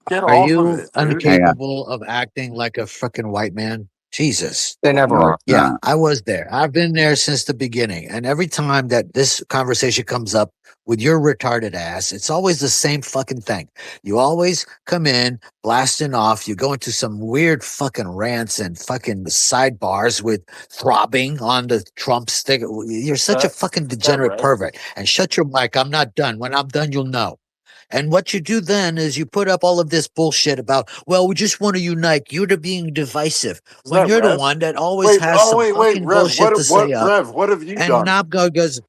Get Are off of you it, dude. incapable of acting like a freaking white man? Jesus. They never No, are. it's Yeah, not. I was there. I've been there since the beginning. And every time that this conversation comes up with your retarded ass, it's always the same fucking thing. You always come in blasting off. You go into some weird fucking rants and fucking sidebars with throbbing on the Trump stick. You're such a fucking degenerate right? pervert. And shut your mic. I'm not done. When I'm done, you'll know. And what you do then is you put up all of this bullshit about, well, we just want to unite. You're the being divisive. Is When that you're the Rev? one that always Wait, has some wait, fucking Rev. bullshit to say up. Rev? What have you And done? Nabgo goes,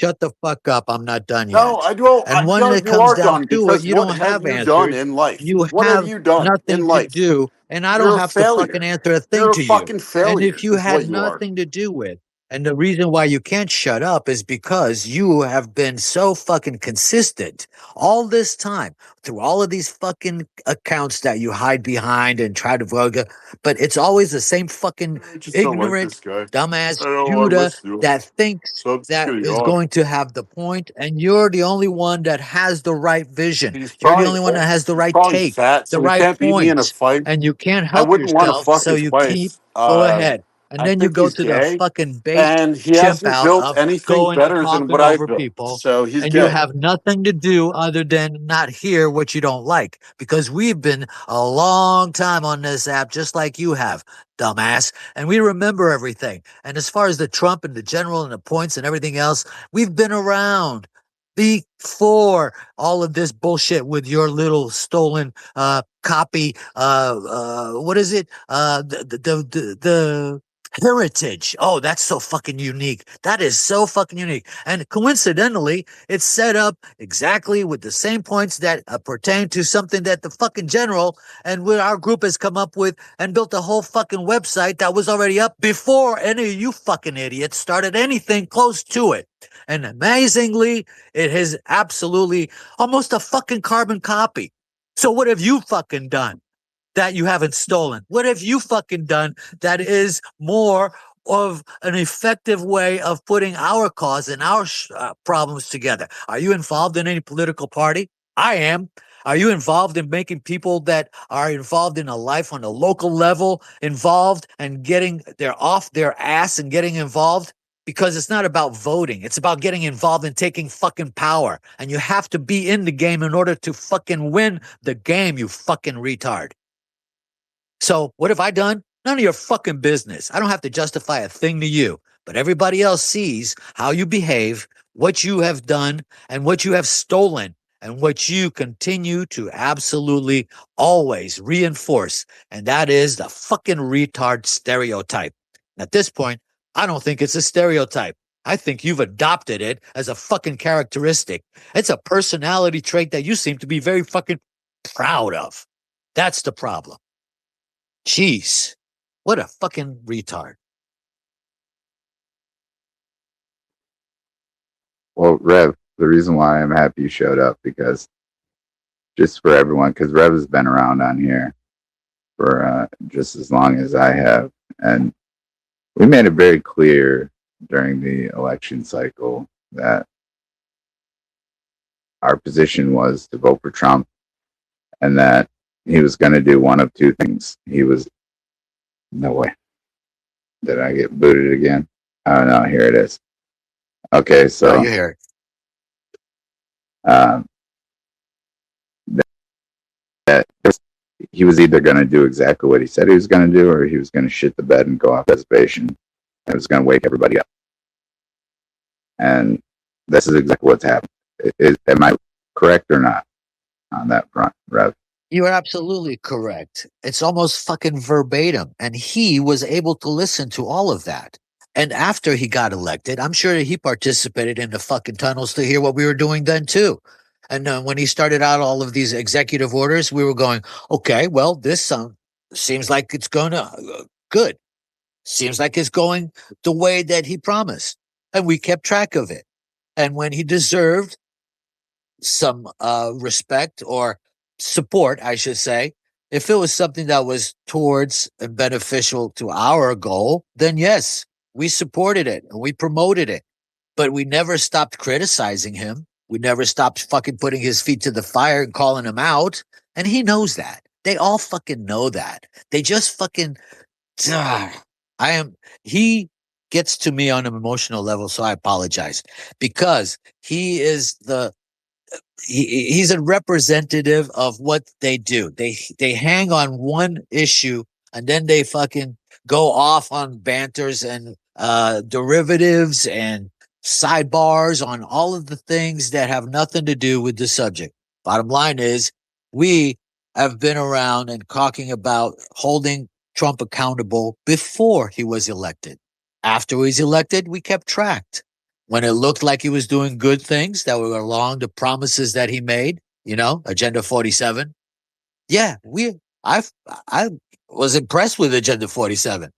shut the fuck up. I'm not done No, yet. I don't. And when No, it you comes are down done to it, because you what don't have have you done answers. in life? You What have have you done in nothing to life? do. And I You're don't a have to fucking failure. answer a thing You're a to you. fucking And failure. if you is had what you are. nothing to do with, and the reason why you can't shut up is because you have been so fucking consistent all this time through all of these fucking accounts that you hide behind and try to vogue, but it's always the same fucking I just don't like ignorant, this guy. dumbass I don't want to Judah listen to him. that thinks So I'm just that gonna is yawn. going to have the point, and you're the only one that has the right vision. He's You're the probably only one that has the right probably take, fat, the so he right can't beat me in a points, fight. and you can't I help wouldn't want to yourself, fuck so his you wife. keep go ahead. And I then you think go he's to the gay, fucking bait and he chimp hasn't out built of anything going and better than talking what I've over built. people, So he's and you gay. have nothing to do other than not hear what you don't like, because we've been a long time on this app, just like you have, dumbass, and we remember everything. And as far as the Trump and the general and the points and everything else, we've been around before all of this bullshit with your little stolen copy, what is it, the heritage. Oh, that's so fucking unique. That is so fucking unique. And coincidentally, it's set up exactly with the same points that pertain to something that the fucking general and what our group has come up with and built a whole fucking website that was already up before any of you fucking idiots started anything close to it. And amazingly, it has absolutely almost a fucking carbon copy. So what have you fucking done that you haven't stolen? What have you fucking done that is more of an effective way of putting our cause and our problems together? Are you involved in any political party? I am. Are you involved in making people that are involved in a life on a local level involved and getting their off their ass and getting involved? Because it's not about voting. It's about getting involved and taking fucking power. And you have to be in the game in order to fucking win the game, you fucking retard. So what have I done? None of your fucking business. I don't have to justify a thing to you, but everybody else sees how you behave, what you have done, and what you have stolen, and what you continue to absolutely always reinforce. And that is the fucking retard stereotype. At this point, I don't think it's a stereotype. I think you've adopted it as a fucking characteristic. It's a personality trait that you seem to be very fucking proud of. That's the problem. Jeez, what a fucking retard. Well, Rev, the reason why I'm happy you showed up, because just for everyone, because Rev has been around on here for just as long as I have. And we made it very clear during the election cycle that our position was to vote for Trump, and that he was going to do one of two things. He was, no way. Did I get booted again? Oh, no, here it is. Okay, so Oh, you hear that he was either going to do exactly what he said he was going to do, or he was going to shit the bed and go off reservation. It was going to wake everybody up. And this is exactly what's happened. Am I correct or not on that front, Rev? You are absolutely correct. It's almost fucking verbatim. And he was able to listen to all of that. And after he got elected, I'm sure that he participated in the fucking tunnels to hear what we were doing then too. And when he started out all of these executive orders, we were going, okay, well, this seems like it's going to good. Seems like it's going the way that he promised. And we kept track of it. And when he deserved some respect or support, I should say, if it was something that was towards and beneficial to our goal, then yes, we supported it and we promoted it. But we never stopped criticizing him. We never stopped fucking putting his feet to the fire and calling him out. And he knows that. They all fucking know that. They just fucking I am he gets to me on an emotional level, so I apologize because he's a representative of what they do. They hang on one issue and then they fucking go off on banters and derivatives and sidebars on all of the things that have nothing to do with the subject. Bottom line is, we have been around and talking about holding Trump accountable before he was elected. After he was elected, we kept track. When it looked like he was doing good things that were along the promises that he made, Agenda 47. Yeah, I was impressed with Agenda 47.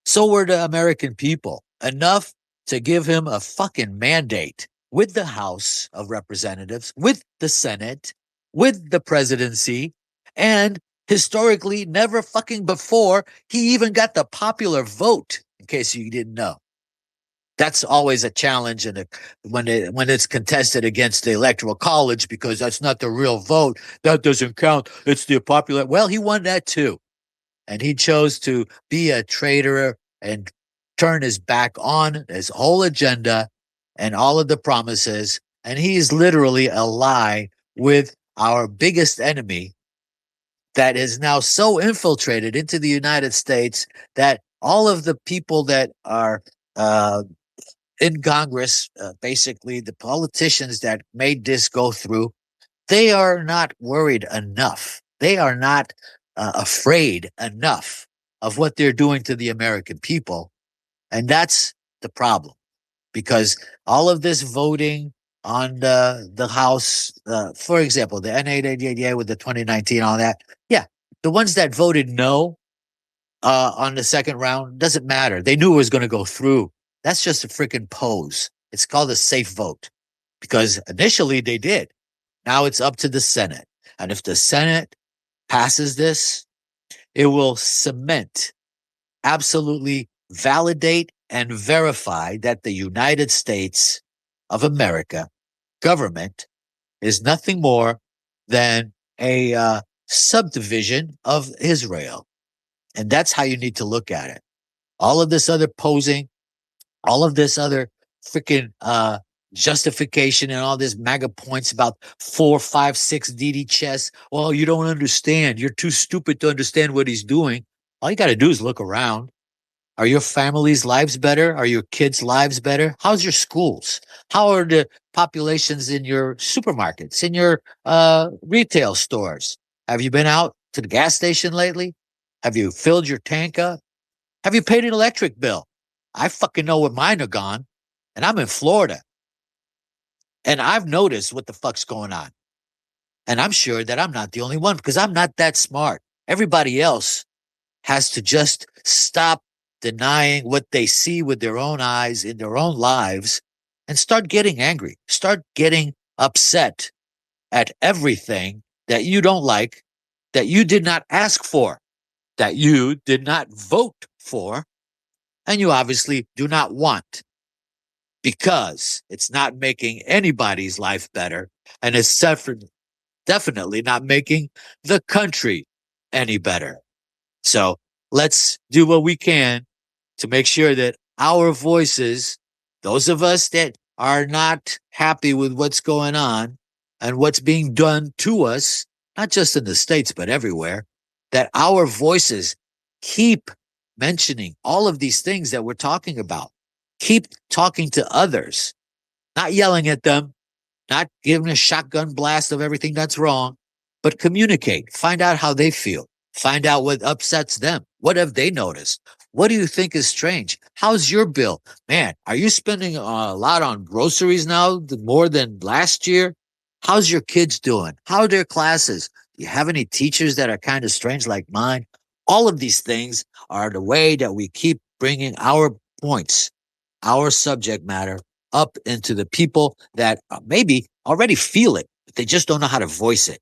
So were the American people, enough to give him a fucking mandate with the House of Representatives, with the Senate, with the presidency, and historically, never fucking before, he even got the popular vote, in case you didn't know. That's always a challenge when it's contested against the Electoral College, because that's not the real vote. That doesn't count. It's the popular. Well, he won that too. And he chose to be a traitor and turn his back on his whole agenda and all of the promises. And he's literally a lie with our biggest enemy that is now so infiltrated into the United States that all of the people that are in Congress, basically the politicians that made this go through, they are not worried enough. They are not afraid enough of what they're doing to the American people. And that's the problem, because all of this voting on the House, for example, the NADA with the 2019, all that. Yeah, the ones that voted no on the second round, doesn't matter. They knew it was going to go through. That's just a freaking pose. It's called a safe vote, because initially they did. Now it's up to the Senate. And if the Senate passes this, it will cement, absolutely validate and verify that the United States of America government is nothing more than a subdivision of Israel. And that's how you need to look at it. All of this other posing, all of this other freaking justification and all this MAGA points about 4, 5, 6 DD chess. Well, you don't understand. You're too stupid to understand what he's doing. All you got to do is look around. Are your family's lives better? Are your kids' lives better? How's your schools? How are the populations in your supermarkets, in your retail stores? Have you been out to the gas station lately? Have you filled your tank up? Have you paid an electric bill? I fucking know where mine are gone, and I'm in Florida. And I've noticed what the fuck's going on. And I'm sure that I'm not the only one, because I'm not that smart. Everybody else has to just stop denying what they see with their own eyes in their own lives and start getting angry, start getting upset at everything that you don't like, that you did not ask for, that you did not vote for, and you obviously do not want, because it's not making anybody's life better, and it's definitely not making the country any better. So let's do what we can to make sure that our voices, those of us that are not happy with what's going on and what's being done to us, not just in the States, but everywhere, that our voices keep mentioning all of these things that we're talking about. Keep talking to others, not yelling at them, not giving a shotgun blast of everything that's wrong, but communicate, find out how they feel, find out what upsets them. What have they noticed? What do you think is strange? How's your bill? Man, are you spending a lot on groceries now, more than last year? How's your kids doing? How are their classes? Do you have any teachers that are kind of strange like mine? All of these things are the way that we keep bringing our points, our subject matter up into the people that maybe already feel it, but they just don't know how to voice it.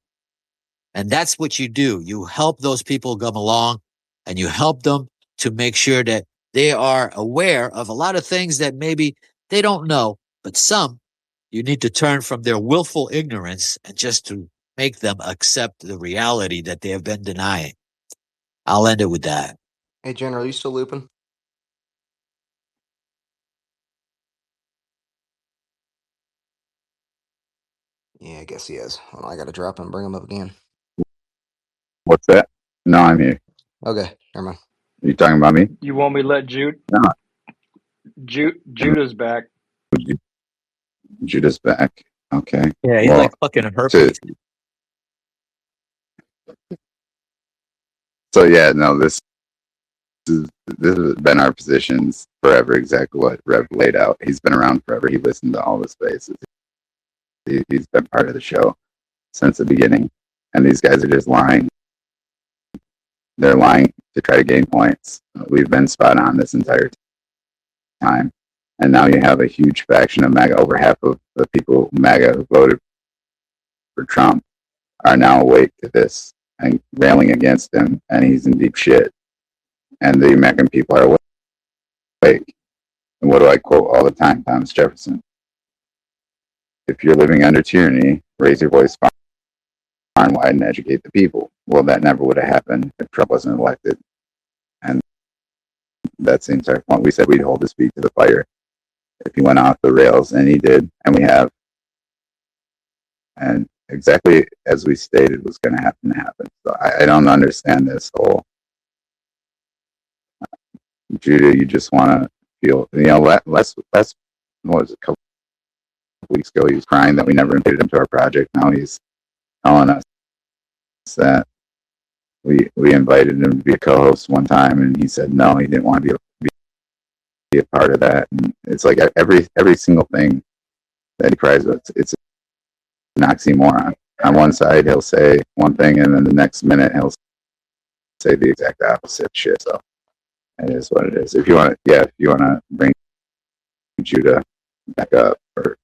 And that's what you do. You help those people come along, and you help them to make sure that they are aware of a lot of things that maybe they don't know, but some you need to turn from their willful ignorance and just to make them accept the reality that they have been denying. I'll end it with that. Hey, General, are you still looping? Yeah, I guess he is. Well, I gotta drop him and bring him up again. What's that? No, I'm here. Okay, never mind. You talking about me? You want me to let Jude? No. Judah's back. Judah's back. Okay. Yeah, he's Well, like fucking herpes. So yeah, no, this has been our positions forever. Exactly what Rev laid out. He's been around forever. He listened to all the spaces. He's been part of the show since the beginning, and these guys are just lying. They're lying to try to gain points. We've been spot on this entire time, and now you have a huge faction of MAGA. Over half of the people MAGA who voted for Trump are now awake to this and railing against him, and he's in deep shit. And the American people are awake. And what do I quote all the time? Thomas Jefferson. If you're living under tyranny, raise your voice far and wide and educate the people. Well, that never would have happened if Trump wasn't elected. And that's the entire point. We said we'd hold his feet to the fire if he went off the rails, and he did, and we have. And exactly as we stated was going to happen. So I don't understand this whole Judah, you just want to feel, less, what was it, a couple weeks ago, he was crying that we never invited him to our project. Now he's telling us that we invited him to be a co-host one time, and he said no, he didn't want to be a part of that. And it's like every single thing that he cries about, it's an oxymoron. On one side, he'll say one thing, and then the next minute, he'll say the exact opposite shit. So it is what it is. If you want to bring Judah back up, or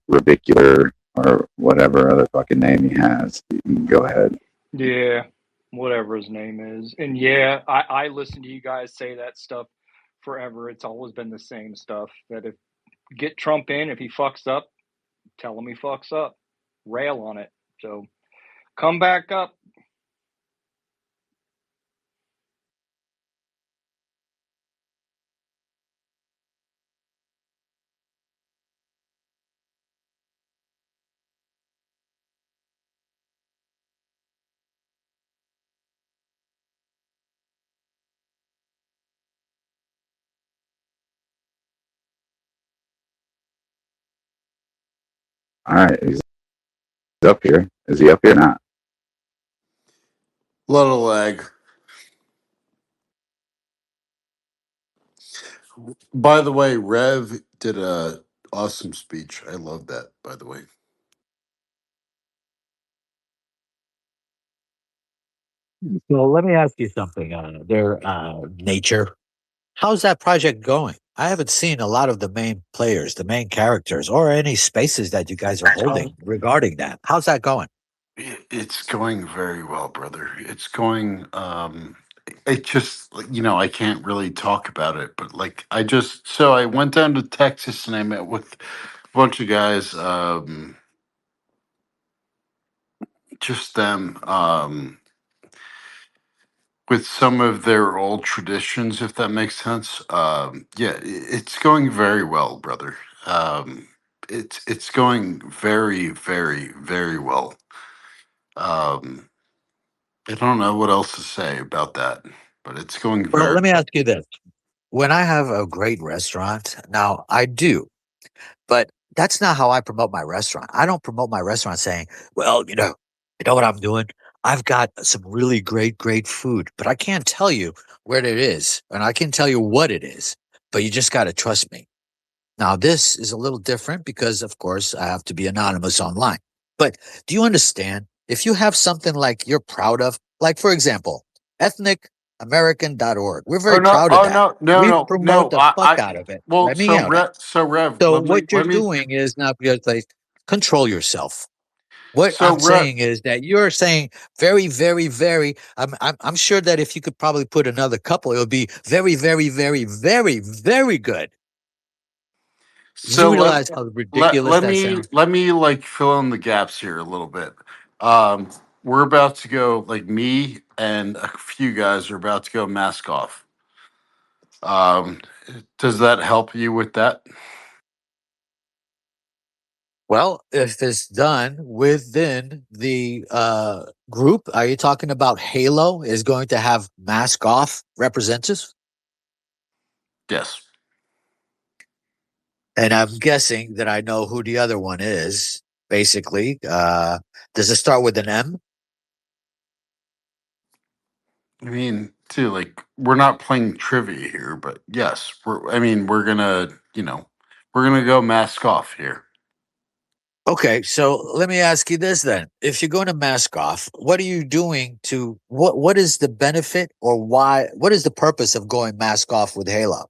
ridiculous, or whatever other fucking name he has, you can go ahead. Yeah, whatever his name is. And yeah, I listen to you guys say that stuff forever. It's always been the same stuff. That if get Trump in, if he fucks up, tell him he fucks up. Rail on it. So come back up. All right, he's up here. Is he up here or not? A lot of lag. By the way, Rev did a awesome speech. I love that, by the way. So let me ask you something. Their nature. How's that project going? I haven't seen a lot of the main players, the main characters, or any spaces that you guys are holding regarding that. How's that going? It's going very well, brother. It's going it just, I can't really talk about it, but like I went down to Texas and I met with a bunch of guys, just them with some of their old traditions, if that makes sense. Yeah, it's going very well, brother. It's going very, very, very well. I don't know what else to say about that, but it's going Well, very let me ask you this. When I have a great restaurant, now I do, but that's not how I promote my restaurant. I don't promote my restaurant saying, well, you know what I'm doing? I've got some really great food, but I can't tell you where it is, and I can tell you what it is, but you just got to trust me. Now, this is a little different because, of course, I have to be anonymous online. But do you understand? If you have something like you're proud of, like, for example, ethnicamerican.org, we're very proud of that. We promote the fuck out of it. well. Let me out. Rev, So let me what you're let me. doing is not because like control yourself. What So I'm Rev, saying is that you're saying very, very, very. I'm sure that if you could probably put another couple, it would be very, very, very, very, very good. Did you So realize how ridiculous that sounds? let me like fill in the gaps here a little bit. Um, we're about to go, like me and a few guys are about to go mask off. Um, does that help you with that? Well, if it's done within the group, are you talking about Halo is going to have mask off representatives? Yes. And I'm guessing that I know who the other one is, basically. Does it start with an M? I mean, too, like we're not playing trivia here, but yes, we're gonna, we're gonna go mask off here. Okay, so let me ask you this then. If you're going to mask off, what are you doing to what is the benefit or what is the purpose of going mask off with Halo?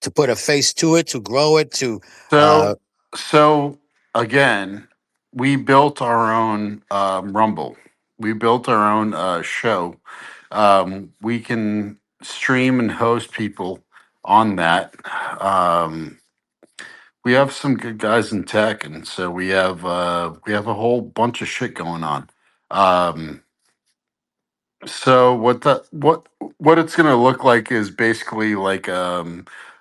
To put a face to it, to grow it, to uh So, so again, we built our own Rumble. We built our own show. We can stream and host people on that. Um, we have some good guys in tech, and so we have a whole bunch of shit going on. Um, so what it's gonna look like is basically like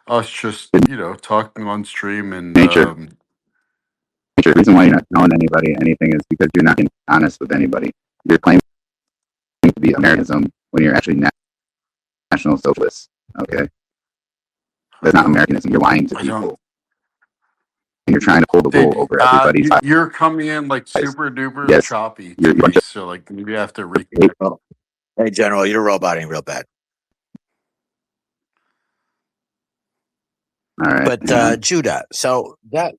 us just talking on stream and Nature. The reason why you're not telling anybody anything is because you're not being honest with anybody. You're claiming to be Americanism when you're actually National Socialist. Okay, I that's not don't Americanism. You're lying to I don't. people, and you're trying to pull the wool over everybody's eyes. You're coming in like super duper Yes, choppy to you're me, just so like maybe I have to re. oh, hey General, you're roboting real bad. all right. But Hang on. Judah, so that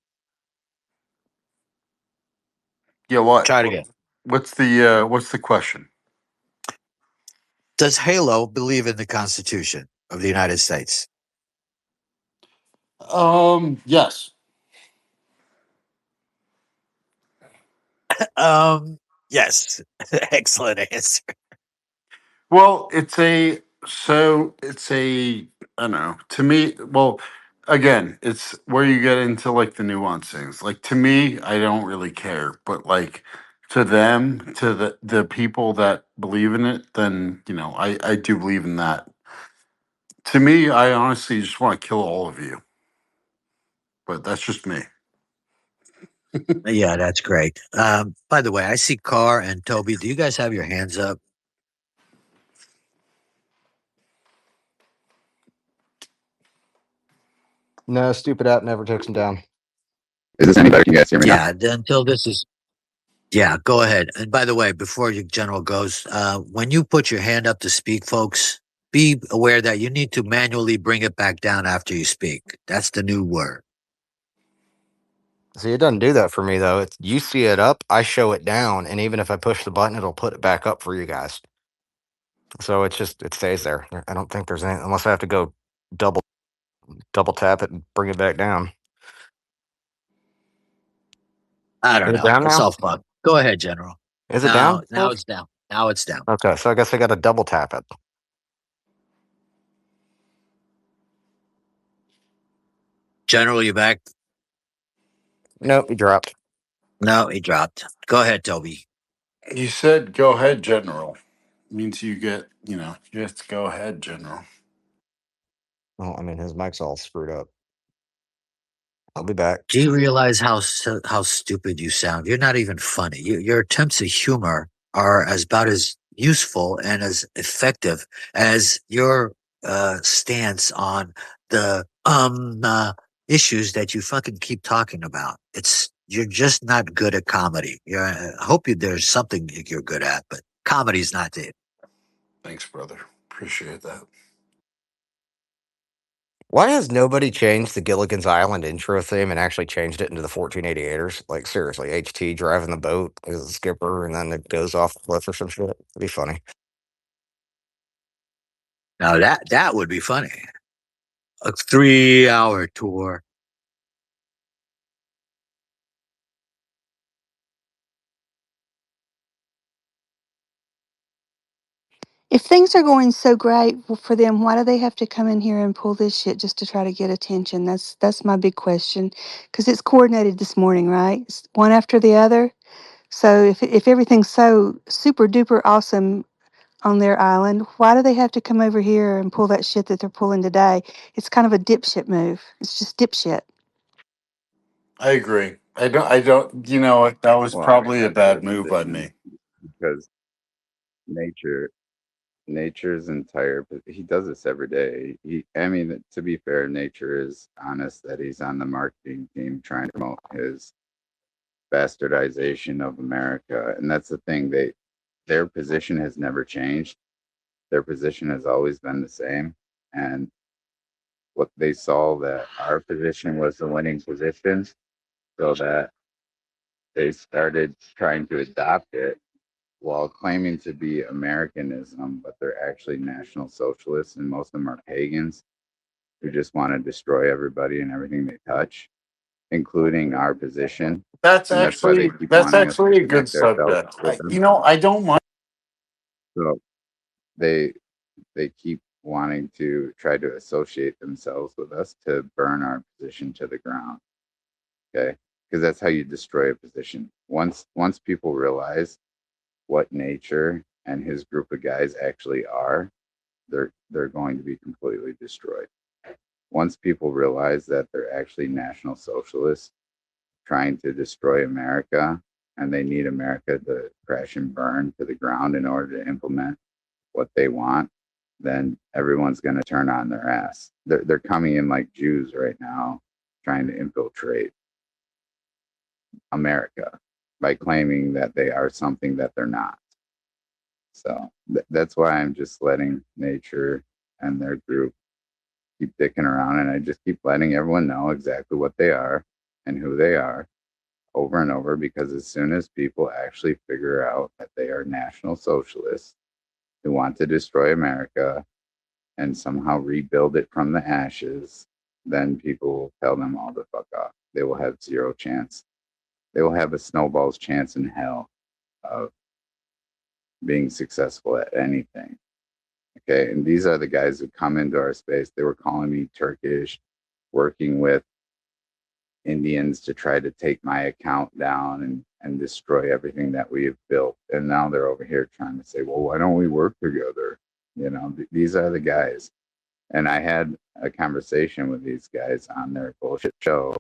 Yeah, what? try it again. What's the question? Does Halo believe in the Constitution of the United States? Yes. Um, yes. Excellent answer. Well, it's a I don't know. To me, well, again, it's where you get into like the nuance things. Like to me, I don't really care, but like to them, to the people that believe in it, then I do believe in that. To me, I honestly just want to kill all of you, but that's just me. Yeah, that's great. By the way, I see Carr and Toby. Do you guys have your hands up? No, stupid app never takes them down. Is this any better? Can you guys hear me now? Yeah, until this is. Yeah, go ahead. And by the way, before your general goes, when you put your hand up to speak, folks, be aware that you need to manually bring it back down after you speak. That's the new word. See, it doesn't do that for me though. It's you see it up, I show it down, and even if I push the button, it'll put it back up for you guys. So it stays there. I don't think there's any unless I have to go double double tap it and bring it back down. I don't Is it know. down It's now? all fun. Go ahead, General. Is it Now, down? now it's down. Now it's down. Okay, so I guess I got to double tap it. General, you back? Nope, he dropped. No, he dropped. Go ahead, Toby. You said go ahead, General. Means you have to go ahead, General. Well, I mean, his mic's all screwed up. I'll be back. Do you realize how stupid you sound? You're not even funny. Your attempts at humor are about as useful and as effective as your stance on the issues that you fucking keep talking about. You're just not good at comedy. I hope there's something you're good at, but comedy's not it. Thanks, brother. Appreciate that. Why has nobody changed the Gilligan's Island intro theme and actually changed it into the 1488ers? Like, seriously, HT driving the boat as a skipper and then it goes off the cliff or some shit. It'd be funny. Now that would be funny. A 3-hour tour. If things are going so great for them, why do they have to come in here and pull this shit just to try to get attention? That's my big question. Because it's coordinated this morning, right? It's one after the other. So if everything's so super duper awesome on their island, why do they have to come over here and pull that shit that they're pulling today? It's kind of a dipshit move. It's just dipshit. I agree. I don't. You know what? That was Well, probably a that's their bad move by position me. because nature, nature's entire. He does this every day. I mean, to be fair, nature is honest that he's on the marketing team trying to promote his bastardization of America, and that's the thing. Their position has never changed. Their position has always been the same, and what they saw that our position was the winning position, so that they started trying to adopt it while claiming to be Americanism, but they're actually National Socialists, and most of them are pagans who just want to destroy everybody and everything they touch, including our position. And that's why they keep That's wanting us to actually a good connect ourselves subject. with them. I don't mind. So they they keep wanting to try to associate themselves with us to burn our position to the ground. Okay, because that's how you destroy a position. Once people realize what nature and his group of guys actually are, they're going to be completely destroyed. Once people realize that they're actually National Socialists trying to destroy America and they need America to crash and burn to the ground in order to implement what they want, then everyone's going to turn on their ass. They're coming in like Jews right now, trying to infiltrate America by claiming that they are something that they're not. So that's why I'm just letting nature and their group keep dicking around, and I just keep letting everyone know exactly what they are and who they are over and over, because as soon as people actually figure out that they are National Socialists who want to destroy America and somehow rebuild it from the ashes, then people will tell them all to fuck off. They will have zero chance. They will have a snowball's chance in hell of being successful at anything. Okay. And these are the guys who come into our space. They were calling me Turkish, working with Indians to try to take my account down and destroy everything that we have built. And now they're over here trying to say, well, why don't we work together? These are the guys. And I had a conversation with these guys on their bullshit show.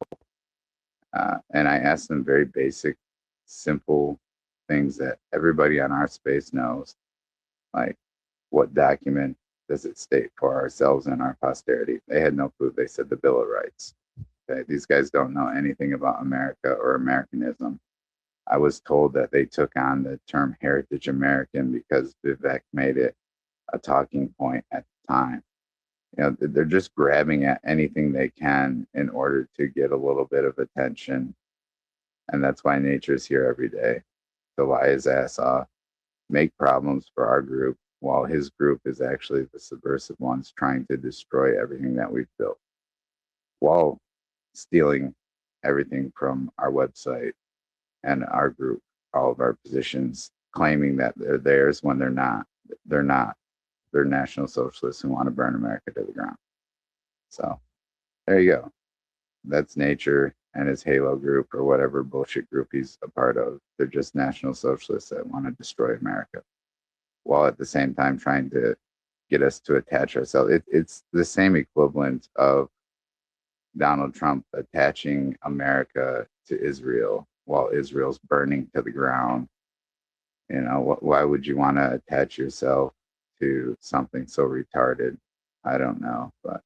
And I asked them very basic, simple things that everybody on our space knows, like, what document does it state for ourselves and our posterity? They had no clue. They said the Bill of Rights. Okay, these guys don't know anything about America or Americanism. I was told that they took on the term Heritage American because Vivek made it a talking point at the time. They're just grabbing at anything they can in order to get a little bit of attention. And that's why nature's here every day to lie his ass off, make problems for our group, while his group is actually the subversive ones trying to destroy everything that we've built while stealing everything from our website and our group, all of our positions, claiming that they're theirs when they're not. They're not. They're National Socialists who want to burn America to the ground. So there you go. That's nature and his Halo group or whatever bullshit group he's a part of. They're just National Socialists that want to destroy America, while at the same time trying to get us to attach ourselves. It's the same equivalent of Donald Trump attaching America to Israel while Israel's burning to the ground. Why would you want to attach yourself to something so retarded? I don't know, but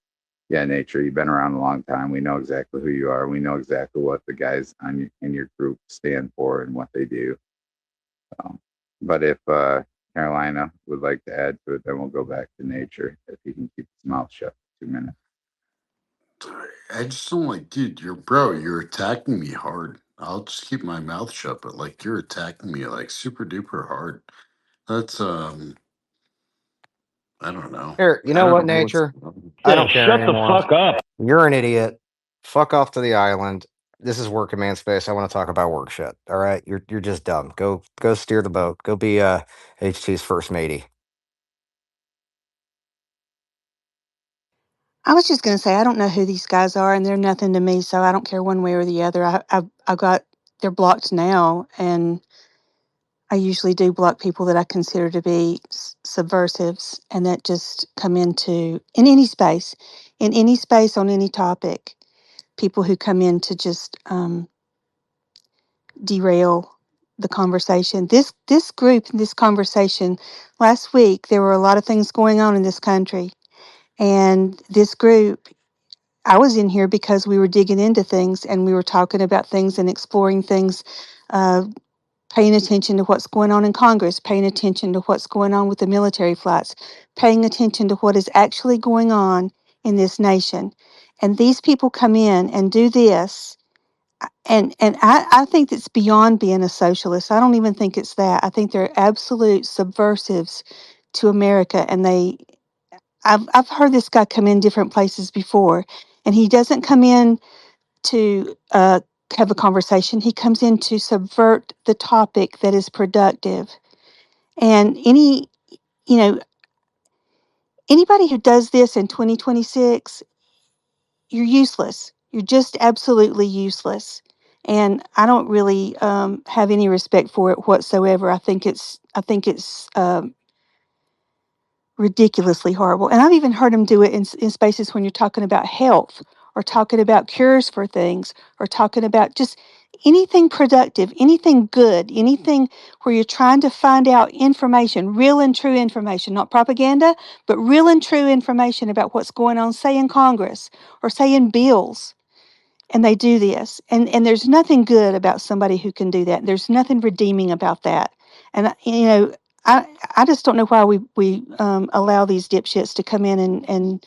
yeah, nature, you've been around a long time. We know exactly who you are. We know exactly what the guys in your group stand for and what they do. But if Carolina would like to add to it, then we'll go back to nature if he can keep his mouth shut for 2 minutes. I just don't like, dude. You're attacking me hard. I'll just keep my mouth shut, but like you're attacking me like super duper hard. That's I don't know. Here, you I know what, don't know what's nature? I Yeah, don't care shut the anymore. fuck up. You're an idiot. Fuck off to the island. This is working man space. I want to talk about work shit. All right, you're just dumb. Go steer the boat. Go be HT's first matey. I was just going to say, I don't know who these guys are, and they're nothing to me, so I don't care one way or the other. I got they're blocked now, and I usually do block people that I consider to be subversives, and that just come into in any space on any topic. People who come in to just derail the conversation. This group, this conversation last week, there were a lot of things going on in this country, and this group. I was in here because we were digging into things and we were talking about things and exploring things, uh, paying attention to what's going on in Congress, paying attention to what's going on with the military flights, paying attention to what is actually going on in this nation. And these people come in and do this. And I think it's beyond being a socialist. I don't even think it's that. I think they're absolute subversives to America. And I've heard this guy come in different places before, and he doesn't come in to have a conversation. He comes in to subvert the topic that is productive. And you know, anybody who does this in 2026, you're useless. You're just absolutely useless. And I don't really have any respect for it whatsoever. I think it's ridiculously horrible. And I've even heard him do it in spaces when you're talking about health or talking about cures for things or talking about just anything productive, anything good, anything where you're trying to find out information, real and true information, not propaganda, but real and true information about what's going on, say in Congress or say in bills. And they do this, and there's nothing good about somebody who can do that. There's nothing redeeming about that. And I just don't know why we allow these dipshits to come in and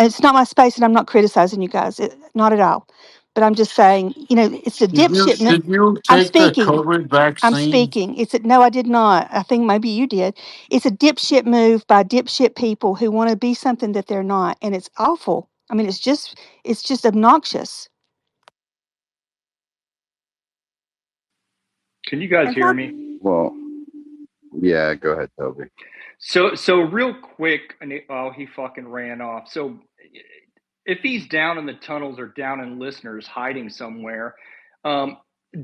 it's not my space, and I'm not criticizing you guys, not at all. But I'm just saying, it's a dipshit. Did you I'm take the speaking. COVID I'm vaccine? speaking. No, I did not. I think maybe you did. It's a dipshit move by dipshit people who want to be something that they're not, and it's awful. I mean, it's just obnoxious. Can you guys And hear me? Well, yeah, go ahead, Toby. So real quick, he fucking ran off. So if he's down in the tunnels or down in listeners hiding somewhere,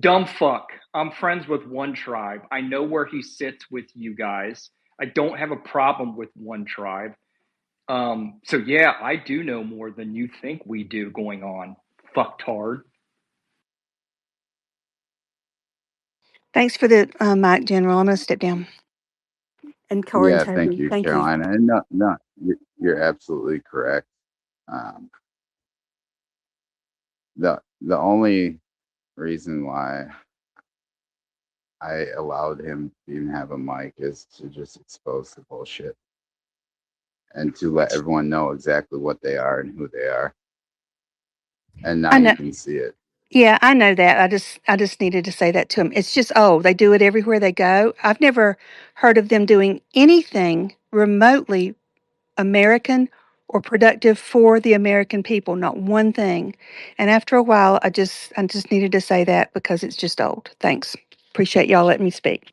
dumb fuck. I'm friends with one tribe. I know where he sits with you guys. I don't have a problem with one tribe. So yeah, I do know more than you think we do going on. Fucktard. Thanks for the mic, General. I'm going to step down. And Corey and Yeah, thank Toby, you, thank you. Carolina. And no, you're absolutely correct. Um, the only reason why I allowed him to even have a mic is to just expose the bullshit and to let everyone know exactly what they are and who they are. And now I you know. can see it. Yeah, I know that. I just needed to say that to him. It's just, they do it everywhere they go. I've never heard of them doing anything remotely American or productive for the American people. Not one thing. And after a while, I just needed to say that because it's just old. Thanks. Appreciate y'all letting me speak.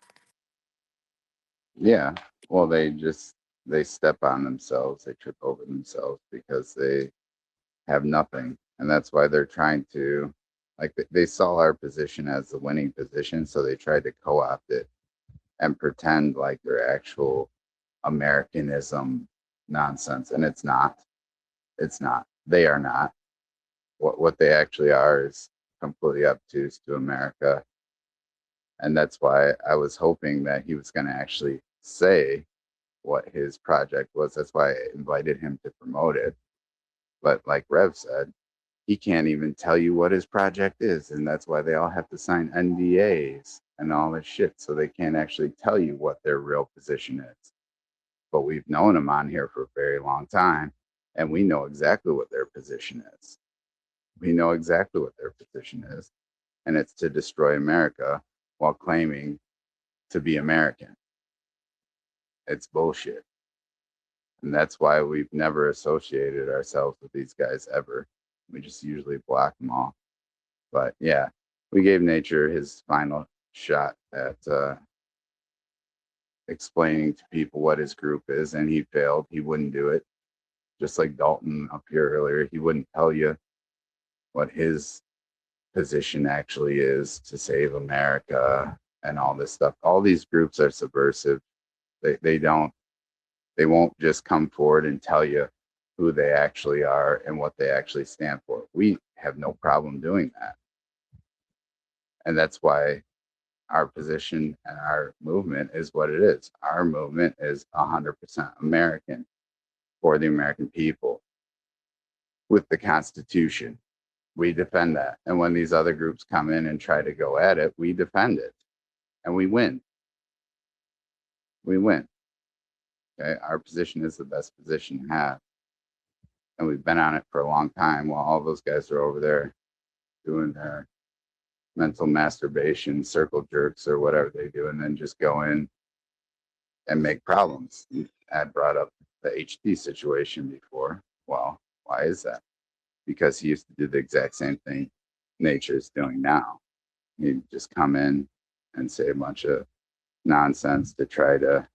Yeah. Well, they step on themselves, they trip over themselves because they have nothing. And that's why they're trying to, like, they saw our position as the winning position. So they tried to co opt it and pretend like they're actual Americanism nonsense. And it's not. It's not. They are not. What they actually are is completely obtuse to America. And that's why I was hoping that he was going to actually say what his project was. That's why I invited him to promote it. But like Rev said, he can't even tell you what his project is. And that's why they all have to sign NDAs and all this shit. So they can't actually tell you what their real position is. But we've known them on here for a very long time. And we know exactly what their position is. We know exactly what their position is. And it's to destroy America while claiming to be American. It's bullshit. And that's why we've never associated ourselves with these guys ever. We just usually block them all. But yeah, we gave Nature his final shot at explaining to people what his group is, and he failed. He wouldn't do it. just like Dalton up here earlier, he wouldn't tell you what his position actually is to save America and all this stuff. All these groups are subversive. They won't just come forward and tell you who they actually are and what they actually stand for. We have no problem doing that. And that's why our position and our movement is what it is. Our movement is 100% American, for the American people, with the Constitution. We defend that. And when these other groups come in and try to go at it, we defend it. And we win. We win. Okay? Our position is the best position to have. And we've been on it for a long time while all those guys are over there doing their mental masturbation, circle jerks, or whatever they do, and then just go in and make problems. I brought up the HT situation before. Well, why is that? Because he used to do the exact same thing nature is doing now. He'd just come in and say a bunch of nonsense to try to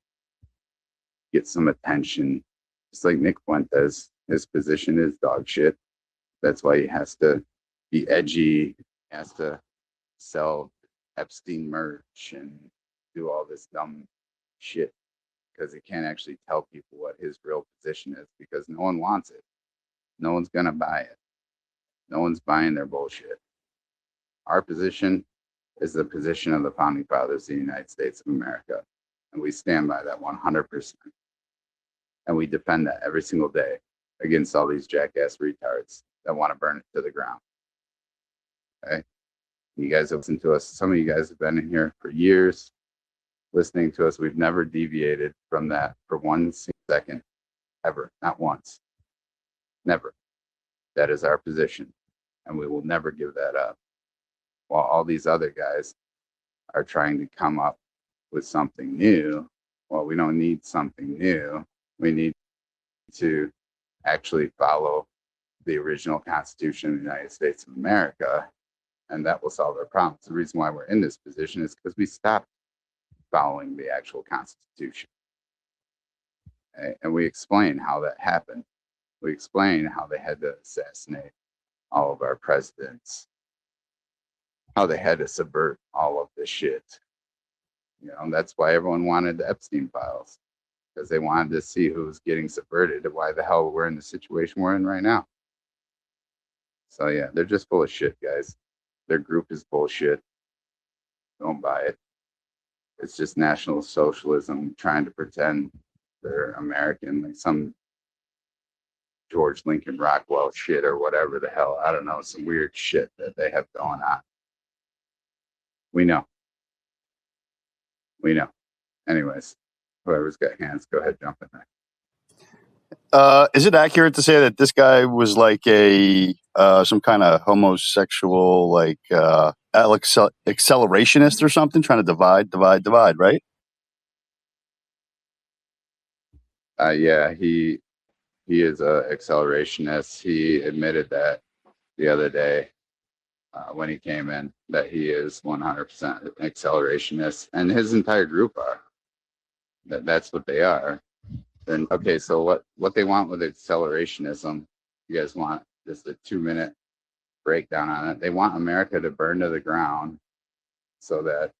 get some attention. Just like Nick Fuentes, his position is dog shit. That's why he has to be edgy, has to sell Epstein merch and do all this dumb shit because he can't actually tell people what his real position is because no one wants it. No one's going to buy it. No one's buying their bullshit. Our position is the position of the founding fathers of the United States of America. And we stand by that 100%. And we defend that every single day against all these jackass retards that want to burn it to the ground. Okay? You guys have listened to us. Some of you guys have been in here for years listening to us. We've never deviated from that for 1 second, ever. Not once. Never. That is our position. And we will never give that up. While all these other guys are trying to come up with something new, well, we don't need something new. We need to actually follow the original Constitution of the United States of America, and that will solve our problems. The reason why we're in this position is because we stopped following the actual Constitution. Okay? And we explain how that happened. We explain how they had to assassinate all of our presidents, how they had to subvert all of this shit. You know, that's why everyone wanted the Epstein files, because they wanted to see who was getting subverted and why the hell we're in the situation we're in right now. So yeah, they're just full of shit, guys. Their group is bullshit. Don't buy it. It's just National Socialism trying to pretend they're American, like some George Lincoln Rockwell shit or whatever the hell. I don't know, some weird shit that they have going on. We know. We know. Anyways, whoever's got hands, go ahead, jump in there. Is it accurate to say that this guy was like a some kind of homosexual, like accelerationist or something, trying to divide, right? Yeah, he is a accelerationist. He admitted that the other day when he came in, that he is 100% accelerationist, and his entire group are. That's what they are. Then okay, so what they want with accelerationism? You guys want just a 2-minute breakdown on it? They want America to burn to the ground so that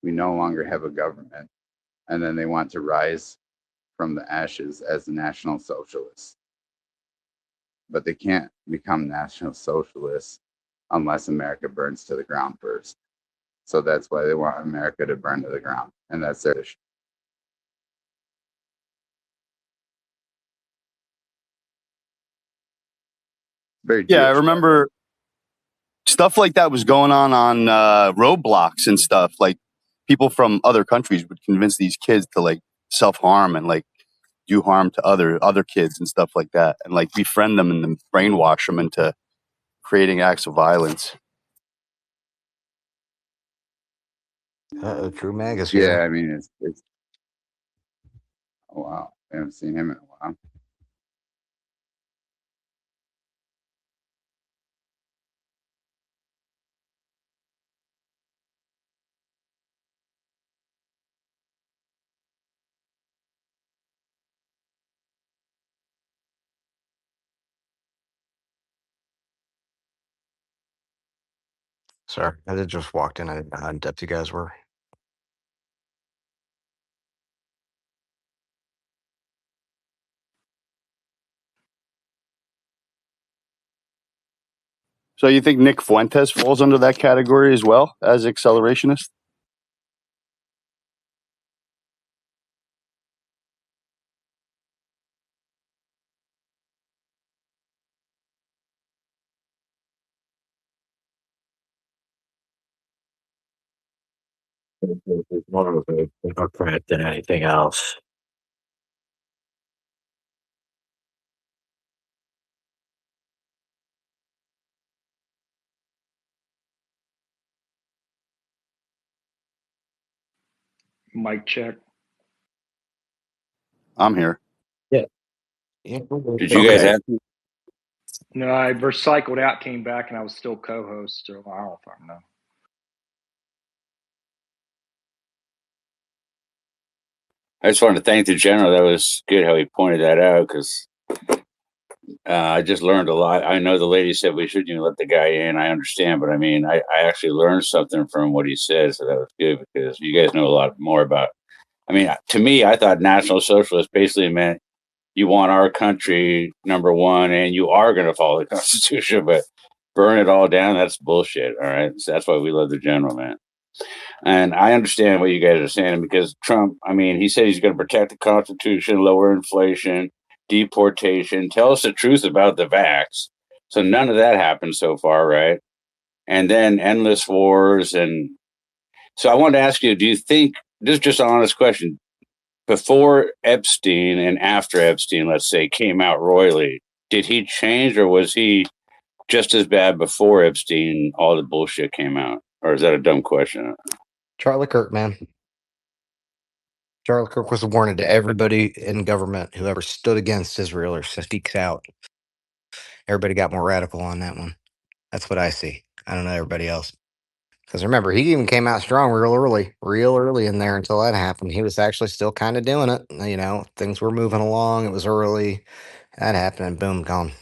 we no longer have a government, and then they want to rise from the ashes as National Socialists. But they can't become National Socialists unless America burns to the ground first. So that's why they want America to burn to the ground, and that's their issue. Very Yeah, I Jewish. remember stuff like that was going on roadblocks and stuff. Like people from other countries would convince these kids to like self-harm and like do harm to other kids and stuff like that, and like befriend them and then brainwash them into creating acts of violence. True MAGA's Yeah, here. I mean it's oh wow, I haven't seen him in a while. Sorry, I did just walked in. I didn't know how in depth you guys were. So you think Nick Fuentes falls under that category as well as accelerationist? It's more of a Democrat than anything else. Mic check. I'm here. Yeah. Did you guys ask me? No, I recycled out, came back, and I was still co-host. So I don't fucking know. I just wanted to thank the general. That was good how he pointed that out because I just learned a lot. I know the lady said we shouldn't let the guy in. I understand, but I mean, I actually learned something from what he said, so that was good because you guys know a lot more about. I mean, to me, I thought National Socialist basically meant you want our country number one, and you are going to follow the Constitution, but burn it all down. That's bullshit. All right, so that's why we love the general, man. And I understand what you guys are saying because Trump, I mean, he said he's going to protect the Constitution, lower inflation, deportation, tell us the truth about the vax. So none of that happened so far, right? And then endless wars. And so I wanted to ask you, do you think, this is just an honest question, before Epstein and after Epstein, let's say, came out royally, did he change or was he just as bad before Epstein, all the bullshit came out? Or is that a dumb question? Charlie Kirk, man. Charlie Kirk was a warning to everybody in government who ever stood against Israel or speaks out. Everybody got more radical on that one. That's what I see. I don't know everybody else. Because remember, he even came out strong real early in there until that happened. He was actually still kind of doing it. You know, things were moving along. It was early. That happened, and boom, gone.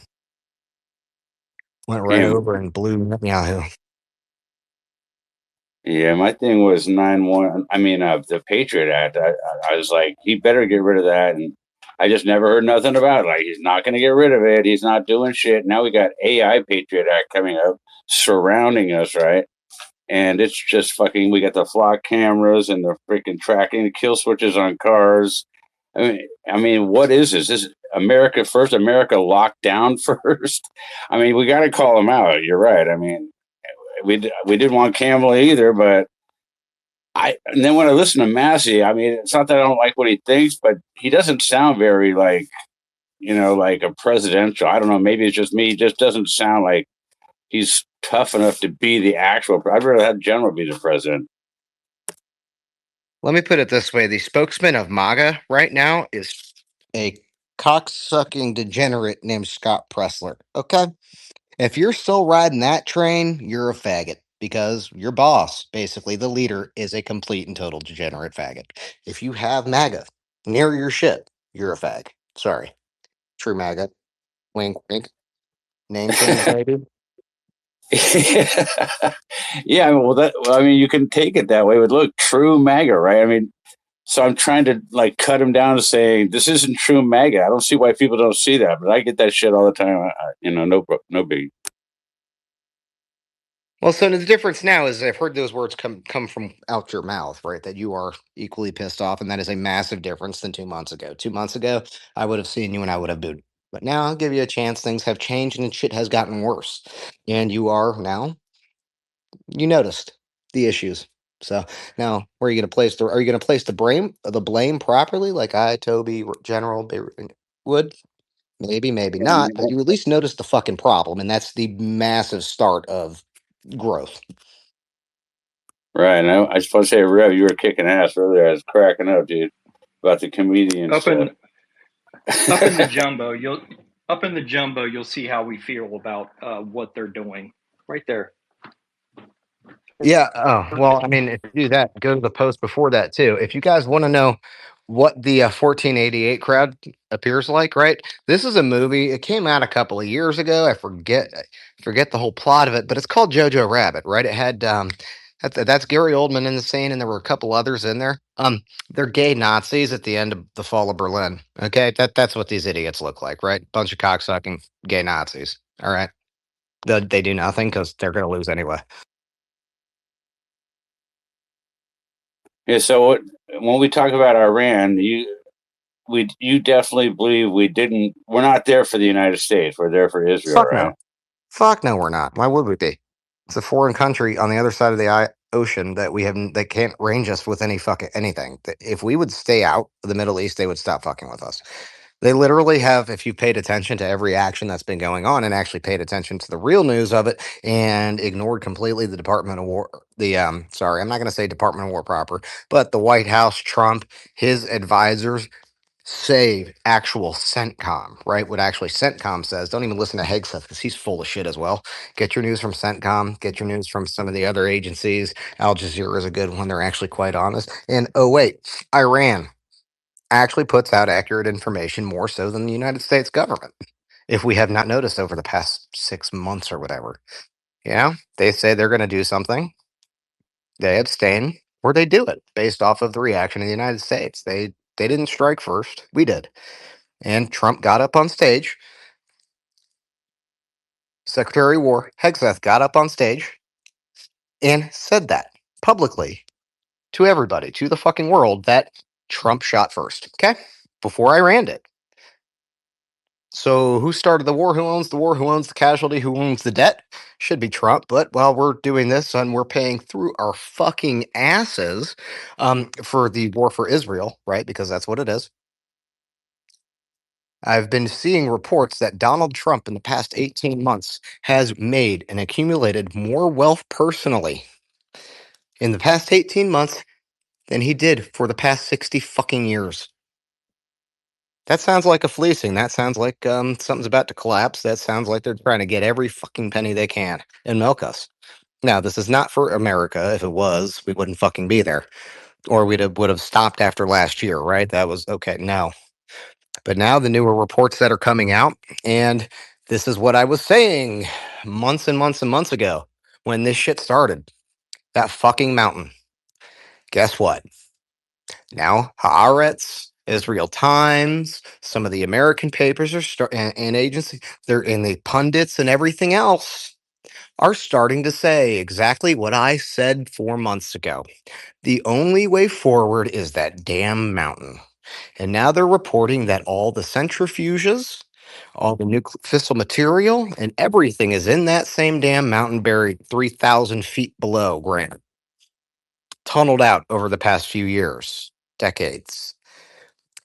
Went right Yeah, over and blew Yahoo. yeah, my thing was 9/1. I mean, the Patriot Act. I was like, he better get rid of that, and I just never heard nothing about it. Like, he's not going to get rid of it. He's not doing shit. Now we got AI Patriot Act coming up, surrounding us, right? And it's just fucking. We got the flock cameras and the freaking tracking, the kill switches on cars. I mean, what is this? This is America first. America locked down first. I mean, we got to call them out. You're right. I mean, we didn't want Campbell either, but and then when I listen to Massey, I mean, it's not that I don't like what he thinks, but he doesn't sound very like like a presidential. I don't know. Maybe it's just me. He just doesn't sound like he's tough enough to be the actual. I'd rather have General be the president. Let me put it this way: the spokesman of MAGA right now is a cocksucking degenerate named Scott Pressler. Okay. If you're still riding that train, you're a faggot because your boss, basically the leader, is a complete and total degenerate faggot. If you have MAGA near your shit, you're a fag. Sorry. True MAGA. Wink, wink. Name change, maybe. Yeah, well, I mean, you can take it that way. But look, true MAGA, right? I mean, so I'm trying to like cut him down to saying this isn't true MAGA. I don't see why people don't see that, but I get that shit all the time. No big. Well, so the difference now is I've heard those words come from out your mouth, right? That you are equally pissed off, and that is a massive difference than 2 months ago. 2 months ago, I would have seen you and I would have booed. But now I'll give you a chance. Things have changed and shit has gotten worse. And you are now, you noticed the issues. So now where are you gonna place are you gonna place the blame properly, like I, Toby, General would? Maybe, maybe not, but you at least noticed the fucking problem, and that's the massive start of growth. Right. And I was supposed to say, Rev, you were kicking ass earlier. I was cracking up, dude, about the comedian Up stuff. in the jumbo, you'll see how we feel about what they're doing. Right there. Yeah. Oh, well, I mean, if you do that, go to the post before that too. If you guys want to know what the 1488 crowd appears like, right? This is a movie. It came out a couple of years ago. I forget the whole plot of it, but it's called Jojo Rabbit, right? It had that's Gary Oldman in the scene, and there were a couple others in there. They're gay Nazis at the end of the fall of Berlin. Okay, that's what these idiots look like, right? Bunch of cocksucking gay Nazis. All right, they do nothing because they're going to lose anyway. Yeah. So when we talk about Iran, you definitely believe we're not there for the United States. We're there for Israel, Fuck no. right? Fuck no, we're not. Why would we be? It's a foreign country on the other side of the ocean that that can't range us with any fucking anything. If we would stay out of the Middle East, they would stop fucking with us. They literally have, if you paid attention to every action that's been going on and actually paid attention to the real news of it and ignored completely the Department of War, sorry, I'm not going to say Department of War proper, but the White House, Trump, his advisors, say actual CENTCOM, right? What actually CENTCOM says. Don't even listen to Hegseth because he's full of shit as well. Get your news from CENTCOM. Get your news from some of the other agencies. Al Jazeera is a good one. They're actually quite honest. And oh wait, Iran actually puts out accurate information more so than the United States government. If we have not noticed over the past 6 months or whatever, they say they're going to do something. They abstain or they do it based off of the reaction of the United States. They didn't strike first. We did. And Trump got up on stage. Secretary of War Hegseth got up on stage and said that publicly to everybody, to the fucking world, that Trump shot first. Okay? Before Iran did. So who started the war? Who owns the war? Who owns the casualty? Who owns the debt? Should be Trump. But while we're doing this and we're paying through our fucking asses for the war for Israel, right? Because that's what it is. I've been seeing reports that Donald Trump in the past 18 months has made and accumulated more wealth personally in the past 18 months than he did for the past 60 fucking years. That sounds like a fleecing. That sounds like something's about to collapse. That sounds like they're trying to get every fucking penny they can and milk us. Now, this is not for America. If it was, we wouldn't fucking be there. Or would have stopped after last year, right? That was okay. No. But now the newer reports that are coming out, and this is what I was saying months and months and months ago when this shit started. That fucking mountain. Guess what? Now Haaretz, Israel Times, some of the American papers and agencies, they're in the pundits and everything else are starting to say exactly what I said 4 months ago. The only way forward is that damn mountain. And now they're reporting that all the centrifuges, all the fissile material, and everything is in that same damn mountain buried 3,000 feet below ground, tunneled out over the past few years, decades.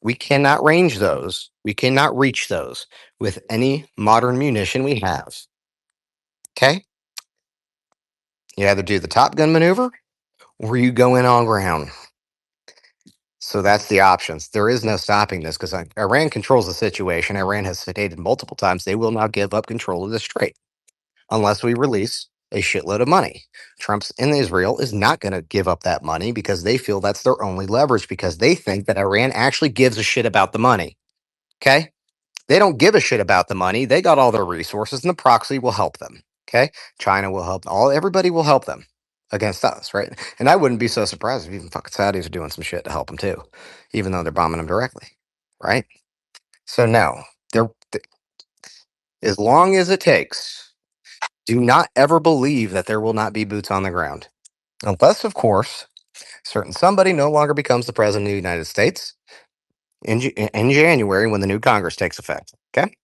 We cannot range those. We cannot reach those with any modern munition we have. Okay? You either do the Top Gun maneuver or you go in on ground. So that's the options. There is no stopping this because Iran controls the situation. Iran has stated multiple times they will not give up control of the strait unless we release a shitload of money. Trump's in Israel is not going to give up that money because they feel that's their only leverage because they think that Iran actually gives a shit about the money. Okay? They don't give a shit about the money. They got all their resources and the proxy will help them. Okay? China will help everybody will help them against us, right? And I wouldn't be so surprised if even fucking Saudis are doing some shit to help them too, even though they're bombing them directly, right? So no, they're as long as it takes, do not ever believe that there will not be boots on the ground. Unless, of course, certain somebody no longer becomes the president of the United States in January when the new Congress takes effect. Okay?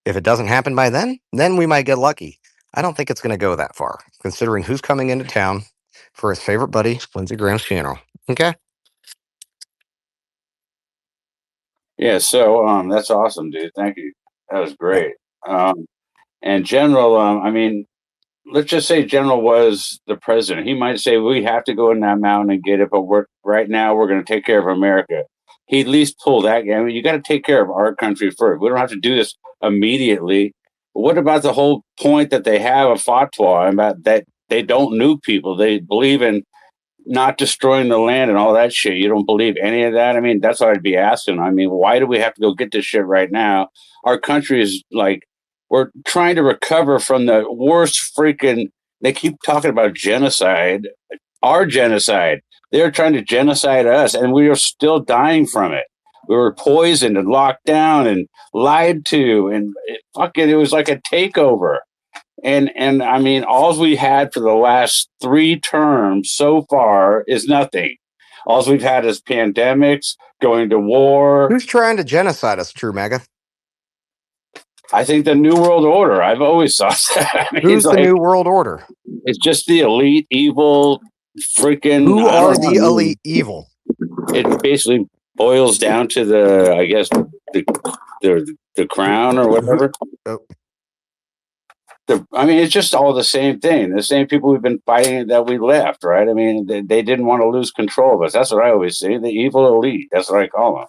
If it doesn't happen by then we might get lucky. I don't think it's going to go that far, considering who's coming into town for his favorite buddy, Lindsey Graham's funeral. Okay? Yeah. So that's awesome, dude. Thank you. That was Yep. great. And General, I mean, let's just say General was the president. He might say we have to go in that mountain and get it, but right now we're going to take care of America. He at least pull that. I mean, you got to take care of our country first. We don't have to do this immediately. But what about the whole point that they have a fatwa about that they don't nuke people? They believe in not destroying the land and all that shit. You don't believe any of that? I mean, that's what I'd be asking. I mean, why do we have to go get this shit right now? Our country is like, we're trying to recover from the worst freaking, they keep talking about genocide, our genocide. They're trying to genocide us, and we are still dying from it. We were poisoned and locked down and lied to, and it was like a takeover. And I mean, all we had for the last 3 terms so far is nothing. All we've had is pandemics, going to war. Who's trying to genocide us, True MAGA? I think the New World Order. I've always thought that. I mean, Who's the New World Order? It's just the elite evil freaking. Who are the elite evil? It basically boils down to the, I guess, the crown or whatever. Oh. I mean, it's just all the same thing. The same people we've been fighting that we left, right? I mean, they didn't want to lose control of us. That's what I always say. The evil elite. That's what I call them.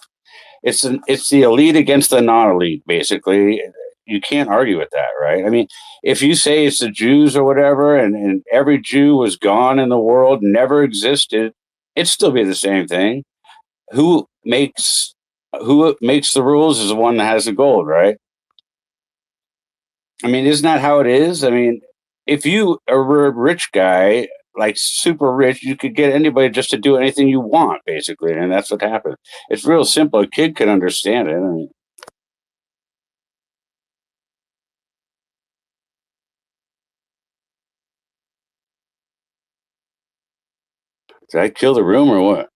It's the elite against the non-elite, basically. You can't argue with that, right? I mean, if you say it's the Jews or whatever, and every Jew was gone in the world, never existed, it'd still be the same thing. Who makes the rules is the one that has the gold, right? I mean, isn't that how it is? I mean, if you are a rich guy, like super rich, you could get anybody just to do anything you want, basically, and that's what happened. It's real simple. A kid can understand it. I mean, did I kill the room or what?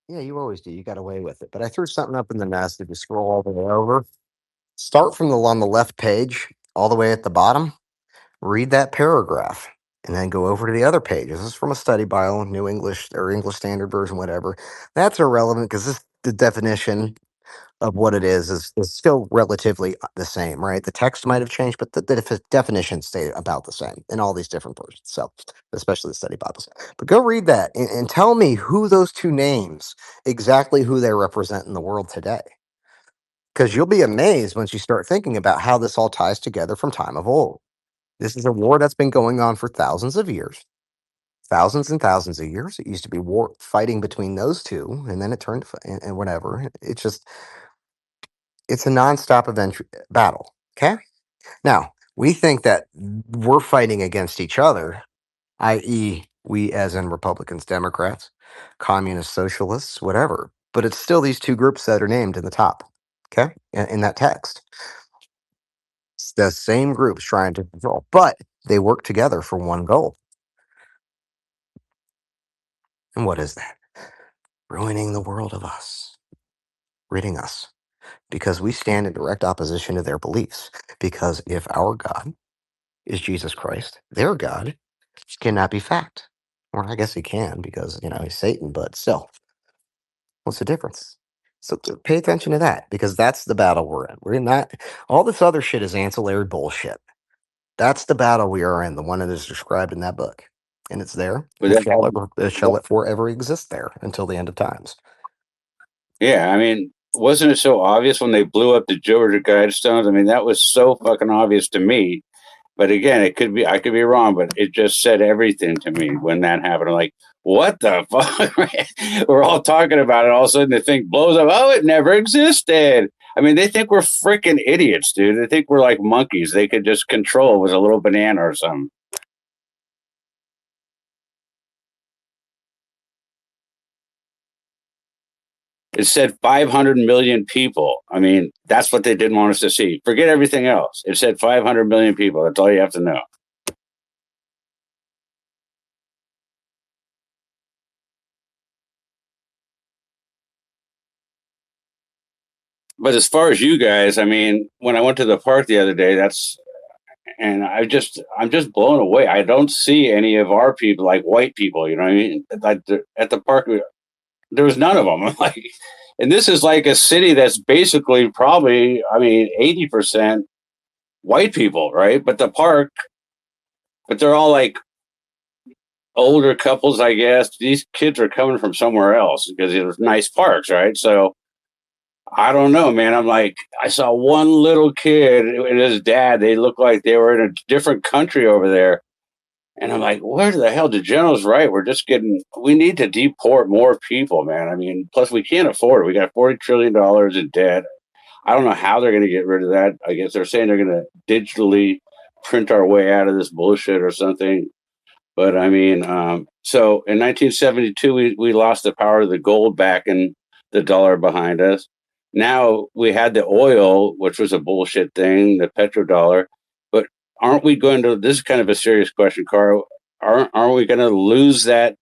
Yeah, you always do. You got away with it. But I threw something up in the nest. If you scroll all the way over, start from on the left page, all the way at the bottom. Read that paragraph, and then go over to the other page. This is from a study Bible, New English or English Standard Version, whatever. That's irrelevant because the definition of what it is still relatively the same, right? The text might have changed, but the definitions stay about the same in all these different versions. So, especially the study Bibles. But go read that and tell me who those two names, exactly who they represent in the world today. Because you'll be amazed once you start thinking about how this all ties together from time of old. This is a war that's been going on for thousands of years. Thousands and thousands of years. It used to be war fighting between those two, and then it turned and whatever. It's a nonstop battle. Okay. Now we think that we're fighting against each other, i.e., we as in Republicans, Democrats, communists, socialists, whatever. But it's still these two groups that are named in the top. Okay, in that text, it's the same groups trying to control, but they work together for one goal. And what is that? Ruining the world of us, ridding us, because we stand in direct opposition to their beliefs. Because if our God is Jesus Christ, their God cannot be fact. Or I guess he can because, he's Satan, but still, what's the difference? So pay attention to that because that's the battle we're in. We're not, all this other shit is ancillary bullshit. That's the battle we are in, the one that is described in that book. And it's there. Shall it forever exist there until the end of times. Yeah, I mean, wasn't it so obvious when they blew up the Georgia Guidestones? I mean, that was so fucking obvious to me. But again, I could be wrong, but it just said everything to me when that happened. I'm like, what the fuck? We're all talking about it. All of a sudden, the thing blows up. Oh, it never existed. I mean, they think we're freaking idiots, dude. They think we're like monkeys. They could just control with a little banana or something. It said 500 million people. I mean, that's what they didn't want us to see. Forget everything else. It said 500 million people. That's all you have to know. But as far as you guys, I mean, when I went to the park the other day, I'm just blown away. I don't see any of our people, like white people, you know what I mean? At the park, there was none of them. I'm like, and this is like a city that's basically probably, I mean, 80% white people, right? But they're all like older couples, I guess. These kids are coming from somewhere else because it was nice parks, right? So I don't know, man. I'm like, I saw one little kid and his dad. They looked like they were in a different country over there. And I'm like, where the hell? The general's right. We need to deport more people, man. I mean, plus we can't afford it. We got $40 trillion in debt. I don't know how they're going to get rid of that. I guess they're saying they're going to digitally print our way out of this bullshit or something. But I mean, so in 1972, we lost the power of the gold back and the dollar behind us. Now we had the oil, which was a bullshit thing, the petrodollar. But aren't we going to? This is kind of a serious question, Carl. Aren't we going to lose that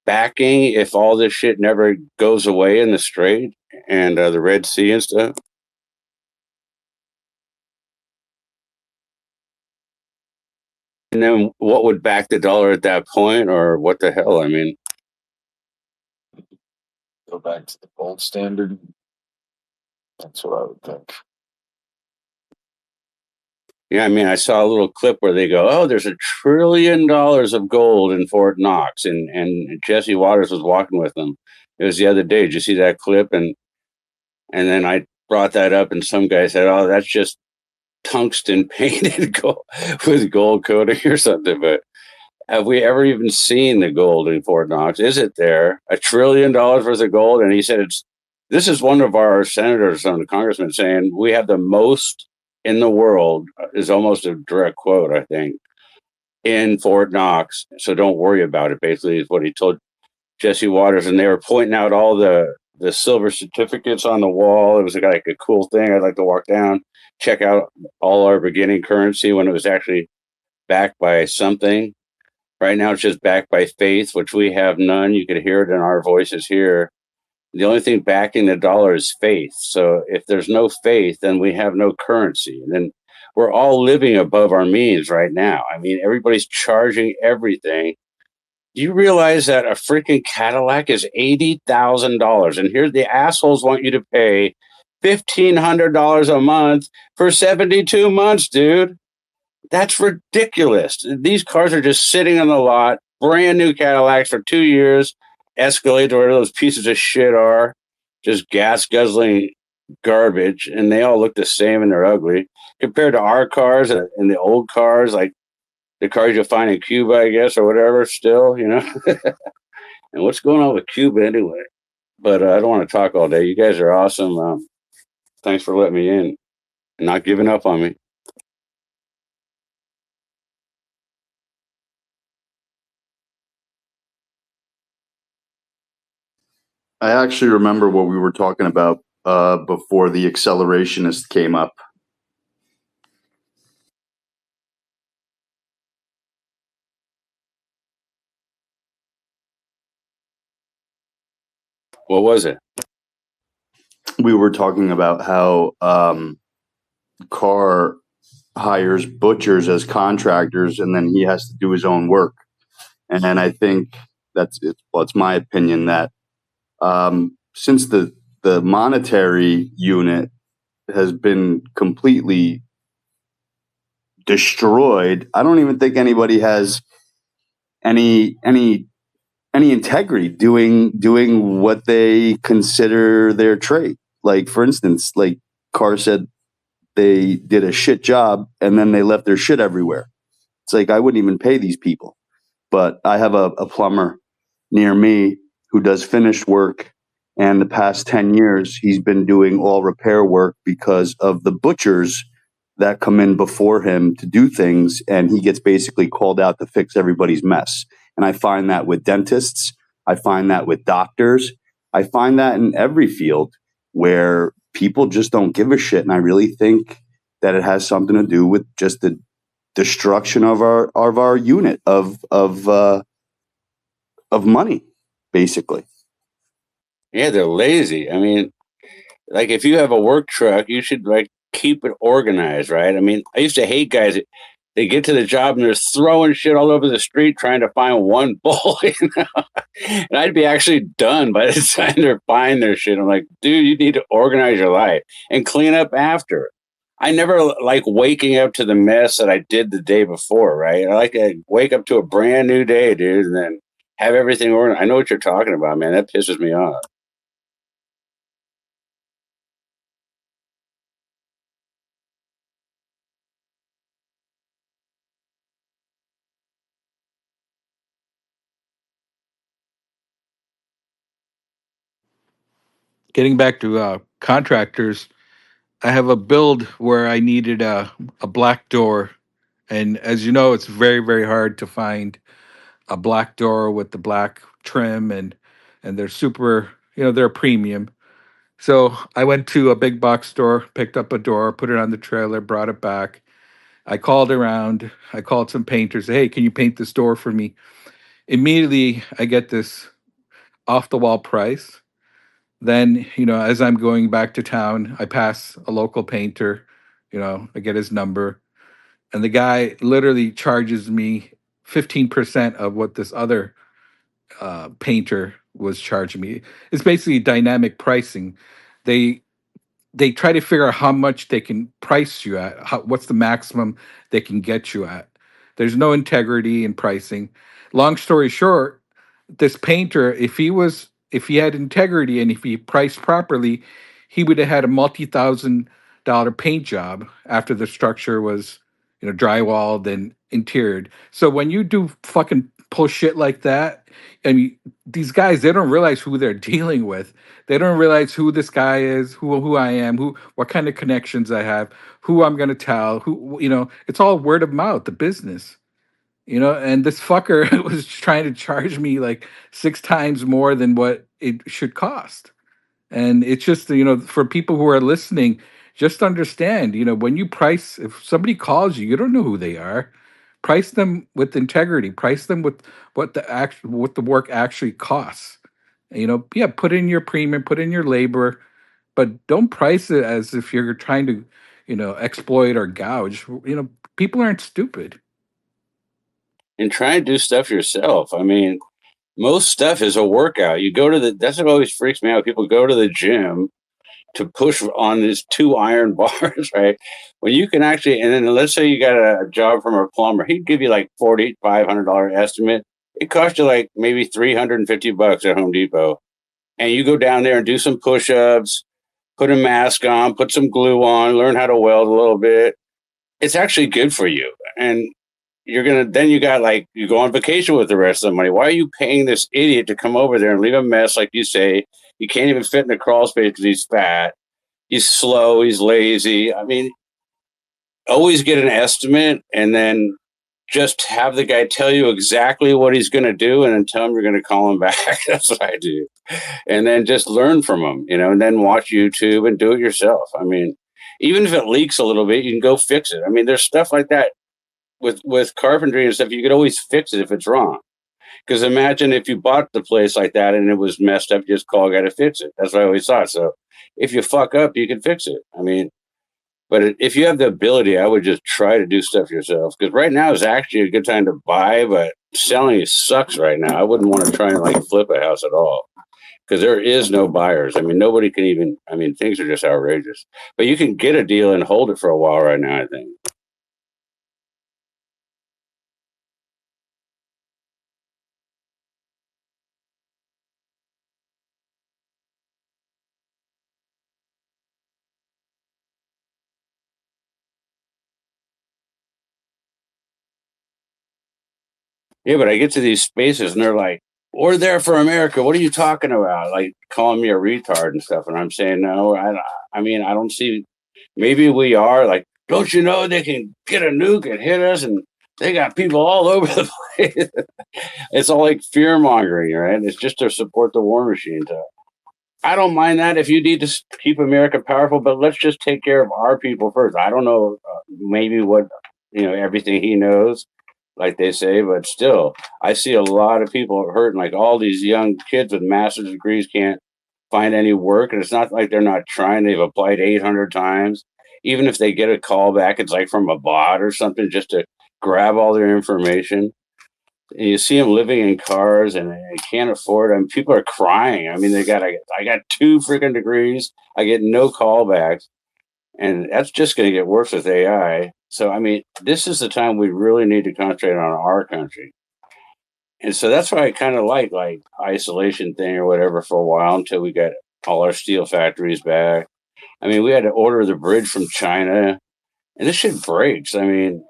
backing if all this shit never goes away in the Strait and the Red Sea and stuff? And then what would back the dollar at that point, or what the hell? I mean, Go back to the gold standard. That's what I would think. yeah, I mean, I saw a little clip where they go, "Oh, there's $1 trillion of gold in Fort Knox," and Jesse Waters was walking with them. It was the other day. Did you see that clip? And then I brought that up, and some guy said, "Oh, that's just tungsten painted gold with gold coating or something." But have we ever even seen the gold in Fort Knox? Is it there? $1 trillion worth of gold? And he said this is one of our senators on the congressman saying we have the most in the world, is almost a direct quote, I think, in Fort Knox. So don't worry about it, basically, is what he told Jesse Waters. And they were pointing out all the silver certificates on the wall. It was like a cool thing. I'd like to walk down, check out all our beginning currency when it was actually backed by something. Right now, it's just backed by faith, which we have none. You could hear it in our voices here. The only thing backing the dollar is faith. So if there's no faith, then we have no currency. And then we're all living above our means right now. I mean, everybody's charging everything. Do you realize that a freaking Cadillac is $80,000? And here the assholes want you to pay $1,500 a month for 72 months, dude. That's ridiculous. These cars are just sitting on the lot, brand new Cadillacs for 2 years, Escalade, where those pieces of shit are, just gas guzzling garbage, and they all look the same and they're ugly compared to our cars and the old cars, like the cars you'll find in Cuba, I guess, or whatever. Still, And what's going on with Cuba anyway? But I don't want to talk all day. You guys are awesome. Thanks for letting me in and not giving up on me. I actually remember what we were talking about before the accelerationist came up. What was it? We were talking about how Carr hires butchers as contractors, and then he has to do his own work. And I think it's my opinion that since the monetary unit has been completely destroyed, I don't even think anybody has any integrity doing what they consider their trade. Like, for instance, like Carr said, they did a shit job and then they left their shit everywhere. It's like, I wouldn't even pay these people. But I have a plumber near me who does finished work. And the past 10 years, he's been doing all repair work because of the butchers that come in before him to do things. And he gets basically called out to fix everybody's mess. And I find that with dentists. I find that with doctors. I find that in every field where people just don't give a shit. And I really think that it has something to do with just the destruction of our unit of money, basically. Yeah, they're lazy. I mean, like if you have a work truck, you should like keep it organized, right? I mean, I used to hate guys that they get to the job and they're throwing shit all over the street trying to find one bowl, And I'd be actually done by the time they're buying their shit. I'm like, dude, you need to organize your life and clean up after. I never like waking up to the mess that I did the day before, right? I like to wake up to a brand new day, dude, and then have everything organized. I know what you're talking about, man. That pisses me off. getting back to contractors, I have a build where I needed a black door. And as you know, it's very, very hard to find a black door with the black trim, and they're super, they're a premium. So I went to a big box store, picked up a door, put it on the trailer, brought it back. I called around. I called some painters. Hey, can you paint this door for me? Immediately, I get this off the wall price. Then, as I'm going back to town, I pass a local painter. I get his number, and the guy literally charges me 15% of what this other painter was charging me. It's basically dynamic pricing. They they try to figure out how much they can price you at, what's the maximum they can get you at. There's no integrity in pricing. Long story short, this painter, if he had integrity and if he priced properly, he would have had a multi-thousand-dollar paint job after the structure was, drywalled and interiored. So when you do fucking pull shit like that, I mean, these guys, they don't realize who they're dealing with. They don't realize who this guy is, who I am, what kind of connections I have, who I'm gonna tell, it's all word of mouth, the business. And this fucker was trying to charge me like 6 times more than what it should cost. And it's just, for people who are listening, just understand, when you price, if somebody calls you, you don't know who they are. Price them with integrity. Price them with what the work actually costs. Yeah, put in your premium, put in your labor, but don't price it as if you're trying to, exploit or gouge. People aren't stupid. And try and do stuff yourself. I mean, most stuff is a workout. You go to that's what always freaks me out. People go to the gym to push on these 2 iron bars, right? When you can actually, and then let's say you got a job from a plumber, he'd give you like $4,500 estimate. It costs you like maybe $350 at Home Depot. And you go down there and do some push-ups, put a mask on, put some glue on, learn how to weld a little bit. It's actually good for you. And then you go on vacation with the rest of the money. Why are you paying this idiot to come over there and leave a mess, like you say? He can't even fit in the crawl space because he's fat. He's slow. He's lazy. I mean, always get an estimate and then just have the guy tell you exactly what he's going to do and then tell him you're going to call him back. That's what I do. And then just learn from him, and then watch YouTube and do it yourself. I mean, even if it leaks a little bit, you can go fix it. I mean, there's stuff like that with carpentry and stuff. You could always fix it if it's wrong. Because imagine if you bought the place like that and it was messed up, you just call a guy to fix it. That's what I always thought. So if you fuck up, you can fix it. I mean, but if you have the ability, I would just try to do stuff yourself. Because right now is actually a good time to buy, but selling sucks right now. I wouldn't want to try and flip a house at all. Because there is no buyers. I mean, nobody can even, things are just outrageous. But you can get a deal and hold it for a while right now, I think. Yeah, but I get to these spaces and they're like, "We're there for America. What are you talking about?" Like calling me a retard and stuff. And I'm saying, no, I mean, I don't see, maybe we are. Like, don't you know they can get a nuke and hit us and they got people all over the place. It's all like fear mongering, right? It's just to support the war machine. I don't mind that if you need to keep America powerful, but let's just take care of our people first. I don't know, maybe what, everything he knows, like they say, but still, I see a lot of people hurting. Like all these young kids with master's degrees can't find any work, and it's not like they're not trying. They've applied 800 times. Even if they get a call back, it's like from a bot or something, just to grab all their information. And you see them living in cars and they can't afford them. People are crying. I mean, I got 2 freaking degrees. I get no callbacks. And that's just going to get worse with AI. So, I mean, this is the time we really need to concentrate on our country. And so that's why I kind of like isolation thing or whatever for a while until we got all our steel factories back. I mean, we had to order the bridge from China and this shit breaks. I mean,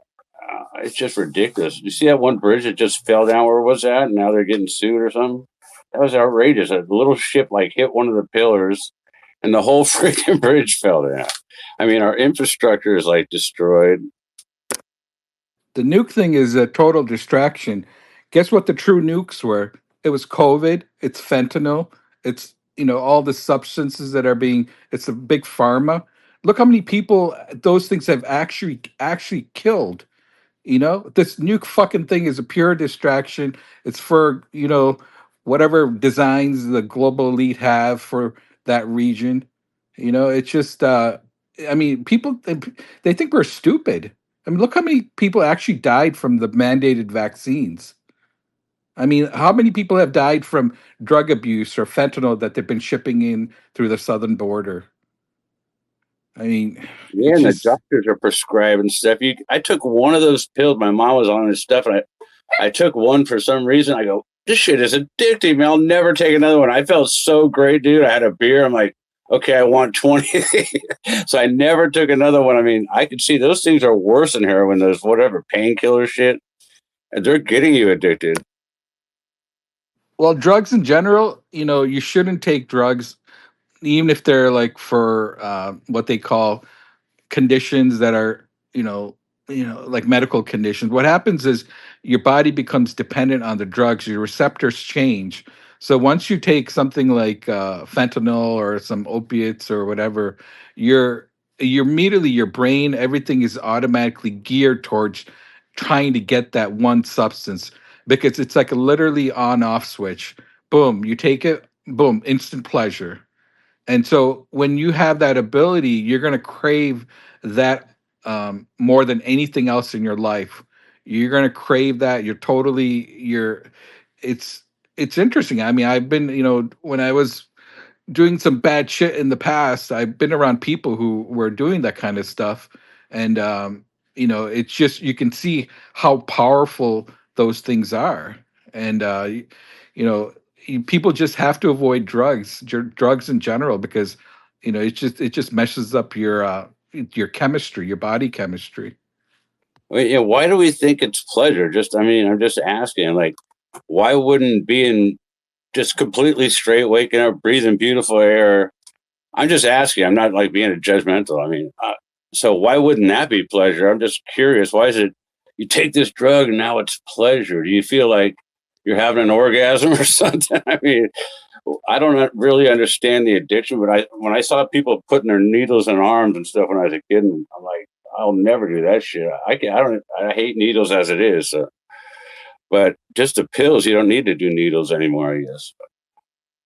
it's just ridiculous. You see that one bridge that just fell down? Where was that? And now they're getting sued or something. That was outrageous. A little ship hit one of the pillars and the whole freaking bridge fell down. I mean, our infrastructure is like destroyed. The nuke thing is a total distraction. Guess what the true nukes were? It was COVID, it's fentanyl, it's all the substances that are being it's a big pharma. Look how many people those things have actually killed. This nuke fucking thing is a pure distraction. It's for, whatever designs the global elite have for that region. It's just I mean, people they think we're stupid. I mean, look how many people actually died from the mandated vaccines. I mean, how many people have died from drug abuse or fentanyl that they've been shipping in through the southern border? I mean, Yeah, it's and the just doctors are prescribing stuff. I took one of those pills. My mom was on this stuff, and I took one for some reason. I go, this shit is addictive, man. I'll never take another one. I felt so great, dude. I had a beer. I'm like, okay, I want 20. So I never took another one. I mean, I could see those things are worse than heroin, those whatever painkiller shit. And they're getting you addicted. well, drugs in general, you shouldn't take drugs, even if they're like for what they call conditions that are like medical conditions. What happens is your body becomes dependent on the drugs, your receptors change. So once you take something like fentanyl or some opiates or whatever, you're immediately, your brain, everything is automatically geared towards trying to get that one substance, because it's like a literally on off switch. Boom, you take it, boom, instant pleasure. And so when you have that ability, you're going to crave that more than anything else in your life. You're going to crave that. It's it's interesting. I mean, I've been, when I was doing some bad shit in the past, I've been around people who were doing that kind of stuff. And it's just, you can see how powerful those things are. And you know, people just have to avoid drugs in general, because it just messes up your chemistry, your body chemistry. Wait, yeah, why do we think it's pleasure? I mean, I'm just asking, like, why wouldn't being just completely straight, waking up, breathing beautiful air? I'm just asking. I'm not like being a judgmental. I mean, so why wouldn't that be pleasure? I'm just curious. Why is it you take this drug and now it's pleasure? Do you feel like you're having an orgasm or something? I mean, I don't really understand the addiction, but when I saw people putting their needles in arms and stuff when I was a kid, and I'm like, I'll never do that shit. I hate needles as it is. So. But just the pills, you don't need to do needles anymore, I guess.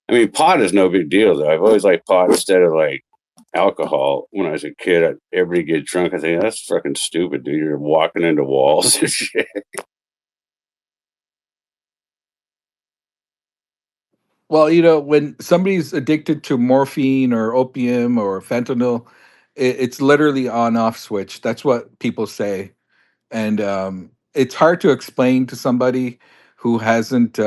I mean, pot is no big deal, though. I've always liked pot instead of like alcohol. When I was a kid, everybody get drunk. I think that's fucking stupid, dude. You're walking into walls and shit. Well, when somebody's addicted to morphine or opium or fentanyl, it's literally on off switch. That's what people say. And it's hard to explain to somebody who hasn't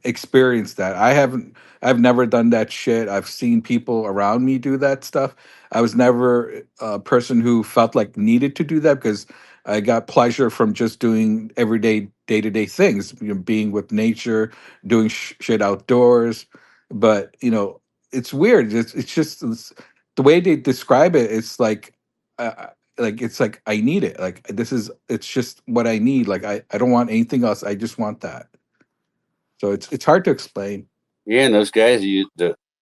experienced that. I've never done that shit. I've seen people around me do that stuff. I was never a person who felt like needed to do that, because I got pleasure from just doing everyday day-to-day things, being with nature, doing shit outdoors. But it's weird. The way they describe it. It's like I need it. Like, it's just what I need. Like, I don't want anything else. I just want that. So it's hard to explain. Yeah, and those guys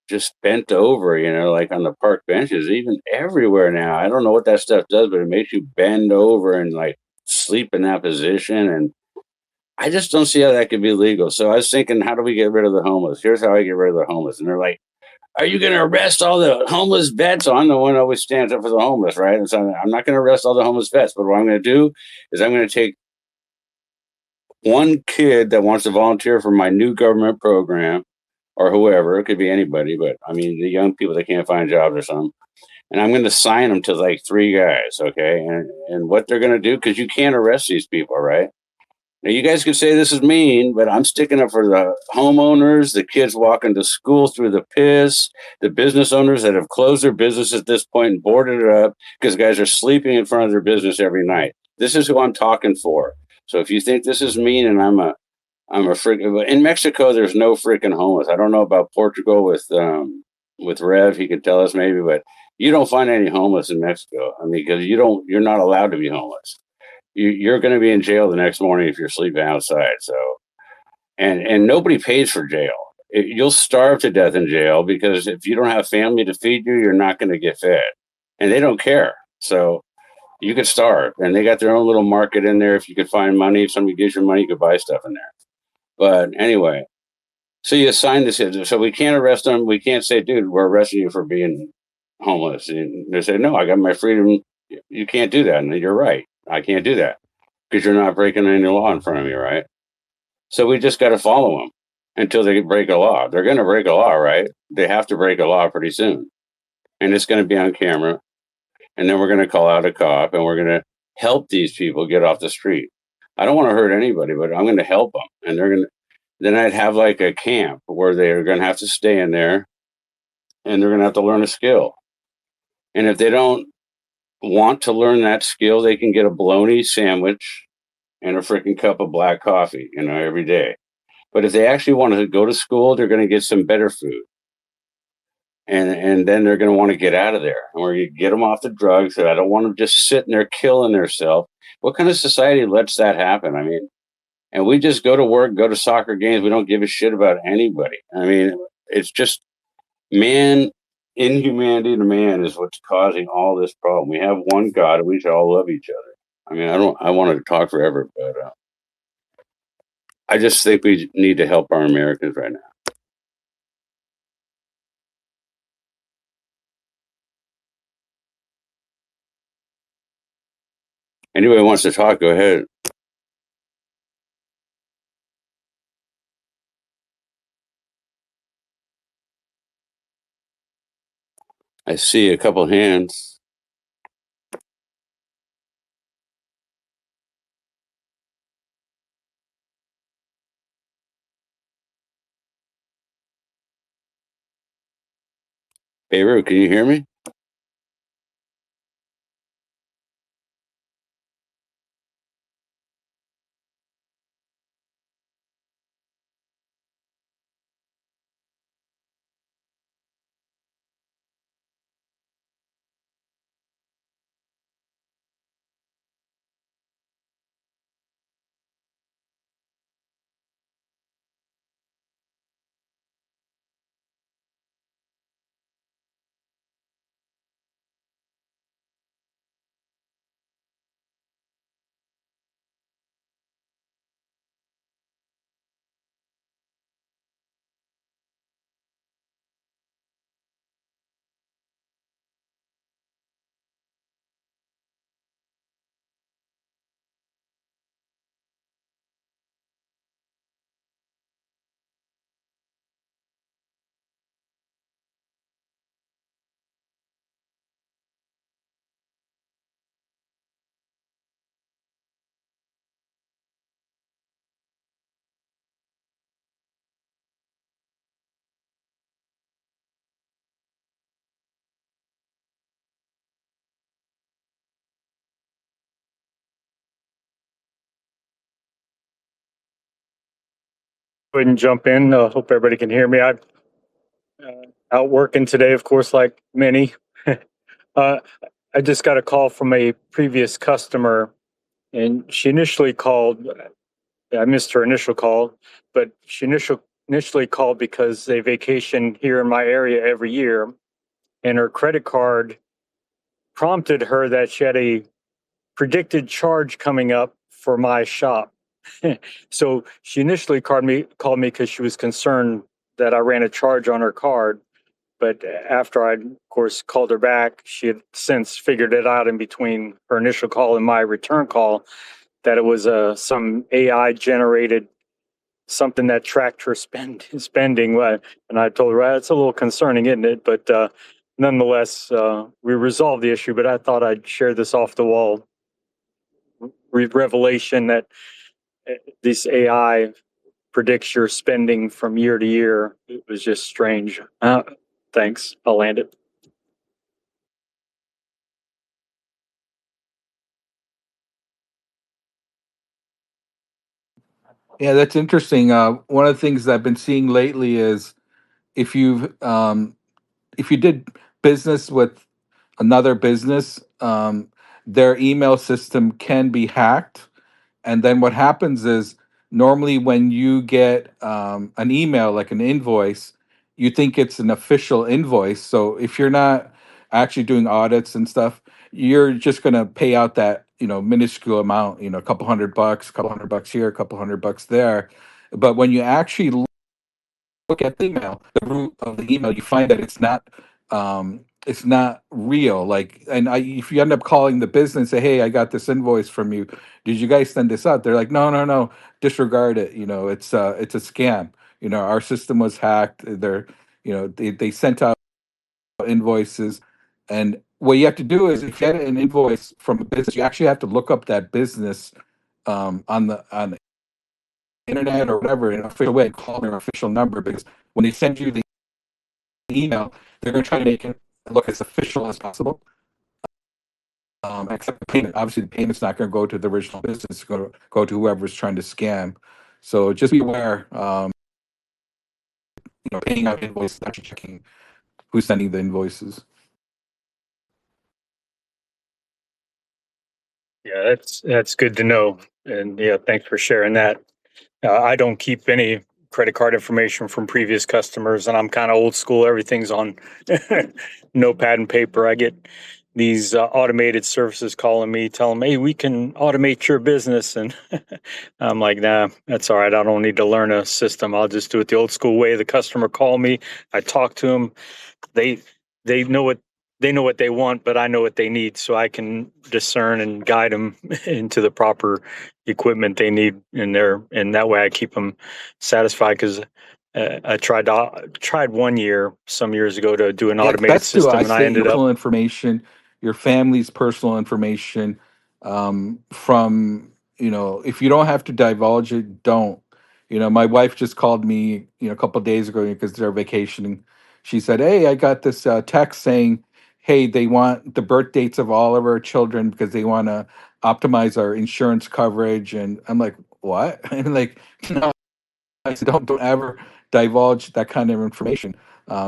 just bent over, like on the park benches, even everywhere now. I don't know what that stuff does, but it makes you bend over and like sleep in that position. And I just don't see how that could be legal. So I was thinking, how do we get rid of the homeless? Here's how I get rid of the homeless. And they're like, are you going to arrest all the homeless vets? So I'm the one who always stands up for the homeless, right? And so I'm not going to arrest all the homeless vets. But what I'm going to do is I'm going to take one kid that wants to volunteer for my new government program, or whoever. It could be anybody, but I mean, the young people that can't find jobs or something. And I'm going to sign them to like 3 guys, okay? And what they're going to do, because you can't arrest these people, right? Now, you guys could say this is mean, but I'm sticking up for the homeowners, the kids walking to school through the piss, the business owners that have closed their business at this point and boarded it up because guys are sleeping in front of their business every night. This is who I'm talking for. So if you think this is mean and I'm a freaking, in Mexico, there's no freaking homeless. I don't know about Portugal with with Rev, he could tell us maybe, but you don't find any homeless in Mexico. I mean, because you're not allowed to be homeless. You're going to be in jail the next morning if you're sleeping outside. So, and nobody pays for jail. You'll starve to death in jail because if you don't have family to feed you, you're not going to get fed, and they don't care. So you could starve, and they got their own little market in there. If you could find money, if somebody gives you money, you could buy stuff in there. But anyway, so you assign this. So we can't arrest them. We can't say, dude, we're arresting you for being homeless. And they say, no, I got my freedom. You can't do that. And you're right. I can't do that because you're not breaking any law in front of me, right? So we just got to follow them until they break a law. They're going to break a law, right? They have to break a law pretty soon. And it's going to be on camera. And then we're going to call out a cop and we're going to help these people get off the street. I don't want to hurt anybody, but I'm going to help them. And they're going to, then I'd have like a camp where they're going to have to stay in there and they're going to have to learn a skill. And if they don't want to learn that skill, they can get a bologna sandwich and a freaking cup of black coffee, every day. But if they actually want to go to school, they're going to get some better food. And then they're going to want to get out of there. And we're going to get them off the drugs. I don't want them just sitting there killing themselves. What kind of society lets that happen? I mean, and we just go to work, go to soccer games. We don't give a shit about anybody. I mean, it's just inhumanity to man is what's causing all this problem. We have one God and we should all love each other. I mean, I wanted to talk forever, but I just think we need to help our Americans right now. Anybody wants to talk, go ahead. I see a couple hands. Beirut, can you hear me? Go ahead and jump in. Hope everybody can hear me. I'm out working today, of course, like many. I just got a call from a previous customer, and she initially called. I missed her initial call, but she initially called because they vacation here in my area every year, and her credit card prompted her that she had a predicted charge coming up for my shop. So she initially called me because she was concerned that I ran a charge on her card. But after I, of course, called her back, she had since figured it out in between her initial call and my return call that it was some AI generated something that tracked her spending. And I told her, it's a little concerning, isn't it? But nonetheless, we resolved the issue. But I thought I'd share this off the wall revelation that this AI predicts your spending from year to year. It was just strange. Thanks. I'll land it. Yeah, that's interesting. One of the things I've been seeing lately is if you've if you did business with another business, their email system can be hacked. And then what happens is normally when you get an email like an invoice, you think it's an official invoice. So if you're not actually doing audits and stuff, you're just going to pay out that, minuscule amount, a couple $100, a couple $100 here, a couple $100 there. But when you actually look at the email, the root of the email, you find that it's not real. Like, and if you end up calling the business and say, "Hey, I got this invoice from you. Did you guys send this out?" They're like, "No, no, no, disregard it. It's a scam. Our system was hacked. They sent out invoices." And what you have to do is, if you get an invoice from a business, you actually have to look up that business on the internet or whatever in an official way, and call their official number, because when they send you the email, they're going to try to make it look as official as possible. Except the payment. Obviously, the payment's not going to go to the original business; it's going to go to whoever's trying to scam. So just be aware. Paying out invoices, actually checking who's sending the invoices. Yeah, that's good to know. And yeah, thanks for sharing that. I don't keep any credit card information from previous customers, and I'm kind of old school. Everything's on notepad and paper. I get these automated services calling me, telling me, "Hey, we can automate your business," and I'm like, "Nah, that's all right. I don't need to learn a system. I'll just do it the old school way." The customer call me, I talk to them. They they know what they want, but I know what they need, so I can discern and guide them into the proper equipment they need and that way I keep them satisfied. Because I tried one year some years ago to do an Yeah, automated best to system, and I isolate your ended up personal information, your family's personal information, from, if you don't have to divulge it, don't. My wife just called me, a couple of days ago because they're vacationing. She said, "Hey, I got this text saying, hey, they want the birth dates of all of our children because they want to optimize our insurance coverage." And I'm like, "What?" And like, no, I said, don't ever divulge that kind of information,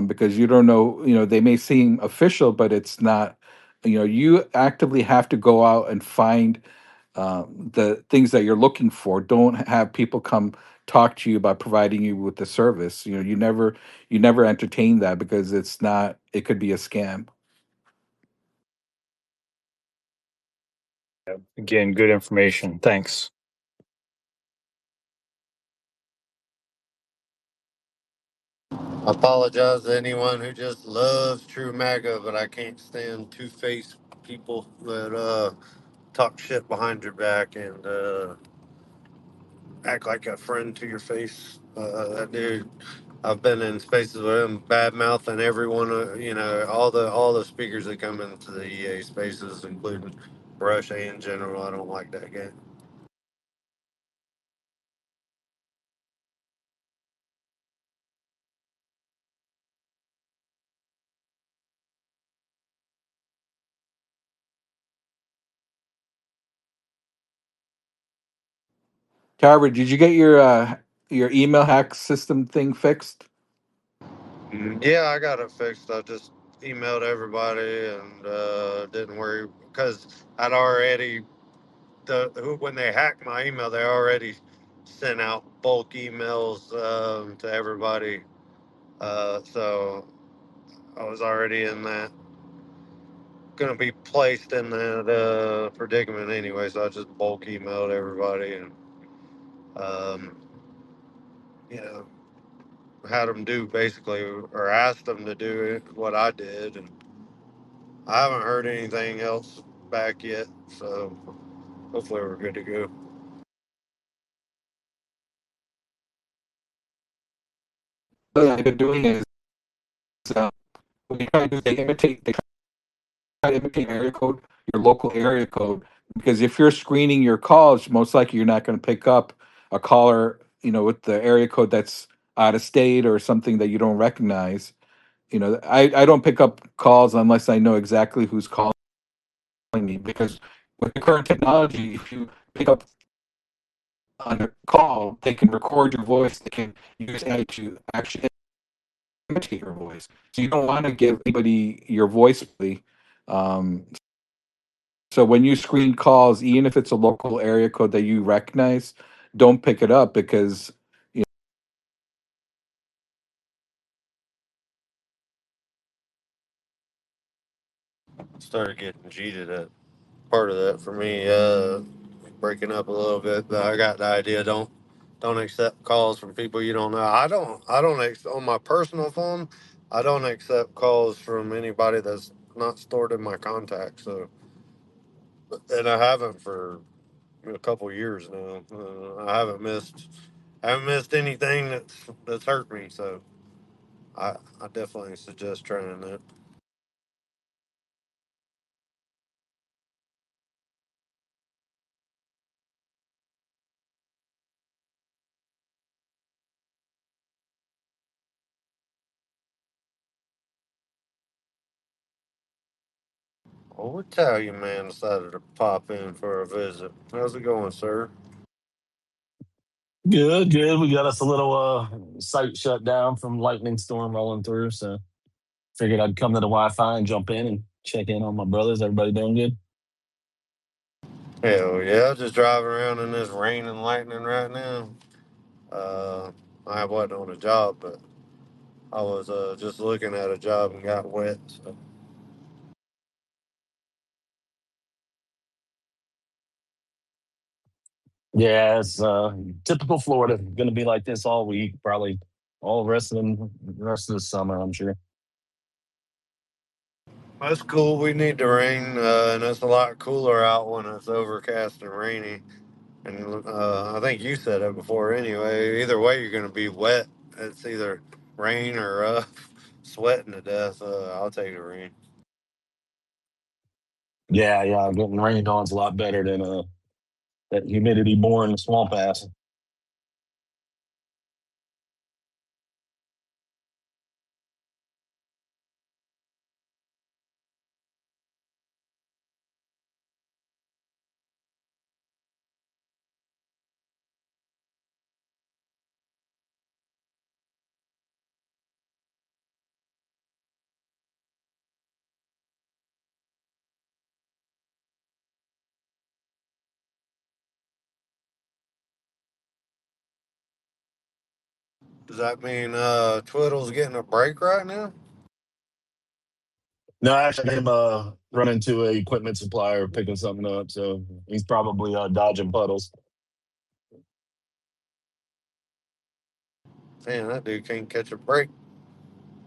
because you don't know. They may seem official, but it's not. You actively have to go out and find the things that you're looking for. Don't have people come talk to you about providing you with the service. You never entertain that, because it's not. It could be a scam. again good information. Thanks. I apologize to anyone who just loves true MAGA, but I can't stand two-faced people that talk shit behind your back and act like a friend to your face. That dude, I've been in spaces with him, bad mouthing everyone. All the speakers that come into the EA spaces, including Russia in general. I don't like that guy. Carver, did you get your email hack system thing fixed? Yeah, I got it fixed. I just emailed everybody and didn't worry because I'd already when they hacked my email, they already sent out bulk emails to everybody. So I was already in that, going to be placed in that predicament anyway. So I just bulk emailed everybody and, um, you know, had them do basically, or asked them to do it, what I did. And I haven't heard anything else back yet. So hopefully we're good to go. What they've been doing is, uh, what they try to do is they try to imitate area code, your local area code, because if you're screening your calls, most likely you're not going to pick up a caller, with the area code that's out of state or something that you don't recognize. I don't pick up calls unless I know exactly who's calling me, because with the current technology, if you pick up on a call, they can record your voice. They can use AI to actually imitate your voice. So you don't want to give anybody your voice. Um, so when you screen calls, even if it's a local area code that you recognize, don't pick it up because Started getting cheated at part of that for me. Breaking up a little bit, but I got the idea. Don't accept calls from people you don't know. On my personal phone. I don't accept calls from anybody that's not stored in my contacts. So, and I haven't for a couple years now. I haven't missed anything that's hurt me. So I definitely suggest trying that. Well, Italian man decided to pop in for a visit. How's it going, sir? Good, good. We got us a little site shut down from lightning storm rolling through, so figured I'd come to the Wi-Fi and jump in and check in on my brothers. Everybody doing good? Hell yeah, just driving around in this rain and lightning right now. Uh, I wasn't on a job, but I was just looking at a job and got wet. So. Yeah, it's typical Florida. Going to be like this all week, probably all the rest of the summer. I'm sure. That's cool. We need the rain, and it's a lot cooler out when it's overcast and rainy. And I think you said it before anyway. Either way, you're going to be wet. It's either rain or sweating to death. I'll take the rain. Yeah, yeah. Getting rained on is a lot better than that humidity born swamp ass. Does that mean Twiddle's getting a break right now? No, actually, I'm running to a equipment supplier picking something up, so he's probably dodging puddles. Man, that dude can't catch a break.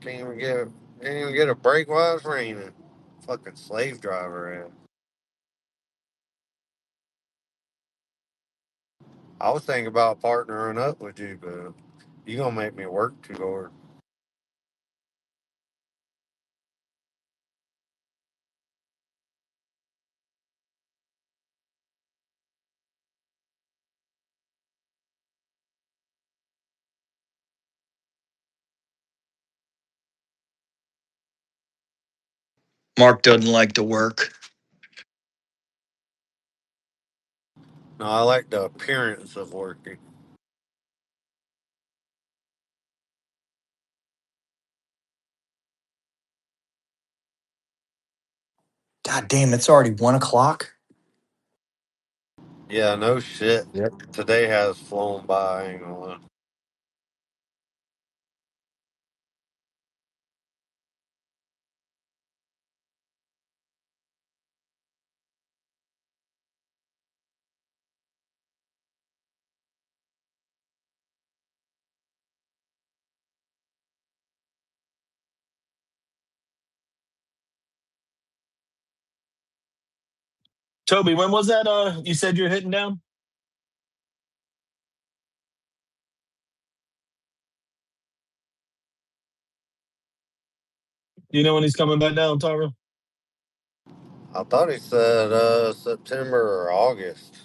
Can't even get a break while it's raining. Fucking slave driver ass. I was thinking about partnering up with you, but you gonna make me work too hard. Mark doesn't like to work. No, I like the appearance of working. God damn, it's already 1 o'clock. Yeah, no shit. Yep. Today has flown by. I ain't gonna lie. Toby, when was that? You said you're hitting down. Do you know when he's coming back down, Tyra? I thought he said September or August.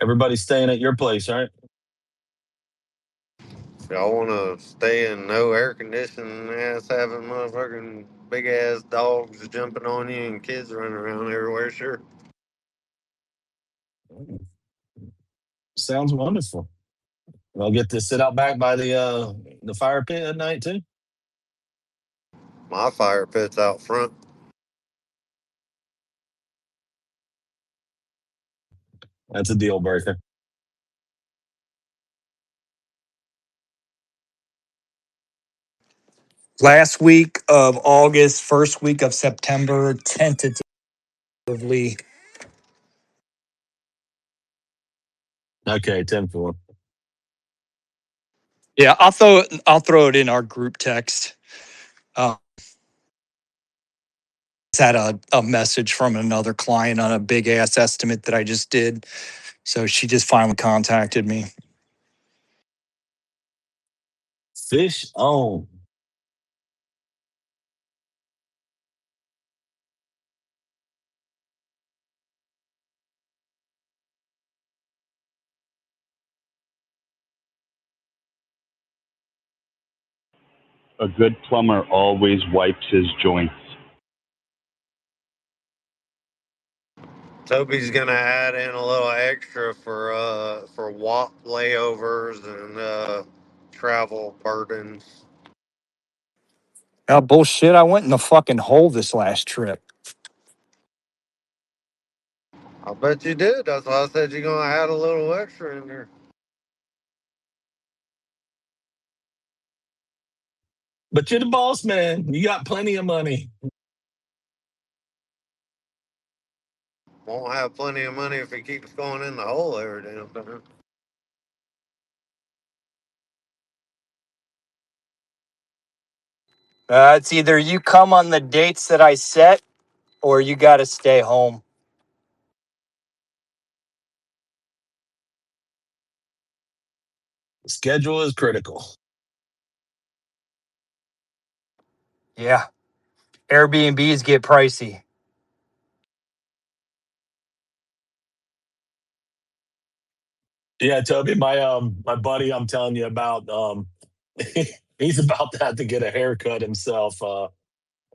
Everybody's staying at your place, right? If y'all want to stay in no air conditioning ass having motherfucking big ass dogs jumping on you and kids running around everywhere, sure. Sounds wonderful. I'll get to sit out back by the fire pit at night too. My fire pit's out front. That's a deal breaker. Last week of August, first week of September, tentatively. Okay, 10-4. Yeah, I'll throw it in our group text. Just had a message from another client on a big ass estimate that I just did. So she just finally contacted me. Fish on. A good plumber always wipes his joints. Toby's gonna add in a little extra for walk layovers and travel burdens. Oh, bullshit. I went in the fucking hole this last trip. I bet you did. That's why I said you're gonna add a little extra in there. But you're the boss man. You got plenty of money. Won't have plenty of money if he keeps going in the hole every damn time. It's either you come on the dates that I set or you got to stay home. Schedule is critical. Yeah. Airbnbs get pricey. Yeah, Toby, my buddy I'm telling you about, he's about to have to get a haircut himself.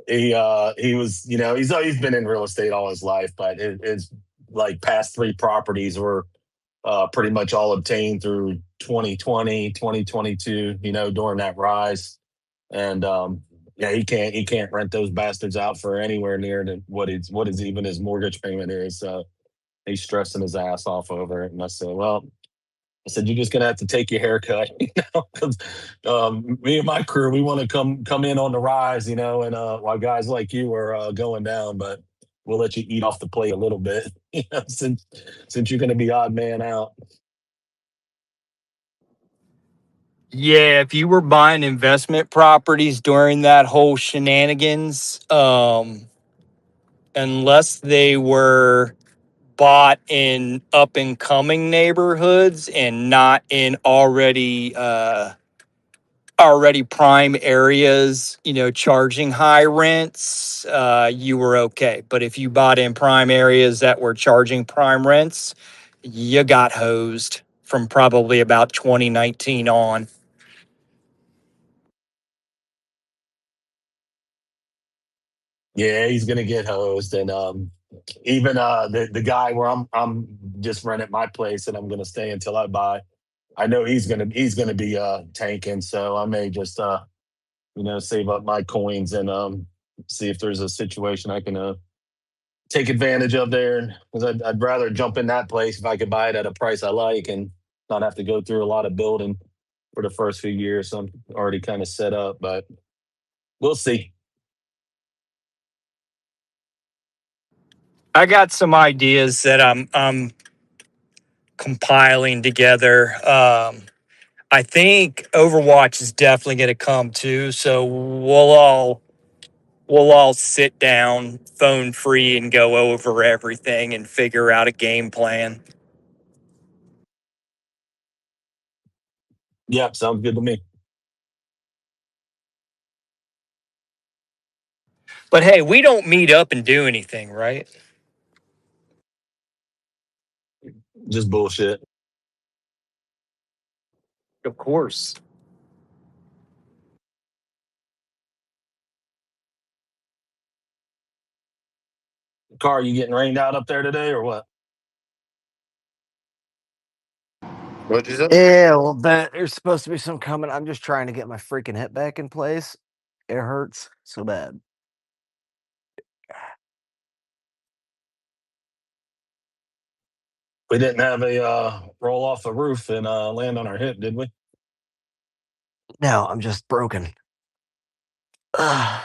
He was, he's been in real estate all his life, but his like past three properties were pretty much all obtained through 2020, 2022, during that rise. And yeah, he can't rent those bastards out for anywhere near what is even his mortgage payment is. So he's stressing his ass off over it. And I said, well, you're just gonna have to take your haircut, 'cause me and my crew, we want to come in on the rise, and while guys like you are going down, but we'll let you eat off the plate a little bit, since you're gonna be odd man out. Yeah, if you were buying investment properties during that whole shenanigans, unless they were bought in up and coming neighborhoods and not in already prime areas, charging high rents, you were okay. But if you bought in prime areas that were charging prime rents, you got hosed from probably about 2019 on. Yeah, he's gonna get hosed, and even the guy where I'm just renting my place, and I'm gonna stay until I buy. I know he's gonna be tanking, so I may just save up my coins and see if there's a situation I can take advantage of there. Because I'd rather jump in that place if I could buy it at a price I like and not have to go through a lot of building for the first few years. So I'm already kind of set up, but we'll see. I got some ideas that I'm compiling together. I think Overwatch is definitely going to come too, so we'll all sit down, phone free, and go over everything and figure out a game plan. Yeah, sounds good to me. But hey, we don't meet up and do anything, right? Just bullshit. Of course. Car, you getting rained out up there today or what? What'd you say? Yeah, well, bet there's supposed to be some coming. I'm just trying to get my freaking hip back in place. It hurts so bad. We didn't have a roll off the roof and land on our hip, did we? No, I'm just broken. Ugh.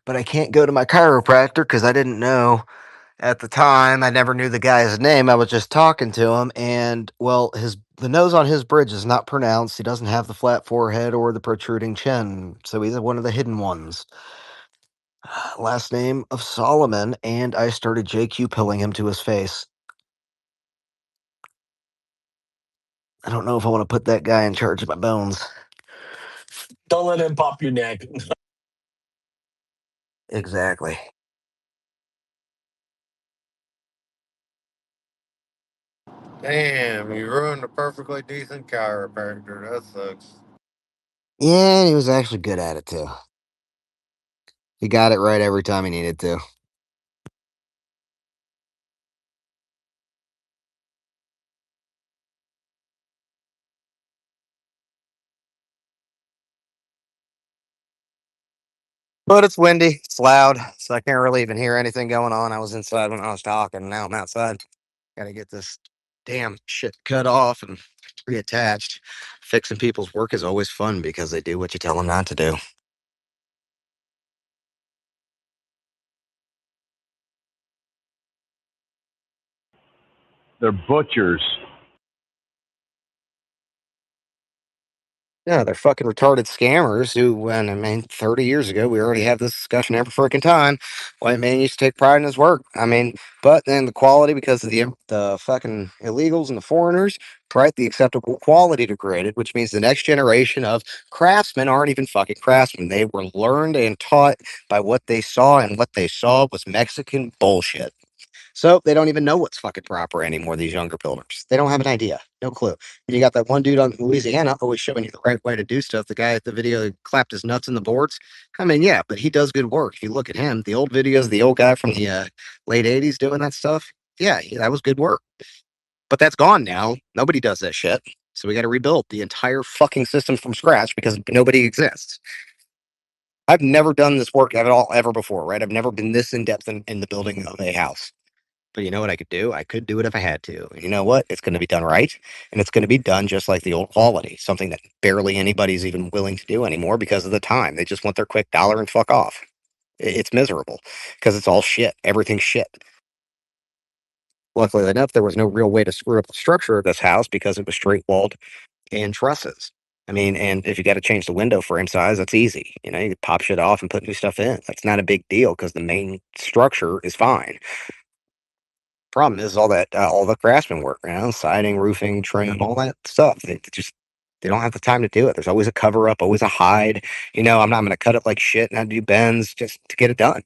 But I can't go to my chiropractor because I didn't know at the time. I never knew the guy's name. I was just talking to him, and well, the nose on his bridge is not pronounced. He doesn't have the flat forehead or the protruding chin, so he's one of the hidden ones. Last name of Solomon, and I started JQ pilling him to his face. I don't know if I want to put that guy in charge of my bones. Don't let him pop your neck. Exactly. Damn, you ruined a perfectly decent chiropractor. That sucks. Yeah, and he was actually good at it too. He got it right every time he needed to. But it's windy, it's loud, so I can't really even hear anything going on. I was inside when I was talking, and now I'm outside. Gotta get this damn shit cut off and reattached. Fixing people's work is always fun because they do what you tell them not to do. They're butchers. Yeah, they're fucking retarded scammers who, when, I mean, 30 years ago, we already have this discussion every freaking time. White man used to take pride in his work. I mean, but then the quality, because of the fucking illegals and the foreigners, right? The acceptable quality degraded, which means the next generation of craftsmen aren't even fucking craftsmen. They were learned and taught by what they saw, and what they saw was Mexican bullshit. So they don't even know what's fucking proper anymore, these younger builders. They don't have an idea. No clue. And you got that one dude on Louisiana always showing you the right way to do stuff. The guy at the video that clapped his nuts in the boards. I mean, yeah, but he does good work. If you look at him, the old videos, the old guy from the late 80s doing that stuff, yeah, that was good work. But that's gone now. Nobody does that shit. So we got to rebuild the entire fucking system from scratch because nobody exists. I've never done this work at all ever before, right? I've never been this in depth in the building of a house. But you know what I could do? I could do it if I had to. And you know what? It's going to be done right. And it's going to be done just like the old quality, something that barely anybody's even willing to do anymore because of the time. They just want their quick dollar and fuck off. It's miserable because it's all shit. Everything's shit. Luckily enough, there was no real way to screw up the structure of this house because it was straight walled and trusses. I mean, and if you got to change the window frame size, that's easy. You know, you pop shit off and put new stuff in. That's not a big deal because the main structure is fine. Problem is all the craftsman work, siding, roofing, trim, all that stuff. They don't have the time to do it. There's always a cover up, always a hide. I'm not going to cut it like shit and I do bends just to get it done.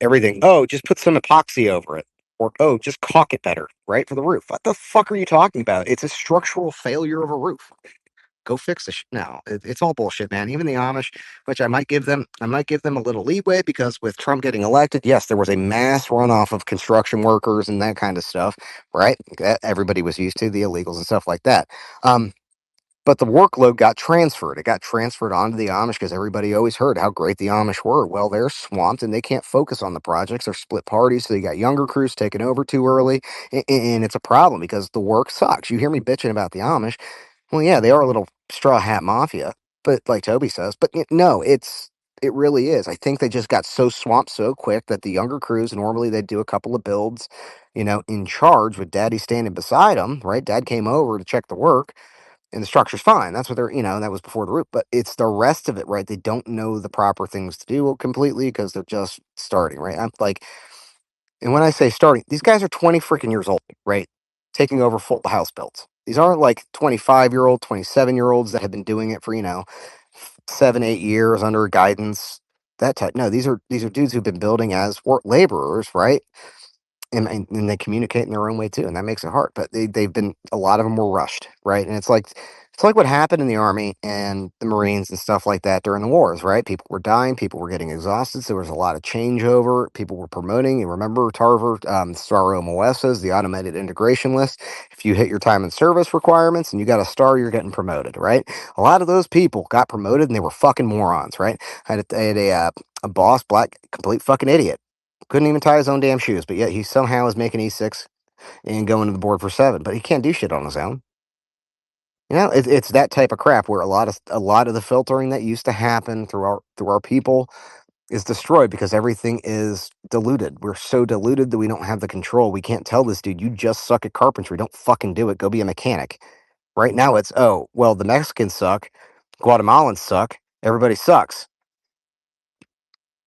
Everything. Oh, just put some epoxy over it, or oh, just caulk it better, right, for the roof. What the fuck are you talking about? It's a structural failure of a roof. Go fix the shit now. It's all bullshit, man. Even the Amish, which I might give them a little leeway because with Trump getting elected, yes, there was a mass runoff of construction workers and that kind of stuff, right? That everybody was used to, the illegals and stuff like that. Um, but the workload got transferred. It got transferred onto the Amish because everybody always heard how great the Amish were. Well, they're swamped and they can't focus on the projects. They're split parties, so you got younger crews taking over too early, and it's a problem because the work sucks. You hear me bitching about the Amish. Well, yeah, they are a little straw hat mafia, but like Toby says, but no, it really is. I think they just got so swamped so quick that the younger crews normally they do a couple of builds, in charge with Daddy standing beside them. Right, Dad came over to check the work and the structure's fine. That's what that was before the roof, but it's the rest of it, right? They don't know the proper things to do completely because they're just starting, right? I'm like, and when I say starting, these guys are 20 freaking years old, right? Taking over full house builds. These aren't like 25-year-old, 27-year-olds that have been doing it for, 7, 8 years under guidance. That type. No, these are dudes who've been building as work laborers, right? And they communicate in their own way too, and that makes it hard. But they've been a lot of them were rushed, right? And it's like It's like what happened in the Army and the Marines and stuff like that during the wars, right? People were dying, people were getting exhausted, so there was a lot of changeover. People were promoting. You remember Tarver, Star MOSs, the automated integration list. If you hit your time and service requirements and you got a star, you're getting promoted, right? A lot of those people got promoted and they were fucking morons, right? I had a boss, black, complete fucking idiot. Couldn't even tie his own damn shoes, but yet he somehow is making E6 and going to the board for 7, but he can't do shit on his own. It's that type of crap where a lot of the filtering that used to happen through our people is destroyed because everything is diluted. We're so diluted that we don't have the control. We can't tell this dude, you just suck at carpentry. Don't fucking do it. Go be a mechanic. Right now it's, oh, well, the Mexicans suck, Guatemalans suck, everybody sucks.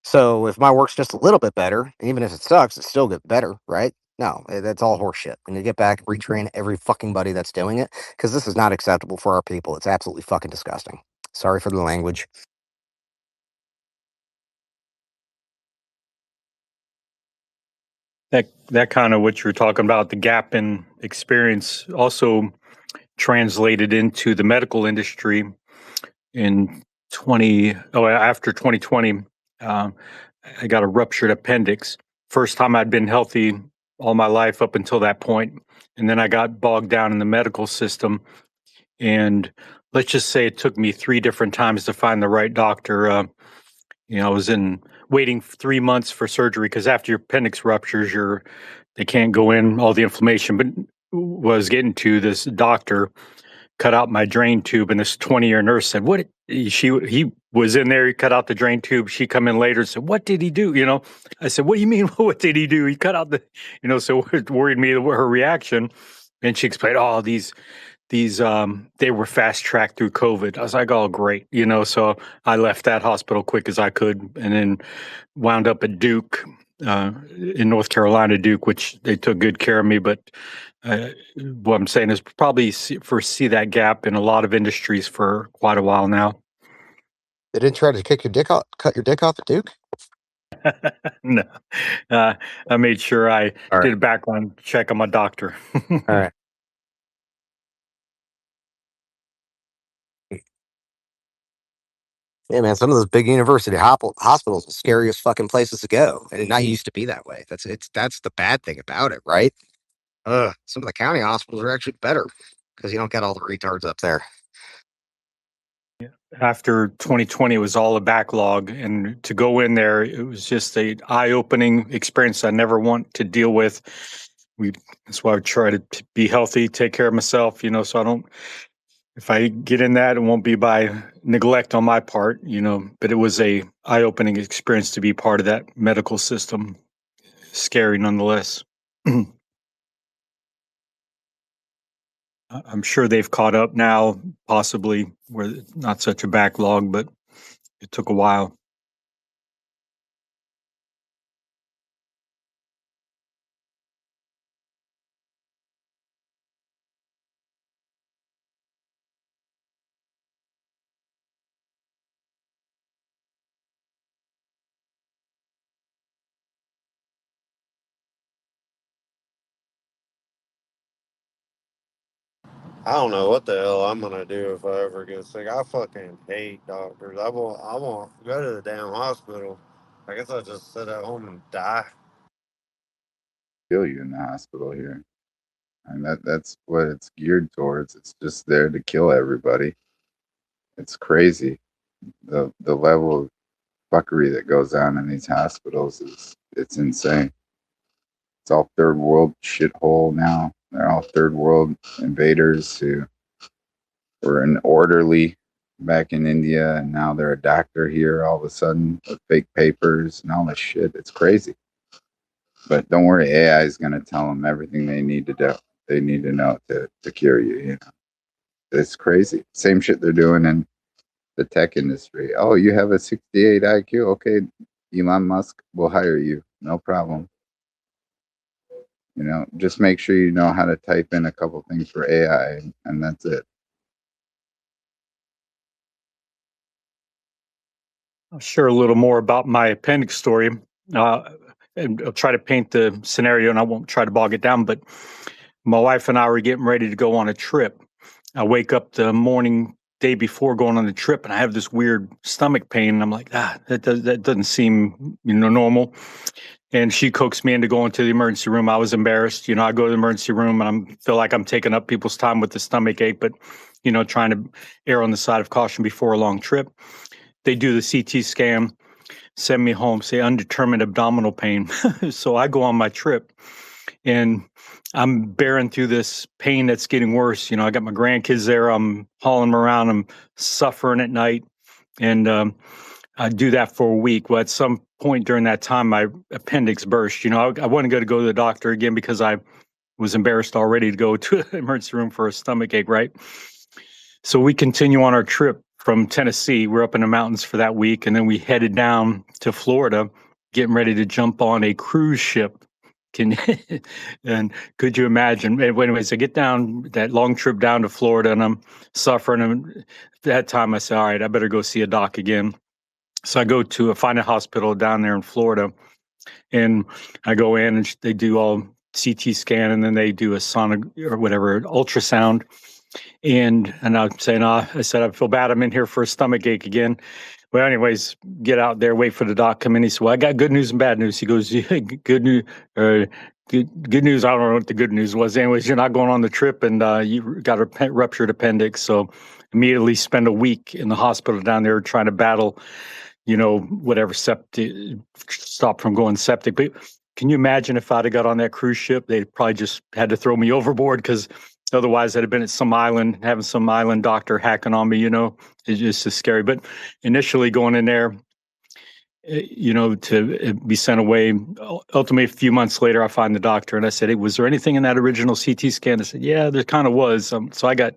So if my work's just a little bit better, even if it sucks, it's still get better, right? No, that's all horseshit. We need to get back, retrain every fucking buddy that's doing it, because this is not acceptable for our people. It's absolutely fucking disgusting. Sorry for the language. That kind of what you're talking about, the gap in experience, also translated into the medical industry in after 2020. I got a ruptured appendix. First time I'd been healthy all my life up until that point, and then I got bogged down in the medical system. And let's just say it took me 3 different times to find the right doctor. I was waiting 3 months for surgery because after your appendix ruptures, they can't go in, all the inflammation. But was getting to this doctor, cut out my drain tube, and this 20-year nurse said, "What?" He was in there. He cut out the drain tube. She come in later and said, "What did he do?" I said, "What do you mean? What did he do? He cut out the," So it worried me her reaction. And she explained, "Oh, these they were fast tracked through COVID." I was like, "Oh, great," So I left that hospital quick as I could, and then wound up at Duke in North Carolina, Duke, which they took good care of me. But what I'm saying is probably see that gap in a lot of industries for quite a while now. They didn't try to cut your dick off at Duke? No, I made sure I All right. did a background check on my doctor. All right. Yeah, man, some of those big university hospitals are the scariest fucking places to go. And it not used to be that way. That's the bad thing about it, right? Some of the county hospitals are actually better because you don't get all the retards up there. After 2020, it was all a backlog, and to go in there, it was just a eye-opening experience I never want to deal with. That's why I try to be healthy, take care of myself, so I don't, if I get in that, it won't be by neglect on my part, but it was a eye-opening experience to be part of that medical system. Scary nonetheless. I'm sure they've caught up now, possibly, where it's not such a backlog, but it took a while. I don't know what the hell I'm gonna do if I ever get sick. I fucking hate doctors. I won't go to the damn hospital. I guess I'll just sit at home and die. Kill you in the hospital here. And that's what it's geared towards. It's just there to kill everybody. It's crazy. The level of fuckery that goes on in these hospitals it's insane. It's all third world shithole now. They're all third world invaders who were an orderly back in India, and now they're a doctor here all of a sudden with fake papers and all this shit. It's crazy. But don't worry, AI is going to tell them everything they need to do. They need to know to cure you. It's crazy. Same shit they're doing in the tech industry. Oh, you have a 68 IQ? Okay, Elon Musk will hire you. No problem. Just make sure you know how to type in a couple things for AI, and that's it. I'll share a little more about my appendix story. And I'll try to paint the scenario, and I won't try to bog it down. But my wife and I were getting ready to go on a trip, I wake up the morning day before going on the trip, and I have this weird stomach pain. And I'm like, that doesn't seem normal. And she coaxed me into going to the emergency room. I was embarrassed. I go to the emergency room and I feel like I'm taking up people's time with the stomach ache, but trying to err on the side of caution before a long trip. They do the CT scan, send me home, say undetermined abdominal pain. So I go on my trip and I'm bearing through this pain that's getting worse. I got my grandkids there. I'm hauling them around. I'm suffering at night. And I do that for a week. Well, at some point during that time, my appendix burst. I wasn't going to go to the doctor again because I was embarrassed already to go to the emergency room for a stomach ache, right? So we continue on our trip from Tennessee. We're up in the mountains for that week. And then we headed down to Florida, getting ready to jump on a cruise ship. And could you imagine? Anyways, I get down that long trip down to Florida and I'm suffering. And at that time I said, all right, I better go see a doc again. So I go to find a hospital down there in Florida, and I go in and they do all CT scan, and then they do a sonic or whatever ultrasound. And I'm saying, I said, I feel bad. I'm in here for a stomach ache again. Well, anyways, get out there, wait for the doc come in. He said, well, I got good news and bad news. He goes, yeah, good news. Good news. I don't know what the good news was. Anyways, you're not going on the trip, and you got a ruptured appendix. So immediately spend a week in the hospital down there trying to battle whatever septic, stop from going septic. But can you imagine if I'd have got on that cruise ship, they probably just had to throw me overboard because otherwise I'd have been at some island, having some island doctor hacking on me, it's just scary. But initially going in there, to be sent away. Ultimately, a few months later, I find the doctor and I said, hey, was there anything in that original CT scan? I said, yeah, there kind of was. So I got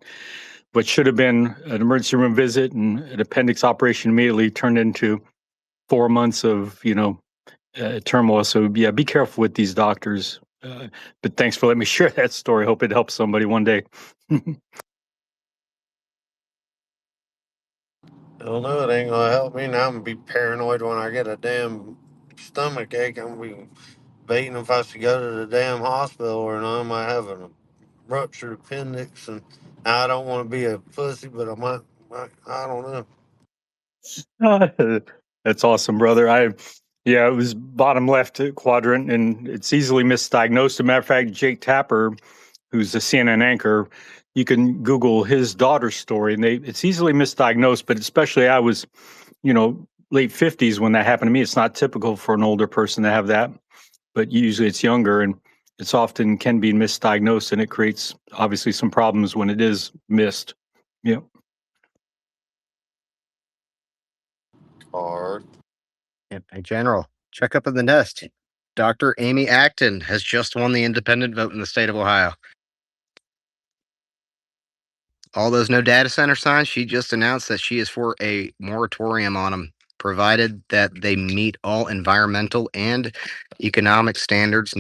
what should have been an emergency room visit and an appendix operation immediately turned into 4 months of, turmoil. So yeah, be careful with these doctors. But thanks for letting me share that story. Hope it helps somebody one day. Hell no, it ain't gonna help me. Now I'm gonna be paranoid when I get a damn stomach ache. I'm gonna be debating if I should go to the damn hospital or not. I might have a ruptured appendix, and I don't want to be a pussy, but I don't know. That's awesome, brother. Yeah, it was bottom left quadrant, and it's easily misdiagnosed. As a matter of fact, Jake Tapper, who's a CNN anchor, you can Google his daughter's story, and it's easily misdiagnosed. But especially, I was, late 50s when that happened to me. It's not typical for an older person to have that, but usually it's younger, and it's often can be misdiagnosed, and it creates obviously some problems when it is missed. Yeah. Hard. Yep. Hey, General, check up in the nest. Dr. Amy Acton has just won the independent vote in the state of Ohio. All those no data center signs, she just announced that she is for a moratorium on them, provided that they meet all environmental and economic standards.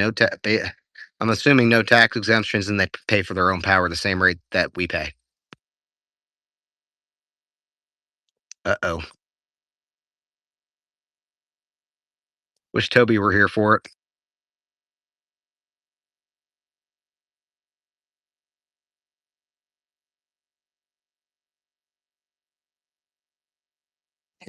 I'm assuming no tax exemptions, and they pay for their own power the same rate that we pay. Uh-oh. Wish Toby were here for it.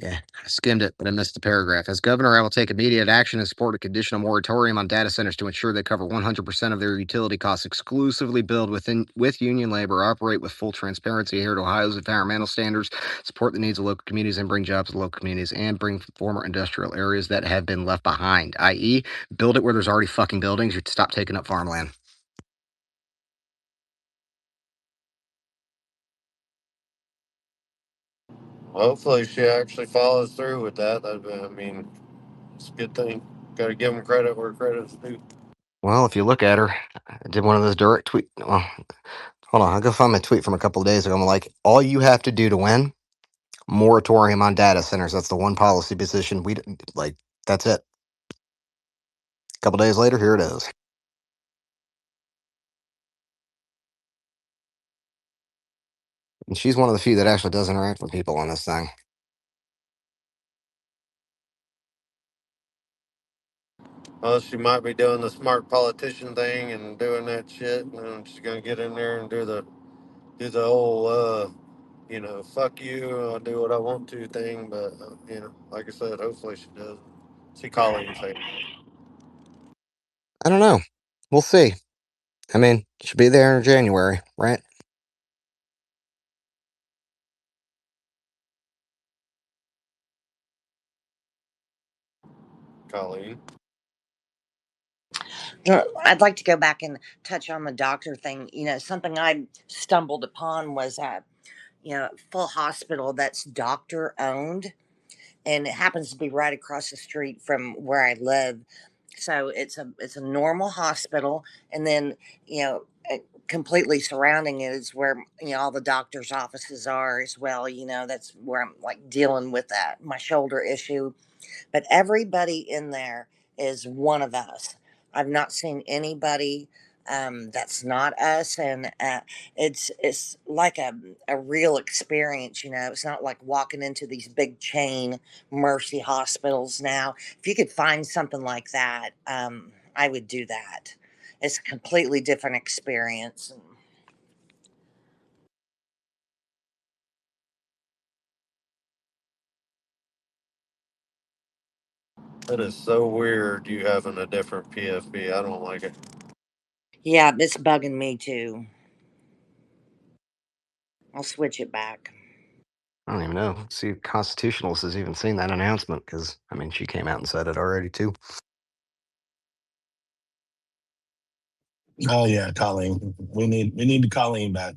Yeah, I skimmed it, but I missed the paragraph. As governor, I will take immediate action and support a conditional moratorium on data centers to ensure they cover 100% of their utility costs, exclusively build with union labor, operate with full transparency, adhere to Ohio's environmental standards, support the needs of local communities, and bring jobs to local communities, and bring former industrial areas that have been left behind, i.e., build it where there's already fucking buildings. You stop taking up farmland. Hopefully, she actually follows through with that. I mean, it's a good thing. Got to give them credit where credit's due. Well, if you look at her, I did one of those direct tweet. Well, hold on, I'll go find my tweet from a couple of days ago. I'm like, all you have to do to win, moratorium on data centers. That's the one policy position we like. That's it. A couple days later, here it is. And she's one of the few that actually does interact with people on this thing. Well, she might be doing the smart politician thing and doing that shit, and then she's gonna get in there and do the do the whole, fuck you, I'll do what I want to thing. But, like I said, hopefully she does. See Colleen say, I don't know. We'll see. I mean, she'll be there in January, right? Colleen. I'd like to go back and touch on the doctor thing. Something I stumbled upon was a full hospital that's doctor owned, and it happens to be right across the street from where I live. So it's a normal hospital, and then completely surrounding it is where all the doctors' offices are as well. That's where I'm like dealing with that my shoulder issue, but everybody in there is one of us. I've not seen anybody that's not us, and it's like a real experience. It's not like walking into these big chain mercy hospitals. Now, if you could find something like that, I would do that. It's a completely different experience. That is so weird you having a different PFP. I don't like it. Yeah, it's bugging me too. I'll switch it back. I don't even know. See, if Constitutionalist has even seen that announcement because, I mean, she came out and said it already, too. Oh yeah, Colleen. We need Colleen back.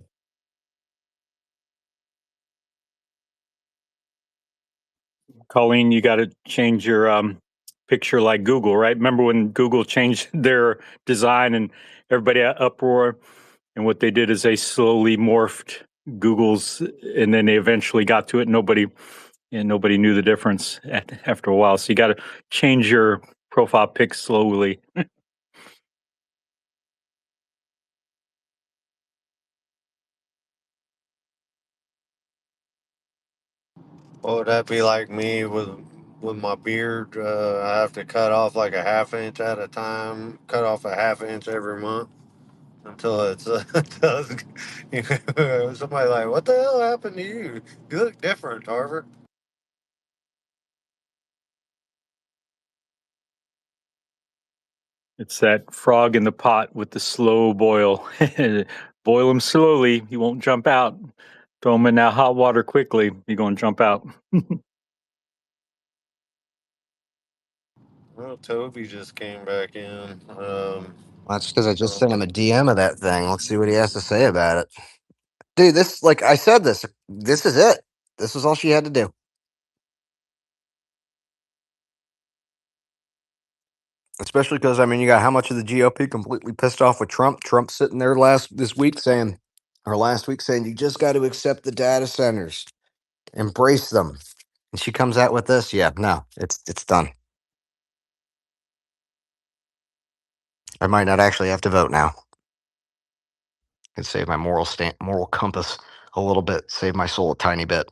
Colleen, you got to change your picture like Google, right? Remember when Google changed their design and everybody uproar? And what they did is they slowly morphed Google's, and then they eventually got to it. Nobody knew the difference after a while. So you got to change your profile pic slowly. What would that be like me with my beard? I have to cut off like a half inch at a time. Cut off a half inch every month until it's until somebody like, what the hell happened to you? You look different, Tarver. It's that frog in the pot with the slow boil. Boil him slowly. He won't jump out. Throw him in that hot water quickly. He's going to jump out. Well, Toby just came back in. Well, that's because I I just don't sent him think a DM of that thing. Let's see what he has to say about it. Dude, this, like I said, this is it. This is all she had to do. Especially because, I mean, you got how much of the GOP completely pissed off with Trump? Trump sitting there last week saying, you just got to accept the data centers, embrace them. And she comes out with this. Yeah, no, it's done. I might not actually have to vote now. Could save my moral compass a little bit, save my soul a tiny bit.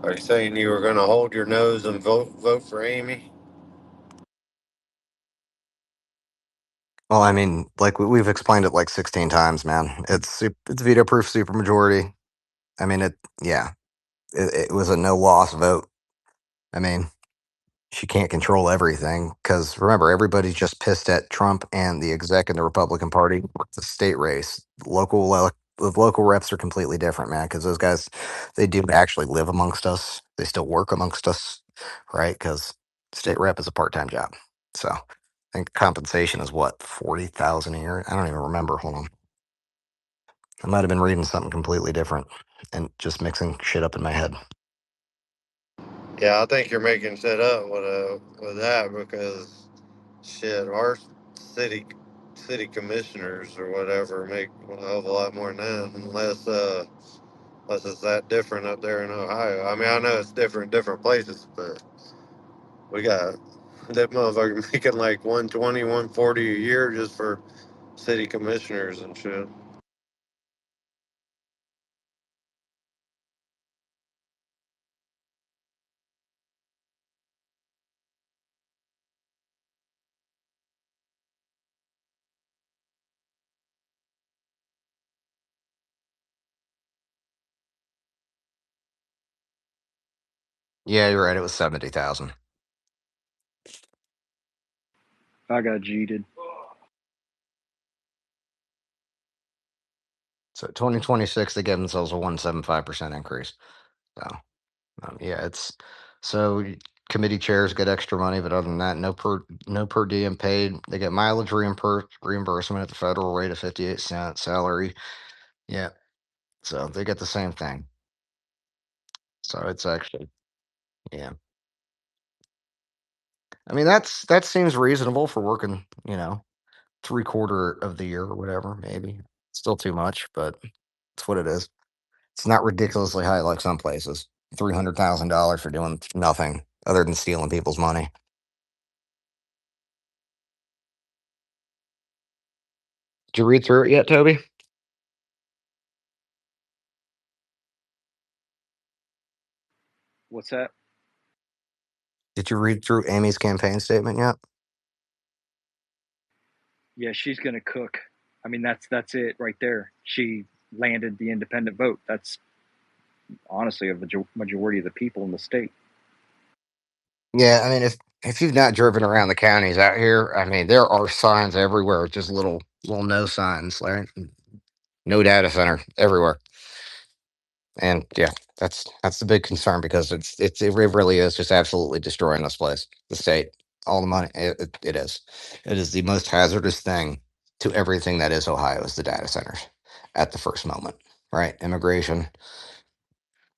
Are you saying you were going to hold your nose and vote for Amy? Well, I mean, like we've explained it like 16 times, man. It's veto proof supermajority. I mean, yeah, it was a no loss vote. I mean, she can't control everything because remember, everybody's just pissed at Trump and the exec in the Republican Party. It's a state race. The local reps are completely different, man, because those guys, they do actually live amongst us. They still work amongst us, right? Because state rep is a part-time job. So I think compensation is what, 40,000 a year? I don't even remember. Hold on. I might have been reading something completely different and just mixing shit up in my head. Yeah, I think you're making shit up with that because shit, our city city commissioners or whatever make a hell of a lot more than that, unless it's that different up there in Ohio. I mean, I know it's different in different places, but we got that motherfucker making like 120, 140 a year just for city commissioners and shit. Yeah, you're right. It was 70,000. I got cheated. So 2026, they gave themselves a 175% increase. So yeah, it's so committee chairs get extra money, but other than that, no per diem paid. They get mileage reimbursement at the federal rate of 58 cents salary. Yeah, so they get the same thing. So it's actually yeah. I mean that seems reasonable for working, 3/4 of the year or whatever. Maybe still too much, but it's what it is. It's not ridiculously high like some places. $300,000 for doing nothing other than stealing people's money. Did you read through it yet, Toby? What's that? Did you read through Amy's campaign statement yet? Yeah, she's gonna cook. I mean, that's it right there. She landed the independent vote. That's honestly a majority of the people in the state. Yeah, I mean, if you've not driven around the counties out here, I mean, there are signs everywhere, just little no signs, right? No data center everywhere, and yeah, that's the big concern because it really is just absolutely destroying this place, the state, all the money. It is the most hazardous thing to everything that is Ohio is the data centers at the first moment, right? Immigration,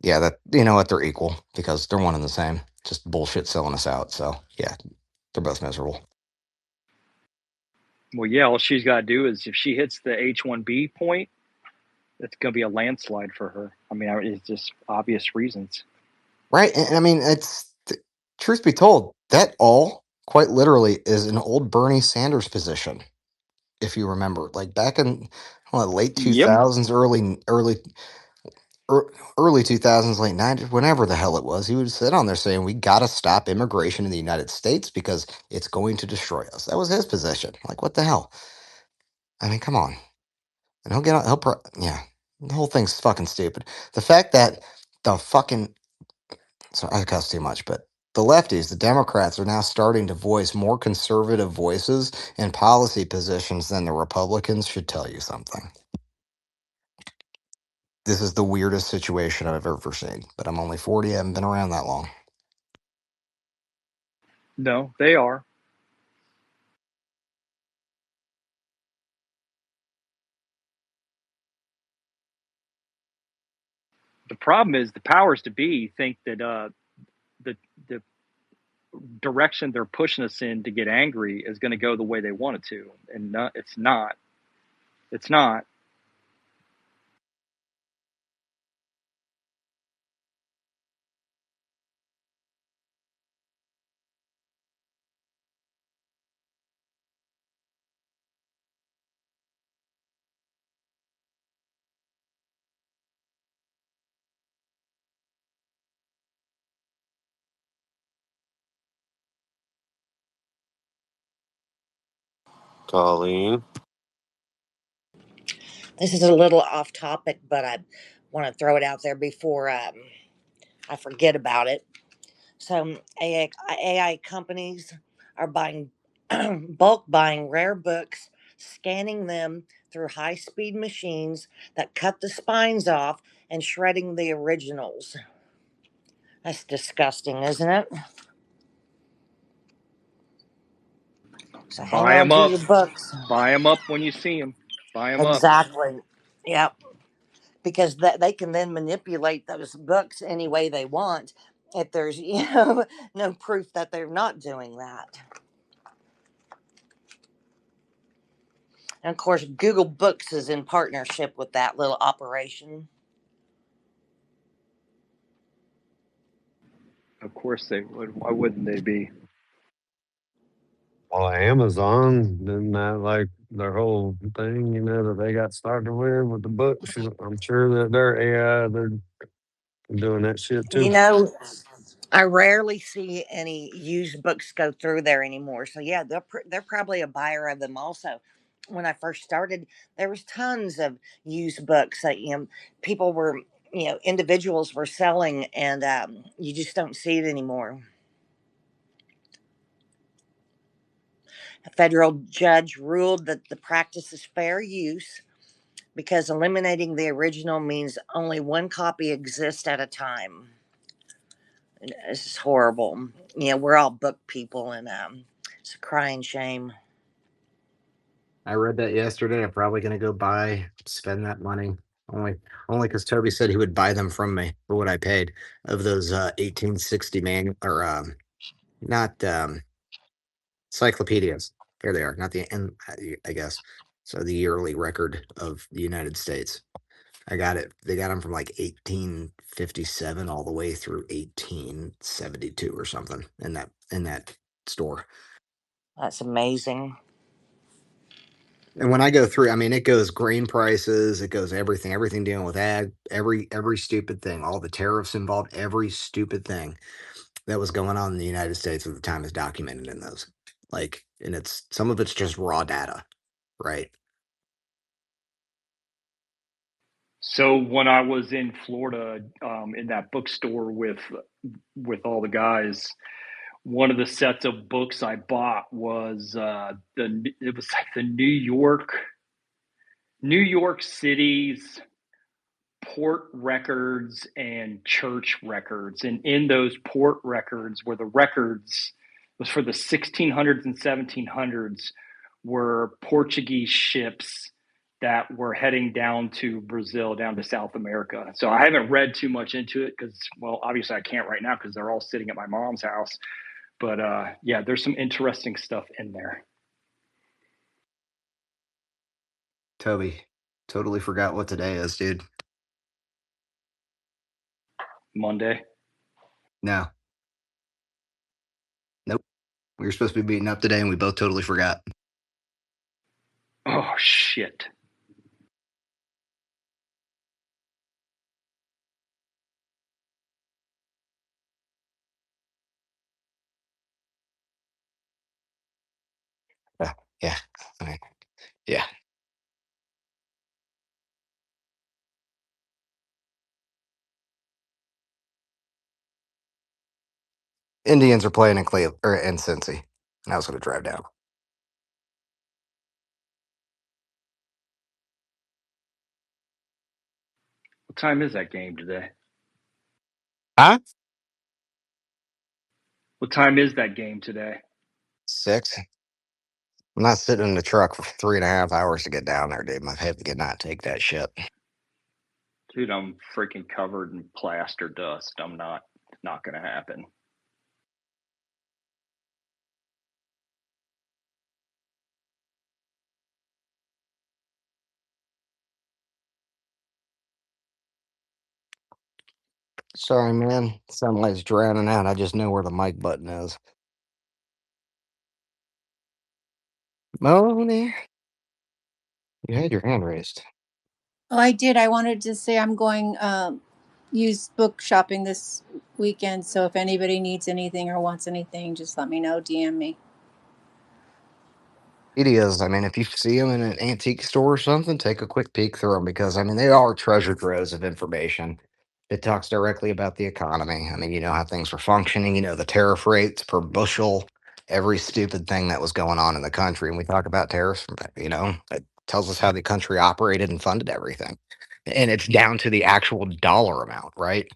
yeah, that you know what they're equal because they're one and the same. Just bullshit selling us out. So yeah, they're both miserable. Well, yeah, all she's got to do is if she hits the H-1B point, it's going to be a landslide for her. I mean, it's just obvious reasons. Right. And I mean, truth be told, that all quite literally is an old Bernie Sanders position. If you remember, like back in late Yep. 2000s, early 2000s, late 90s, whenever the hell it was, he would sit on there saying, we got to stop immigration in the United States because it's going to destroy us. That was his position. Like, what the hell? I mean, come on. And yeah, the whole thing's fucking stupid. The fact that the fucking so I cuss too much, but the lefties, the Democrats, are now starting to voice more conservative voices and policy positions than the Republicans should tell you something. This is the weirdest situation I've ever seen, but I'm only 40. I haven't been around that long. No, they are. The problem is the powers to be think that the direction they're pushing us in to get angry is going to go the way they want it to, and it's not. It's not. Colleen. This is a little off topic, but I want to throw it out there before I forget about it. So AI companies are buying bulk buying rare books, scanning them through high-speed machines that cut the spines off and shredding the originals. That's disgusting, isn't it? So hang Buy on them to up. your books. Buy them up when you see them. Buy them up. Exactly. Yep. Because they can then manipulate those books any way they want if there's no proof that they're not doing that. And of course, Google Books is in partnership with that little operation. Of course they would. Why wouldn't they be? Well, Amazon, didn't that like their whole thing, that they got started with the books? I'm sure that their AI, they're doing that shit too. You know, I rarely see any used books go through there anymore. So yeah, they're probably a buyer of them also. When I first started, there was tons of used books that people were individuals were selling, and you just don't see it anymore. A federal judge ruled that the practice is fair use because eliminating the original means only one copy exists at a time. This is horrible. We're all book people, and it's a crying shame. I read that yesterday. I'm probably gonna go spend that money. Only only because Toby said he would buy them from me for what I paid of those 1860 manual or not encyclopedias. Here they are, not the and I guess so the yearly record of the United States. I got it. They got them from like 1857 all the way through 1872 or something in that store. That's amazing. And when I go through, I mean, it goes grain prices, it goes everything dealing with ag, every stupid thing, all the tariffs involved, every stupid thing that was going on in the United States at the time is documented in those. Like, and it's some of it's just raw data, right? So when I was in Florida, in that bookstore with all the guys, one of the sets of books I bought was it was like the New York City's port records and church records, and in those port records were the records was for the 1600s and 1700s were Portuguese ships that were heading down to Brazil, down to South America. So I haven't read too much into it because, well, obviously I can't right now because they're all sitting at my mom's house. But yeah, there's some interesting stuff in there. Toby, totally forgot what today is, dude. Monday. No, nope. We were supposed to be meeting up today, and we both totally forgot. Oh shit. Yeah, I mean, yeah. Indians are playing in Cleveland or in Cincy, and I was going to drive down. What time is that game today? Huh? What time is that game today? 6. I'm not sitting in the truck for 3.5 hours to get down there, dude. My head could not take that shit. Dude, I'm freaking covered in plaster dust. I'm not gonna happen. Sorry, man. Sunlight's drowning out. I just know where the mic button is. Moni, you had your hand raised. Oh, I did. I wanted to say I'm going used book shopping this weekend. So if anybody needs anything or wants anything, just let me know. DM me. It is. I mean, if you see them in an antique store or something, take a quick peek through them because, I mean, they are treasure troves of information. It talks directly about the economy. I mean, you know how things were functioning, the tariff rates per bushel, every stupid thing that was going on in the country. And we talk about tariffs, it tells us how the country operated and funded everything. And it's down to the actual dollar amount, right?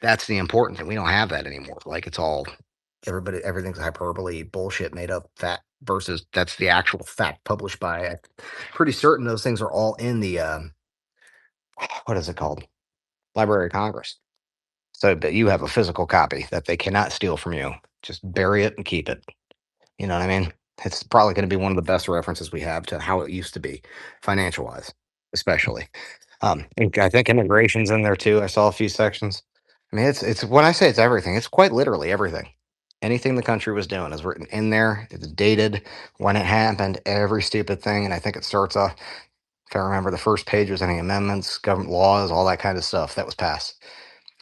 That's the important thing. We don't have that anymore. Like it's all everything's hyperbole, bullshit, made up fact versus that's the actual fact published by. Pretty certain those things are all in the what is it called? Library of Congress. So, but you have a physical copy that they cannot steal from you. Just bury it and keep it. You know what I mean? It's probably going to be one of the best references we have to how it used to be, financial wise, especially. And I think immigration's in there too. I saw a few sections. I mean, it's when I say it's everything, it's quite literally everything. Anything the country was doing is written in there. It's dated when it happened, every stupid thing. And I think it starts off, if I remember, the first page was any amendments, government laws, all that kind of stuff that was passed,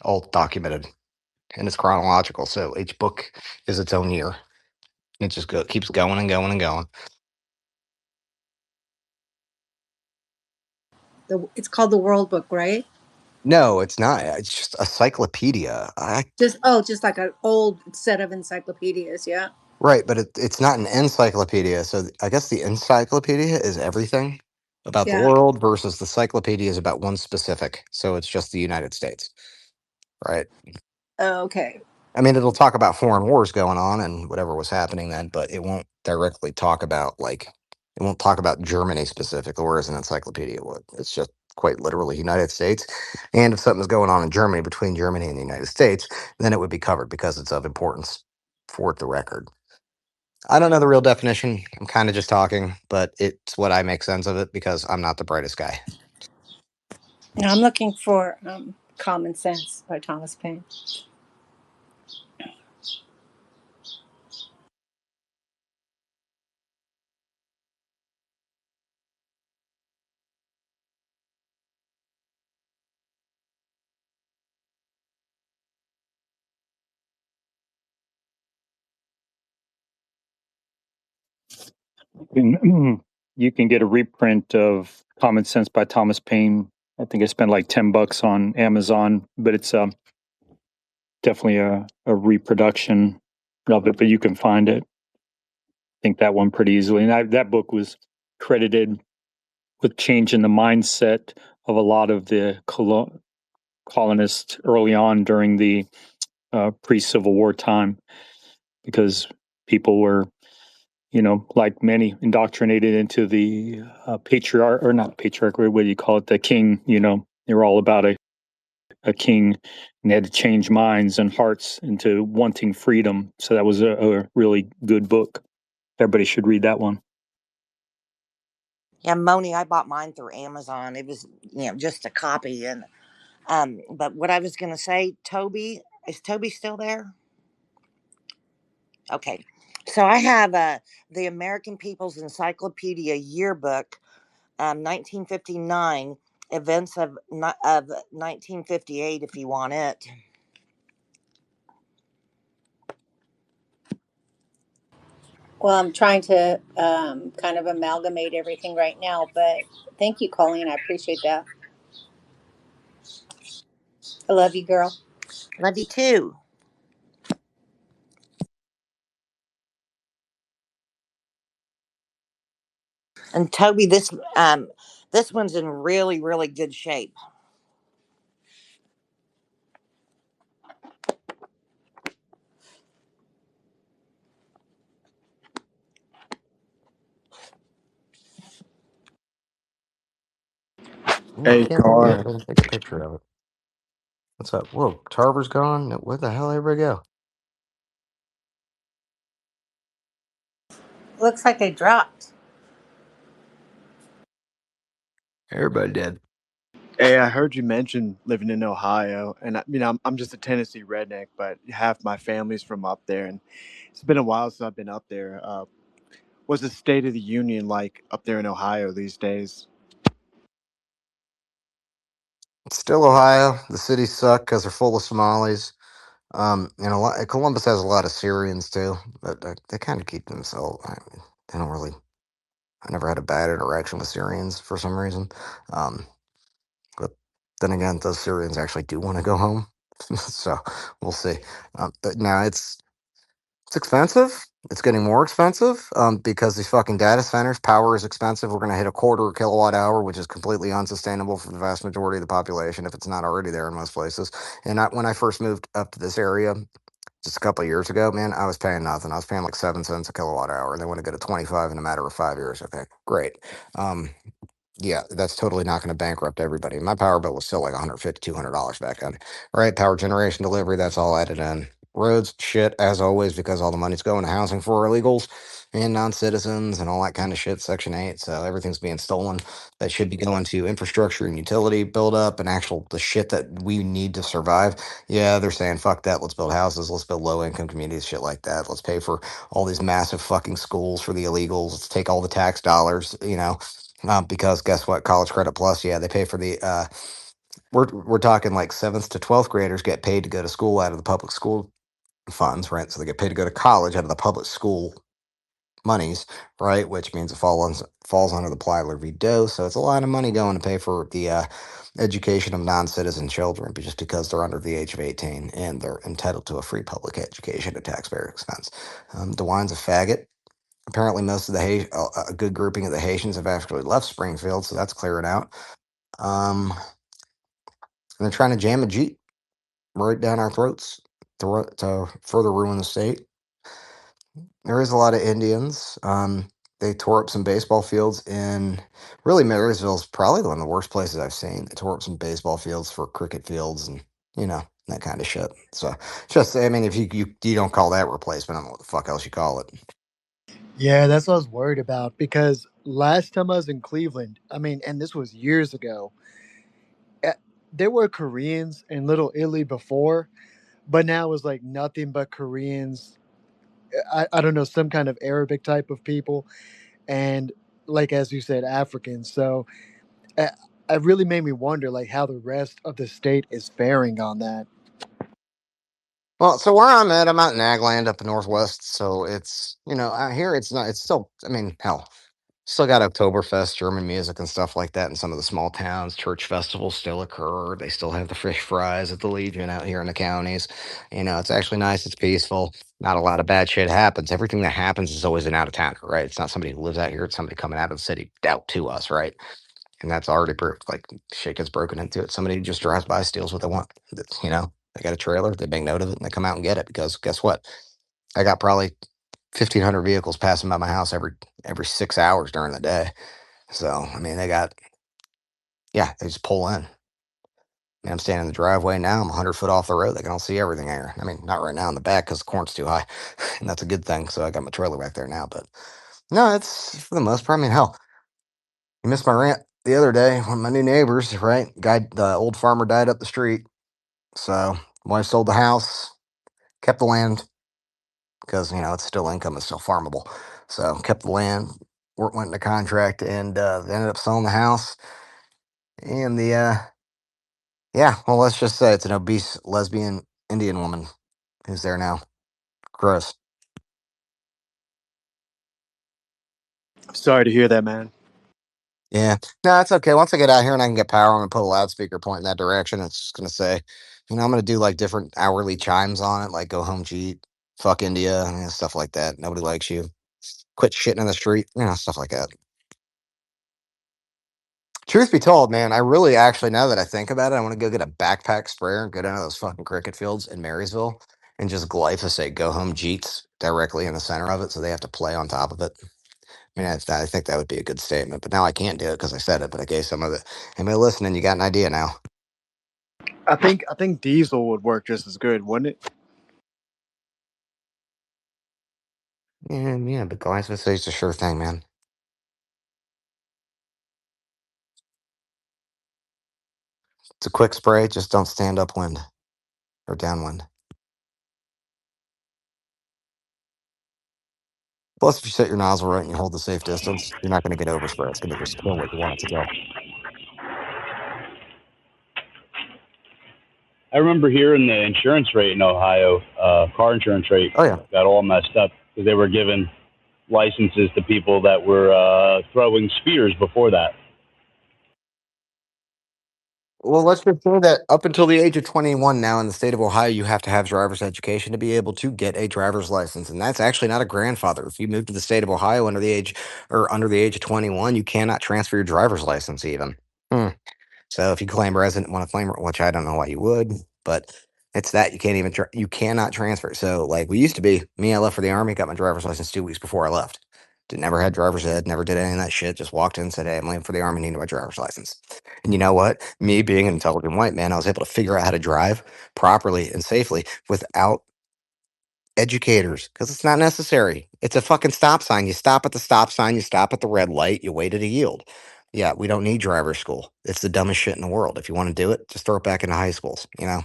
all documented, and it's chronological. So each book is its own year. It just keeps going and going and going. It's called the World Book, right? No, it's not. It's just a cyclopedia. Just like an old set of encyclopedias, yeah. Right, but it's not an encyclopedia. So I guess the encyclopedia is everything about the Yeah. world versus the cyclopedia is about one specific. So it's just the United States, right? Okay. I mean, it'll talk about foreign wars going on and whatever was happening then, but it won't directly talk about it won't talk about Germany specifically, whereas an encyclopedia would. It's just quite literally United States. And if something's going on in Germany between Germany and the United States, then it would be covered because it's of importance for the record. I don't know the real definition. I'm kind of just talking, but it's what I make sense of it because I'm not the brightest guy. Now I'm looking for Common Sense by Thomas Paine. You can get a reprint of Common Sense by Thomas Paine. I think I spent like $10 on Amazon, but it's definitely a reproduction of it, but you can find it. I think that one pretty easily. And that book was credited with changing the mindset of a lot of the colonists early on during the pre-Civil War time, because people were, like many, indoctrinated into the patriarch, or not patriarch, what do you call it? The king, they were all about a king, and they had to change minds and hearts into wanting freedom. So that was a really good book. Everybody should read that one. Yeah, Moni, I bought mine through Amazon. It was, just a copy. And but what I was gonna say, Toby, is Toby still there? Okay. So I have the American People's Encyclopedia Yearbook, 1959, events of 1958, if you want it. Well, I'm trying to kind of amalgamate everything right now, but thank you, Colleen. I appreciate that. I love you, girl. Love you too. And Toby, this one's in really, really good shape. Ooh, I Hey, can't believe I Car. didn't take a picture of it. What's up? Whoa, Tarver's gone. Where the hell did everybody go? Looks like they dropped. Everybody did. Hey, I heard you mention living in Ohio, and I'm just a Tennessee redneck, but half my family's from up there, and it's been a while since I've been up there. What's the state of the union like up there in Ohio these days? It's still Ohio. The cities suck because they're full of Somalis. And Columbus has a lot of Syrians too, but they kind of keep themselves. I mean, they don't really. I never had a bad interaction with Syrians for some reason. Um, but then again, those Syrians actually do want to go home, so we'll see. But now it's expensive. It's getting more expensive because these fucking data centers, power is expensive. We're going to hit a quarter a kilowatt hour, which is completely unsustainable for the vast majority of the population if it's not already there in most places. And when I first moved up to this area just a couple of years ago, man, I was paying nothing. I was paying like 7 cents a kilowatt hour. And they want to go to 25 in a matter of 5 years. Okay, great. Um, yeah, that's totally not going to bankrupt everybody. My power bill was still like $150, $200 back then. Right, power generation delivery, that's all added in. roads, shit, as always, because all the money's going to housing for illegals and non-citizens and all that kind of shit, Section 8. So everything's being stolen that should be going to infrastructure and utility build-up and actual the shit that we need to survive. Yeah, they're saying, fuck that, let's build houses, let's build low-income communities, shit like that. Let's pay for all these massive fucking schools for the illegals. Let's take all the tax dollars, because guess what? College Credit Plus, yeah, they pay for the we're talking like 7th to 12th graders get paid to go to school out of the public school funds, right? So they get paid to go to college out of the public school monies, right? Which means it falls under the Plyler v. Doe. So it's a lot of money going to pay for the education of non-citizen children, but just because they're under the age of 18 and they're entitled to a free public education at taxpayer expense. DeWine's a faggot. Apparently, most of a good grouping of the Haitians have actually left Springfield, so that's clearing out. And they're trying to jam a Jeep right down our throats to further ruin the state. There is a lot of Indians. They tore up some baseball fields in really Marysville's probably one of the worst places I've seen. They tore up some baseball fields for cricket fields and that kind of shit. So just I mean, if you don't call that replacement, I don't know what the fuck else you call it. Yeah, that's what I was worried about because last time I was in Cleveland, I mean, and this was years ago, eh, there were Koreans in Little Italy before, but now it was like nothing but Koreans. I don't know, some kind of Arabic type of people. And like, as you said, Africans. So uh, it really made me wonder, like, how the rest of the state is faring on that. Well, so where I'm out in Agland up in Northwest. So it's, out here it's not, it's still, I mean, hell, still got Oktoberfest, German music and stuff like that in some of the small towns. Church festivals still occur. They still have the fish fries at the Legion out here in the counties. It's actually nice. It's peaceful. Not a lot of bad shit happens. Everything that happens is always an out of towner, right? It's not somebody who lives out here. It's somebody coming out of the city out to us, right? And that's already proof. Like shit gets broken into it. Somebody who just drives by steals what they want. They got a trailer. They make note of it and they come out and get it because guess what? I got probably 1,500 vehicles passing by my house every 6 hours during the day. So I mean, they just pull in. I'm standing in the driveway now. I'm 100 foot off the road. They can all see everything here. I mean, not right now in the back because the corn's too high, and that's a good thing. So I got my trailer back there now. But no, it's for the most part. I mean, hell, you missed my rant the other day. One of my new neighbors, right? The old farmer died up the street. So wife sold the house, kept the land because it's still income, it's still farmable. So kept the land, went into contract, and they ended up selling the house. And well, let's just say it's an obese lesbian Indian woman who's there now. Gross. Sorry to hear that, man. Yeah. No, it's okay. Once I get out here and I can get power, I'm gonna put a loudspeaker pointing that direction. It's just gonna say, I'm gonna do like different hourly chimes on it, like go home, cheat, fuck India, stuff like that. Nobody likes you. Quit shitting in the street, stuff like that. Truth be told, man, I really actually, now that I think about it, I want to go get a backpack sprayer and go down to those fucking cricket fields in Marysville and just glyphosate go home Jeets directly in the center of it so they have to play on top of it. I mean, I think that would be a good statement, but now I can't do it because I said it, but I gave some of it. Anybody listening, you got an idea now. I think diesel would work just as good, wouldn't it? Yeah, but glyphosate's a sure thing, man. It's a quick spray, just don't stand upwind or downwind. Plus, if you set your nozzle right and you hold the safe distance, you're not going to get overspray. It's going to just kill what you want it to kill. I remember hearing the insurance rate in Ohio, car insurance rate Oh, yeah. got all messed up because they were giving licenses to people that were throwing spears before that. Well, let's just say that up until the age of 21 now in the state of Ohio, you have to have driver's education to be able to get a driver's license. And that's actually not a grandfather. If you move to the state of Ohio under the age of 21, you cannot transfer your driver's license even. Hmm. So if you claim resident, want to claim, which I don't know why you would, but it's that you can't even, you cannot transfer. So like we used to be, me, I left for the army, got my driver's license 2 weeks before I left. Never had driver's ed, never did any of that shit. Just walked in and said, hey, I'm leaving for the army, need my driver's license. And you know what? Me being an intelligent white man, I was able to figure out how to drive properly and safely without educators, because it's not necessary. It's a fucking stop sign. You stop at the stop sign, you stop at the red light, you wait at a yield. Yeah, we don't need driver school. It's the dumbest shit in the world. If you want to do it, just throw it back into high schools. You know,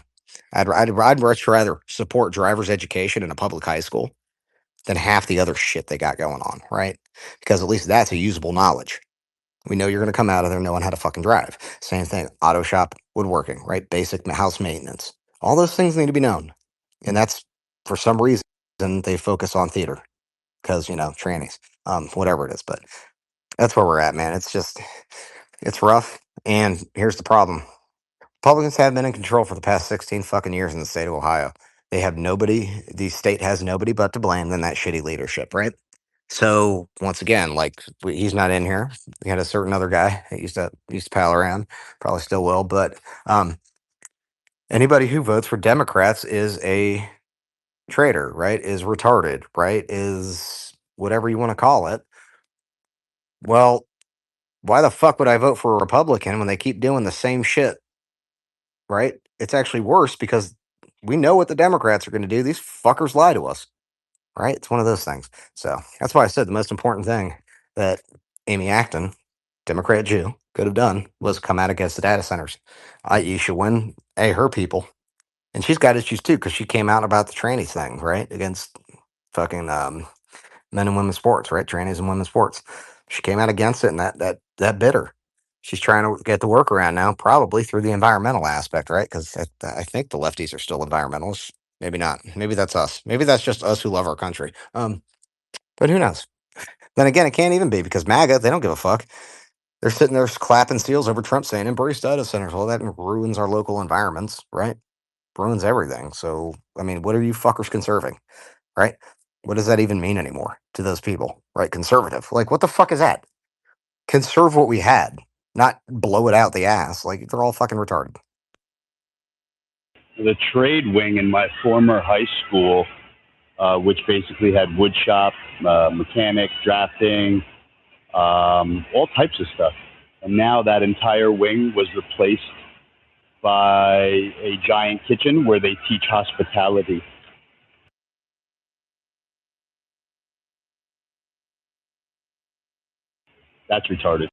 I'd much rather support driver's education in a public high school than half the other shit they got going on, right? Because at least that's a usable knowledge. We know you're going to come out of there knowing how to fucking drive. Same thing, auto shop, woodworking, right? Basic house maintenance. All those things need to be known. And that's, for some reason, they focus on theater because, trannies, whatever it is. But that's where we're at, man. It's just, it's rough. And here's the problem. Republicans have been in control for the past 16 fucking years in the state of Ohio. They have nobody, the state has nobody but to blame than that shitty leadership, right? So once again, like he's not in here. We had a certain other guy that used to pal around, probably still will, but anybody who votes for Democrats is a traitor, right? Is retarded, right? Is whatever you want to call it. Well, why the fuck would I vote for a Republican when they keep doing the same shit, right? It's actually worse because we know what the Democrats are going to do. These fuckers lie to us, right? It's one of those things. So that's why I said the most important thing that Amy Acton, Democrat Jew, could have done was come out against the data centers, i.e., should win her people. And she's got issues too because she came out about the tranny thing, right? Against fucking men and women's sports, right? Trannies and women's sports. She came out against it, and that bit her. She's trying to get the workaround now, probably through the environmental aspect, right? Because I think the lefties are still environmentalists. Maybe not. Maybe that's us. Maybe that's just us who love our country. But who knows? Then again, it can't even be because MAGA, they don't give a fuck. They're sitting there clapping seals over Trump saying embrace data centers. Well, that ruins our local environments, right? Ruins everything. So, I mean, what are you fuckers conserving, right? What does that even mean anymore to those people, right? Conservative. Like, what the fuck is that? Conserve what we had, not blow it out the ass. Like, they're all fucking retarded. The trade wing in my former high school, which basically had wood shop, mechanic, drafting, all types of stuff. And now that entire wing was replaced by a giant kitchen where they teach hospitality. That's retarded.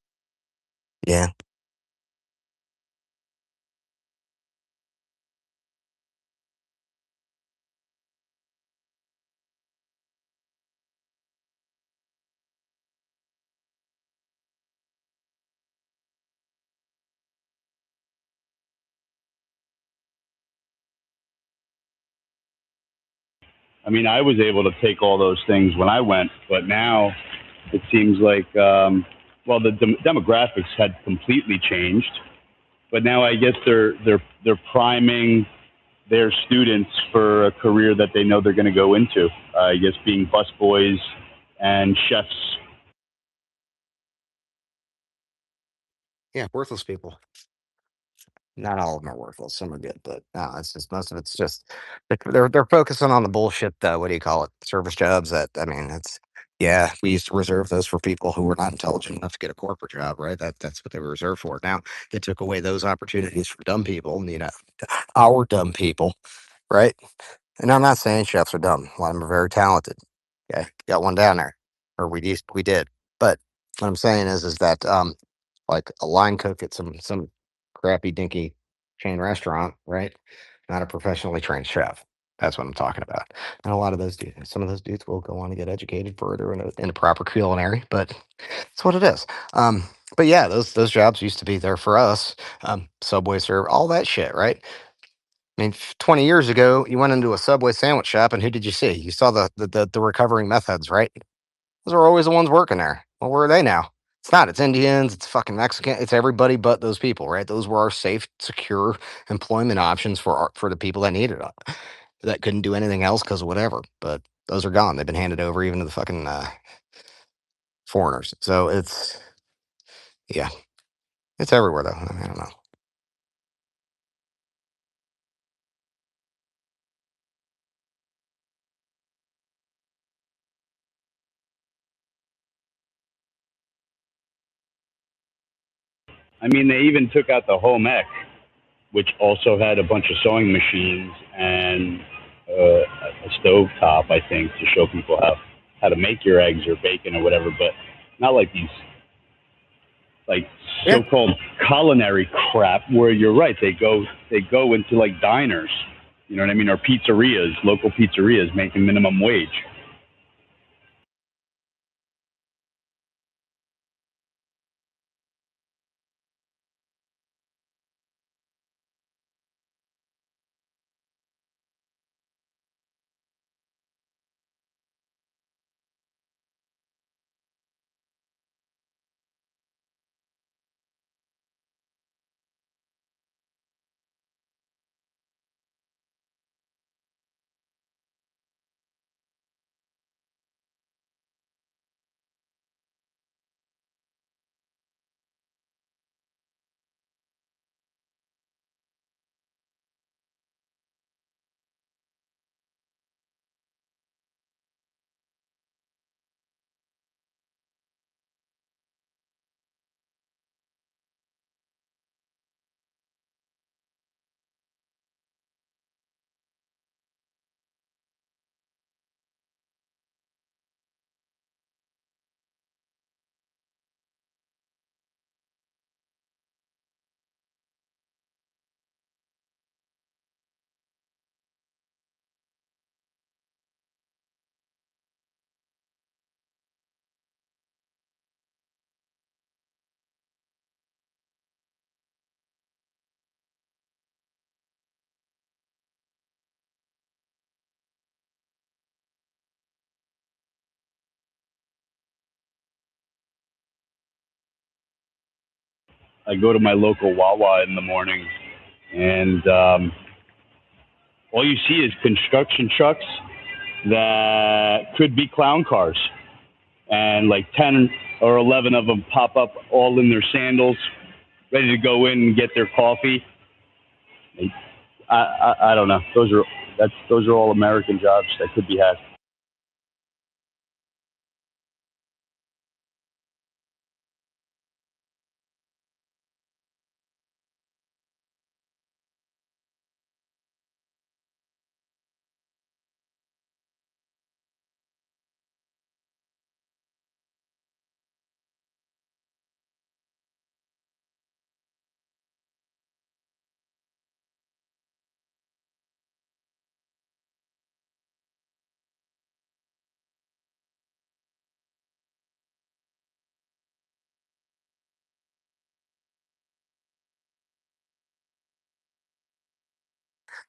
Yeah. I mean, I was able to take all those things when I went, but now it seems like, the demographics had completely changed, but now I guess they're priming their students for a career that they know they're going to go into. I guess being busboys and chefs. Yeah, worthless people. Not all of them are worthless. Some are good, but no, it's just most of it's just they're focusing on the bullshit. What do you call it? Service jobs. That I mean, it's yeah. We used to reserve those for people who were not intelligent enough to get a corporate job, right? That's what they were reserved for. Now they took away those opportunities for dumb people. Our dumb people, right? And I'm not saying chefs are dumb. A lot of them are very talented. Okay, got one down there, or we did. But what I'm saying is that like a line cook at some crappy dinky chain restaurant, right? Not a professionally trained chef. That's what I'm talking about. And a lot of those dudes, some of those dudes will go on to get educated further in a proper culinary, but it's what it is. But yeah, those jobs used to be there for us. Subway serve, all that shit, right? I mean, 20 years ago, you went into a Subway sandwich shop, and who did you see? You saw the recovering meth heads, right? Those are always the ones working there. Well, where are they now? It's not. It's Indians. It's fucking Mexican. It's everybody but those people, right? Those were our safe, secure employment options for the people that needed it, that couldn't do anything else because of whatever. But those are gone. They've been handed over even to the fucking foreigners. So yeah, it's everywhere though. I, mean, I don't know. I mean, they even took out the home ec, which also had a bunch of sewing machines and a stove top, I think, to show people how to make your eggs or bacon or whatever, but not like these like Yeah. so-called culinary crap where you're right, they go into like diners, you know what I mean, or pizzerias, local pizzerias making minimum wage. I go to my local Wawa in the morning, and all you see is construction trucks that could be clown cars, and like 10 or 11 of them pop up all in their sandals, ready to go in and get their coffee. I don't know. Those are all American jobs that could be had.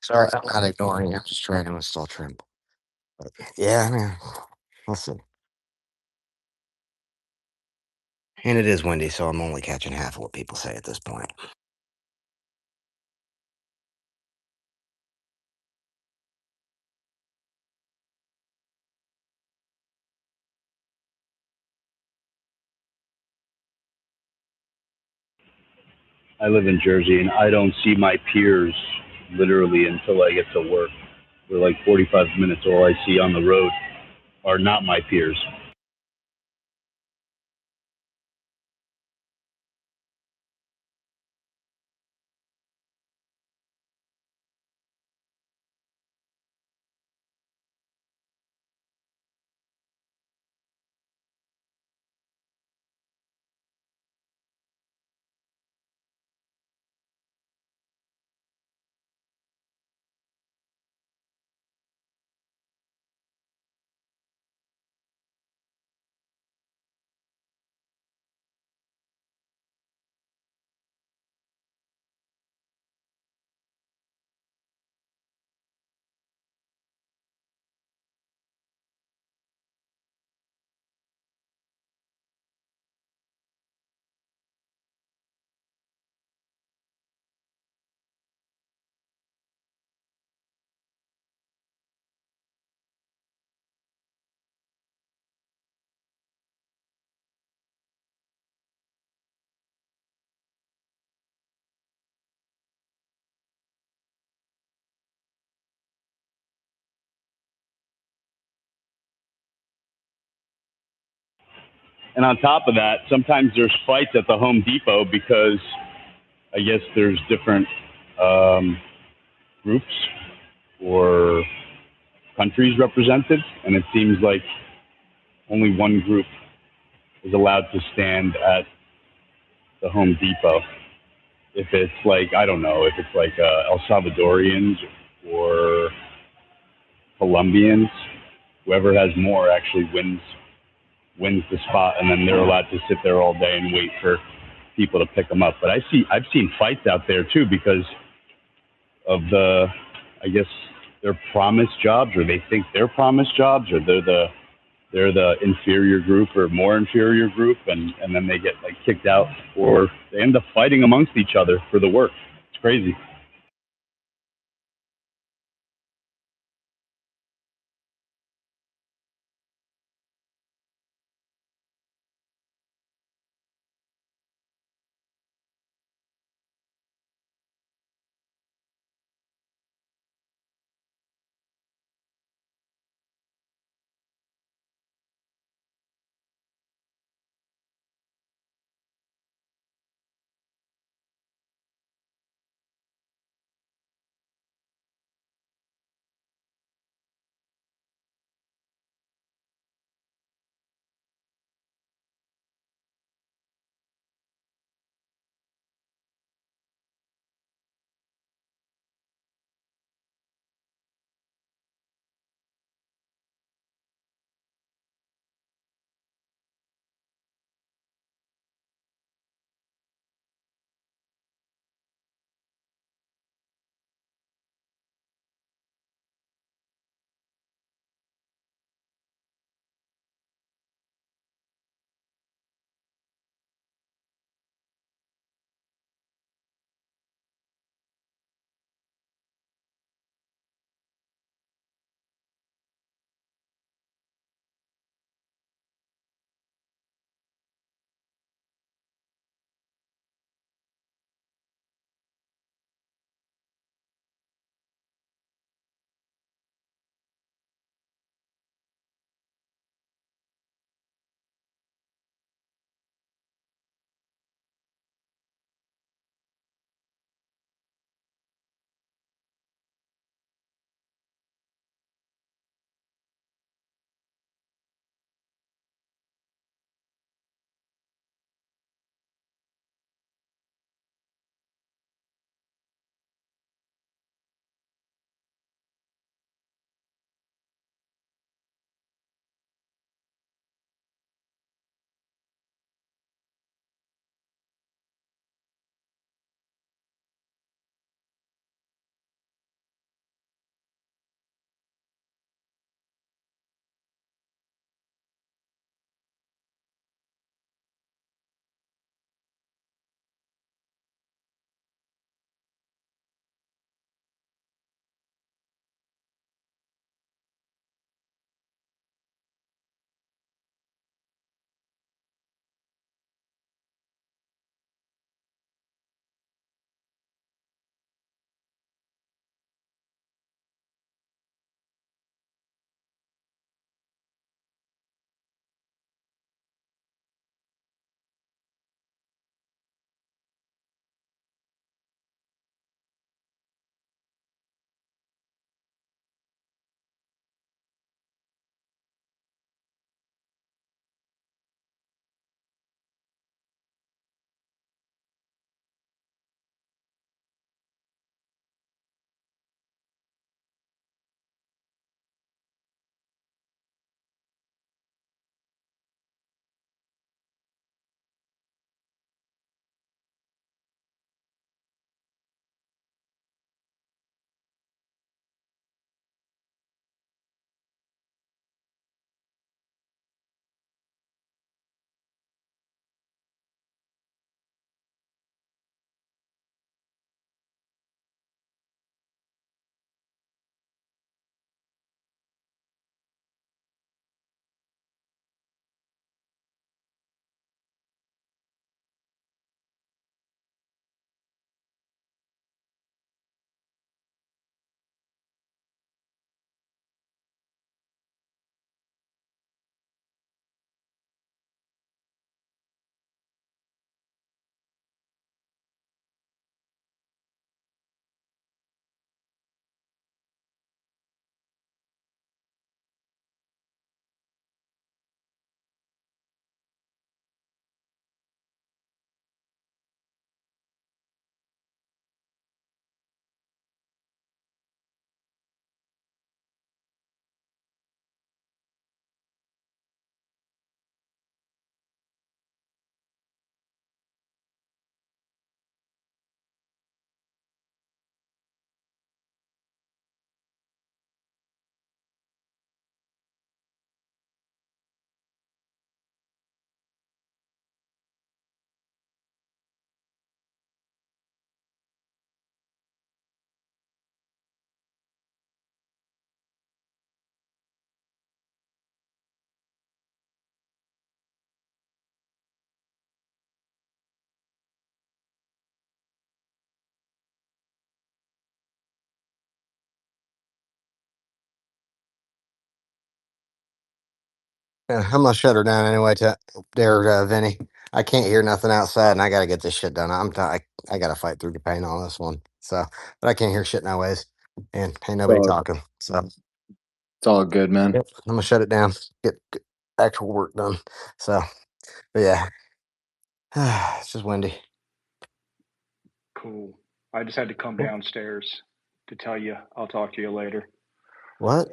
Sorry, I'm not ignoring you. I'm just trying to install trim. But yeah, I mean, listen. And it is windy, so I'm only catching half of what people say at this point. I live in Jersey, and I don't see my peers literally until I get to work. For like 45 minutes, all I see on the road are not my peers. And on top of that, sometimes there's fights at the Home Depot because I guess there's different groups or countries represented, and it seems like only one group is allowed to stand at the Home Depot. If it's like, I don't know, if it's like El Salvadorians or Colombians, whoever has more actually wins the spot, and then they're allowed to sit there all day and wait for people to pick them up. But I've seen fights out there too because of I guess they're promised jobs, or they think they're promised jobs, or they're the inferior group or more inferior group, and then they get like kicked out, or they end up fighting amongst each other for the work. It's crazy. Yeah, I'm gonna shut her down anyway. Vinny. I can't hear nothing outside, and I gotta get this shit done. I gotta fight through the pain on this one. So, but I can't hear shit nowadays, and ain't nobody So talking. So, it's all good, man. yep, I'm gonna shut it down. Get actual work done. So, but yeah, it's just windy. Cool. I just had to come downstairs to tell you I'll talk to you later. What?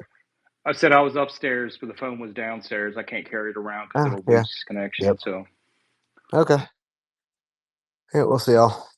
I said I was upstairs, but the phone was downstairs. I can't carry it around because Oh, it'll yeah. lose connection. Yep. So Okay. Yeah, we'll see y'all.